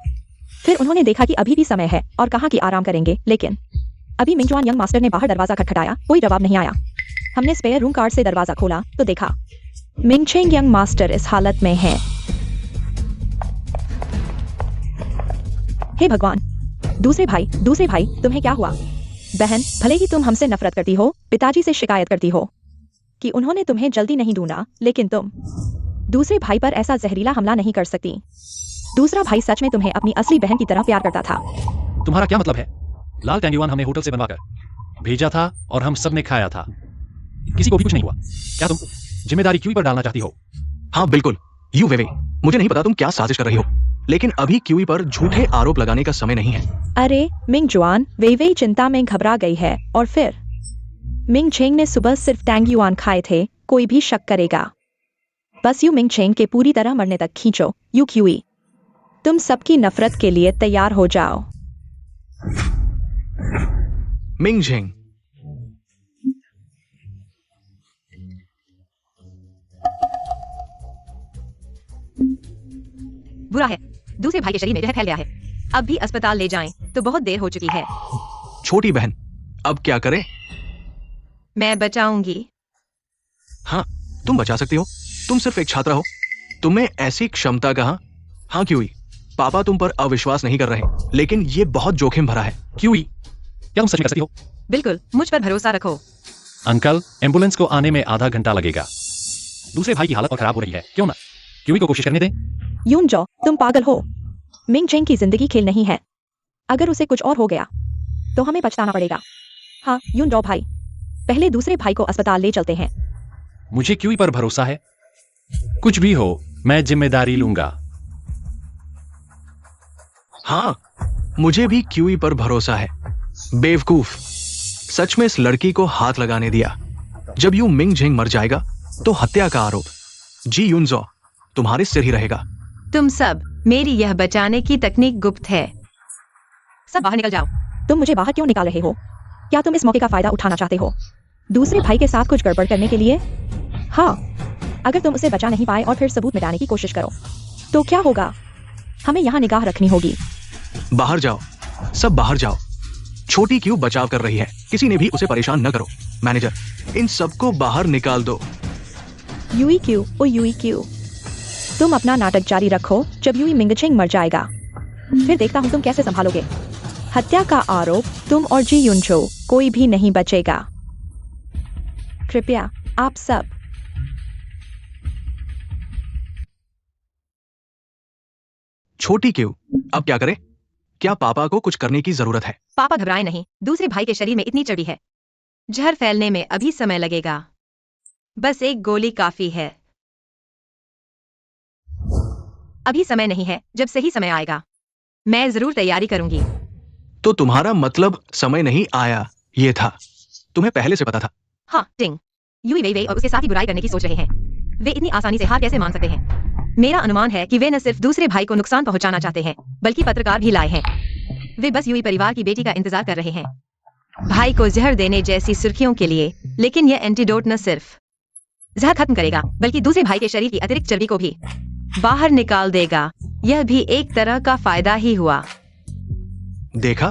फिर उन्होंने देखा कि अभी भी समय है और कहा कि आराम करेंगे, लेकिन अभी मिंगजुआन यंग मास्टर ने बाहर दरवाजा खटखटाया, कोई जवाब नहीं आया। हमने स्पेयर रूम कार्ड से दरवाजा खोला तो देखा मिंगचेंग यंग मास्टर इस हालत में है। हे भगवान, दूसरे भाई तुम्हें क्या हुआ? बहन, भले ही तुम हमसे नफरत करती हो, पिताजी से शिकायत करती हो कि उन्होंने तुम्हें जल्दी नहीं ढूंढा, लेकिन तुम दूसरे भाई पर ऐसा जहरीला हमला नहीं कर सकती। दूसरा भाई सच में तुम्हें अपनी असली बहन की तरह प्यार करता था। तुम्हारा क्या मतलब है? लाल टैंगयुआन हमने होटल से बनवाकर भेजा था और हम सब ने खाया था, किसी को भी कुछ नहीं हुआ। क्या तुम जिम्मेदारी क्यूई पर डालना चाहती हो? हाँ बिल्कुल। यू वेवे, मुझे नहीं पता तुम क्या साजिश कर रही हो, लेकिन अभी क्यूई पर झूठे आरोप लगाने का समय नहीं है। अरे मिंगजुआन, वेइवेई चिंता में घबरा गई है और फिर मिंगचेंग ने सुबह सिर्फ टैंग युआन खाए थे, कोई भी शक करेगा। बस यू मिंगचेंग के पूरी तरह मरने तक खींचो। यू क्यूई, तुम सबकी नफरत के लिए तैयार हो जाओ। मिंगजिंग, बुरा है, दूसरे भाई के शरीर में जहर फैल गया है। अब भी अस्पताल ले जाएं तो बहुत देर हो चुकी है। छोटी बहन, अब क्या करें? मैं बचाऊंगी। हाँ, तुम बचा सकती हो, तुम सिर्फ एक छात्रा हो। तुम्हें ऐसी क्षमता कहाँ? हाँ क्यूई, पापा तुम पर अविश्वास नहीं कर रहे, लेकिन ये बहुत जोखिम भरा है। क्यूई, क्या तुम सच में कर सकती हो? बिल्कुल, मुझ पर भरोसा रखो। अंकल, एम्बुलेंस को आने में आधा घंटा लगेगा। दूसरे भाई की हालत और खराब हो रही है, क्यों ना क्यूई को कोशिश करने दें। यूनजो, तुम पागल हो। मिंगचेंग की जिंदगी खेल नहीं है। अगर उसे कुछ और हो गया तो हमें पछताना पड़ेगा। हाँ यूनजो भाई, पहले दूसरे भाई को अस्पताल ले चलते हैं। मुझे क्यूई पर भरोसा है, कुछ भी हो मैं जिम्मेदारी लूंगा। हाँ, मुझे भी क्यूई पर भरोसा है। बेवकूफ, सच में इस लड़की को हाथ लगाने दिया। जब यू मिंगजिंग मर जाएगा तो हत्या का आरोप जी यूनजो तुम्हारे सिर ही रहेगा। तुम सब, मेरी यह बचाने की तकनीक गुप्त है। सब बाहर निकल जाओ। तुम मुझे बाहर क्यों निकाल रहे हो? क्या तुम इस मौके का फायदा उठाना चाहते हो दूसरे भाई के साथ कुछ गड़बड़ करने के लिए? हाँ, अगर तुम उसे बचा नहीं पाए और फिर सबूत मिटाने की कोशिश करो तो क्या होगा? हमें यहाँ निगाह रखनी होगी। बाहर जाओ, सब बाहर जाओ। छोटी क्यू बचाव कर रही है, किसी ने भी उसे परेशान न करो। मैनेजर, इन सबको बाहर निकाल दो। यूई क्यू, ओ यूई क्यू, तुम अपना नाटक जारी रखो, जब यूई मिंगचिंग मर जाएगा फिर देखता हूँ तुम कैसे संभालोगे। हत्या का आरोप तुम और जी युनचो, कोई भी नहीं बचेगा। कृपया आप सब। छोटी क्यों? अब क्या करें? क्या पापा को कुछ करने की जरूरत है? पापा घबराए नहीं, दूसरे भाई के शरीर में इतनी चर्बी है, जहर फैलने में अभी समय लगेगा। बस एक गोली काफी है। अभी समय नहीं है, जब सही समय आएगा मैं जरूर तैयारी करूंगी। तो तुम्हारा मतलब समय नहीं आया ये था? तुम्हें पहले से पता था? हाँ टिंग, यूई वेई वेई और उसके साथ ही बुराई करने की सोच रहे हैं। वे इतनी आसानी से हार कैसे मान सकते हैं? मेरा अनुमान है कि वे न सिर्फ दूसरे भाई को नुकसान पहुंचाना चाहते हैं, बल्कि पत्रकार भी लाए हैं। वे बस यूई परिवार की बेटी का इंतजार कर रहे हैं, भाई को जहर देने जैसी सुर्खियों के लिए। लेकिन यह एंटीडोट न सिर्फ जहर खत्म करेगा, बल्कि दूसरे भाई के शरीर की अतिरिक्त चर्बी को भी बाहर निकाल देगा। यह भी एक तरह का फायदा ही हुआ। देखा,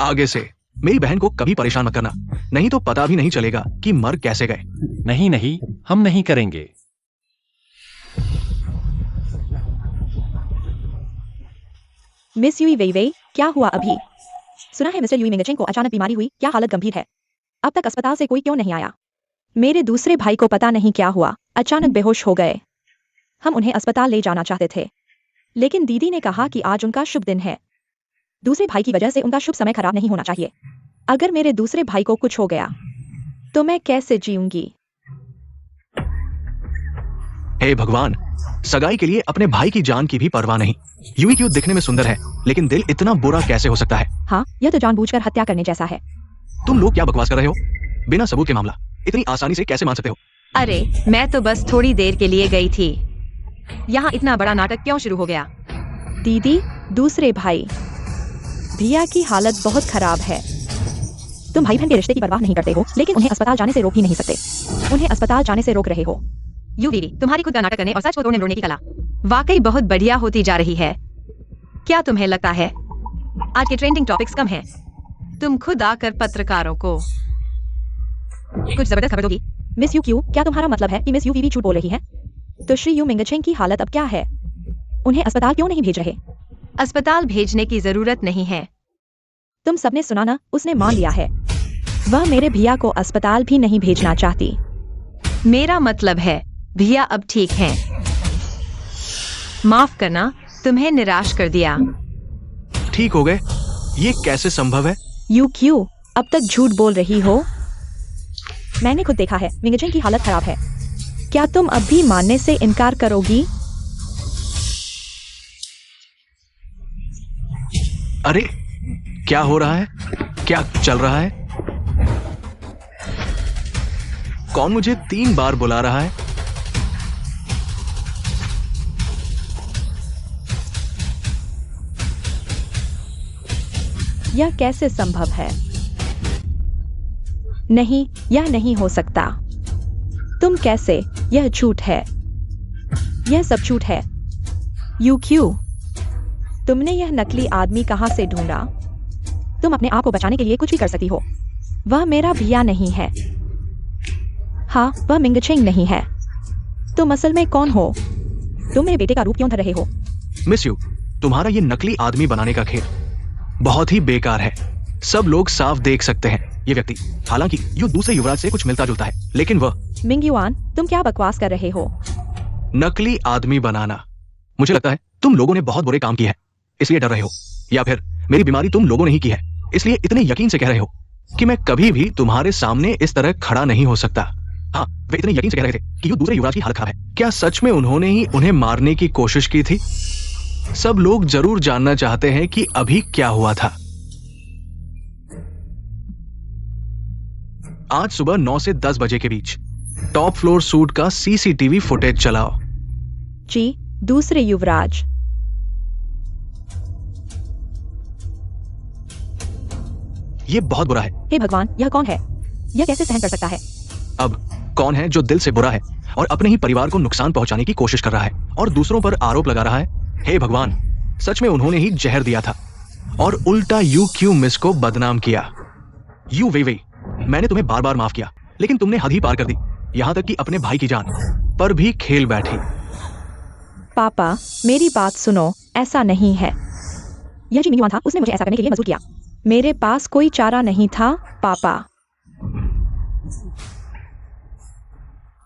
आगे से मेरी बहन को कभी परेशान मत करना, नहीं तो पता भी नहीं चलेगा कि मर कैसे गए। नहीं नहीं, हम नहीं करेंगे। मिस यूई वेई वेई, क्या हुआ अभी? सुना है मिस्टर यूई मिंगचिंग को अचानक बीमारी हुई, क्या हालत गंभीर है? अब तक अस्पताल से कोई क्यों नहीं आया? मेरे दूसरे भाई को पता नहीं क्या हुआ, अचानक बेहोश हो गए। हम उन्हें अस्पताल ले जाना चाहते थे, लेकिन दीदी ने कहा कि आज उनका शुभ दिन है। दूसरे भाई की वजह से उनका शुभ समय खराब नहीं होना चाहिए। अगर मेरे दूसरे भाई को कुछ हो गया तो मैं कैसे जीऊंगी? हे भगवान, सगाई के लिए अपने भाई की जान की भी परवाह नहीं। यूई क्यों दिखने में सुंदर है, लेकिन दिल इतना बुरा कैसे हो सकता है? हाँ, यह तो जानबूझकर हत्या करने जैसा है। तुम लोग क्या बकवास कर रहे हो? बिना सबूत के मामला इतनी आसानी से कैसे मान सकते हो? अरे मैं तो बस थोड़ी देर के लिए गई थी। यहाँ इतना बड़ा नाटक क्यों शुरू हो गया? दीदी, दूसरे भाई भैया की हालत बहुत खराब है। तुम भाई बहन के रिश्ते की परवाह नहीं करते हो, लेकिन उन्हें अस्पताल जाने से रोक ही नहीं सकते। उन्हें अस्पताल जाने से रोक रहे हो। यूवी, तुम्हारी खुद का नाटक करने और सच को तोड़ने मरोड़ने की कला वाकई बहुत बढ़िया होती जा रही है। क्या तुम्हें लगता है आज के ट्रेंडिंग टॉपिक्स कम हैं? तुम खुद आकर पत्रकारों को कुछ जबरदस्त खबर दोगी? मिस यू क्यू, क्या तुम्हारा मतलब है कि मिस यू वीवी झूठ बोल रही है? तो श्री यू मिंगचिंग की हालत अब क्या है? उन्हें अस्पताल क्यों नहीं भेज रहे? अस्पताल भेजने की जरूरत नहीं है। तुम सबने सुना ना, उसने मान लिया है। वह मेरे भैया को अस्पताल भी नहीं भेजना चाहती। मेरा मतलब है भैया अब ठीक हैं। माफ करना, तुम्हें निराश कर दिया। ठीक हो गए? ये कैसे संभव है? यू क्यों अब तक झूठ बोल रही हो? मैंने खुद देखा है, मिंगचिंग की हालत खराब है। क्या तुम अब भी मानने से इनकार करोगी? अरे क्या हो रहा है? क्या चल रहा है? कौन मुझे 3 बार बुला रहा है? यह कैसे संभव है? नहीं, यह नहीं हो सकता। तुम कैसे? यह झूठ है। यह सब झूठ है। यू क्यों? तुमने यह नकली आदमी कहां से ढूंढा? तुम अपने आप को बचाने के लिए कुछ भी कर सकती हो। वह मेरा भैया नहीं है। हाँ, वह मिंगचिंग नहीं है। तुम असल में कौन हो? तुम मेरे बेटे का रूप क्यों धर रहे हो? मिस यू, तुम्हारा ये नकली आदमी बनाने का खेल बहुत ही बेकार है। सब लोग साफ देख सकते हैं ये व्यक्ति, हालांकि यू दूसरे युवराज से कुछ मिलता जुलता है, लेकिन वह मिंग युआन, तुम क्या बकवास कर रहे हो? नकली आदमी बनाना। मुझे लगता है तुम लोगों ने बहुत बुरे काम किए हैं, इसलिए डर रहे हो, या फिर मेरी बीमारी तुम लोगों ने ही की है, इसलिए इतने यकीन से कह रहे हो कि मैं कभी भी तुम्हारे सामने इस तरह खड़ा नहीं हो सकता। हाँ, वे इतने यकीन से कह रहे थे कि यू दूसरे युवराज की हालत खराब है। क्या सच में उन्होंने ही उन्हें मारने की कोशिश की थी? सब लोग जरूर जानना चाहते हैं कि अभी क्या हुआ था। आज सुबह 9 से 10 बजे के बीच टॉप फ्लोर सूट का सीसीटीवी फुटेज चलाओ। जी, दूसरे युवराज। ये बहुत बुरा है। हे भगवान, यह कौन है? यह कैसे सहन कर सकता है? अब कौन है जो दिल से बुरा है और अपने ही परिवार को नुकसान पहुंचाने की कोशिश कर रहा है और दूसरों पर आरोप लगा रहा है? हे भगवान, सच में उन्होंने ही जहर दिया था और उल्टा यू क्यू मिस को बदनाम किया। यू वे वे, मैंने तुम्हें बार बार माफ किया, लेकिन तुमने हद ही पार कर दी, यहां तक कि अपने भाई की जान पर भी खेल बैठी। पापा, मेरी बात सुनो, ऐसा नहीं है। यह जी मिंगयुआन था, उसने मुझे ऐसा करने के लिए मजबूर किया। मेरे पास कोई चारा नहीं था, पापा।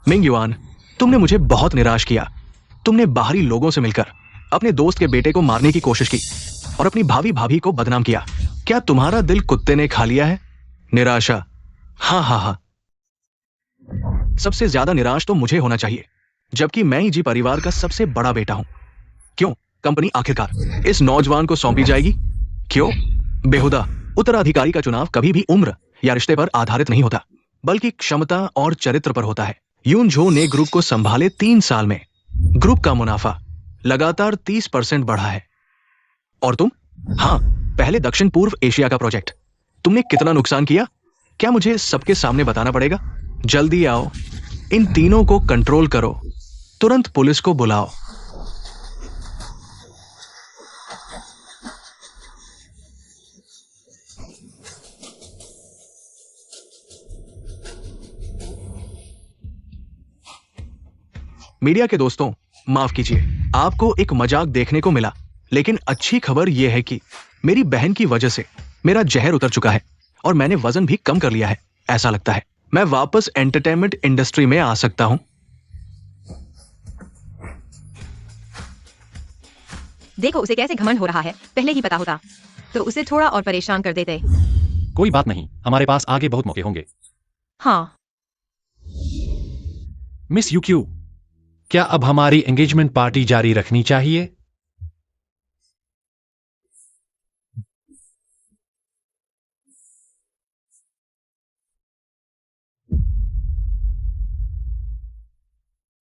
मिंग युआन, तुमने मुझे बहुत निराश किया। तुमने बाहरी लोगों से मिलकर अपने दोस्त के बेटे को मारने की कोशिश की और अपनी भावी भाभी को बदनाम किया। क्या तुम्हारा दिल कुत्ते ने खा लिया है? निराशा, हाँ हाँ हाँ। सबसे ज्यादा निराश तो मुझे होना चाहिए, जबकि मैं ही जी परिवार का सबसे बड़ा बेटा हूं। क्यों कंपनी आखिरकार इस नौजवान को सौंपी जाएगी? क्यों? बेहुदा उत्तराधिकारी का चुनाव कभी भी उम्र या रिश्ते पर आधारित नहीं होता, बल्कि क्षमता और चरित्र पर होता है। यून झो ने ग्रुप को संभाले 3 साल में ग्रुप का मुनाफा लगातार 30% बढ़ा है। और तुम? हाँ, पहले दक्षिण पूर्व एशिया का प्रोजेक्ट, तुमने कितना नुकसान किया? क्या मुझे सबके सामने बताना पड़ेगा? जल्दी आओ, इन तीनों को कंट्रोल करो, तुरंत पुलिस को बुलाओ। मीडिया के दोस्तों, माफ कीजिए, आपको एक मजाक देखने को मिला, लेकिन अच्छी खबर यह है कि मेरी बहन की वजह से मेरा जहर उतर चुका है और मैंने वजन भी कम कर लिया है। ऐसा लगता है मैं वापस एंटरटेनमेंट इंडस्ट्री में आ सकता हूं। देखो उसे कैसे घमंड हो रहा है, पहले ही पता होता तो उसे थोड़ा और परेशान कर देते। कोई बात नहीं, हमारे पास आगे बहुत मौके होंगे। हाँ, मिस यूक्यू, क्या अब हमारी एंगेजमेंट पार्टी जारी रखनी चाहिए?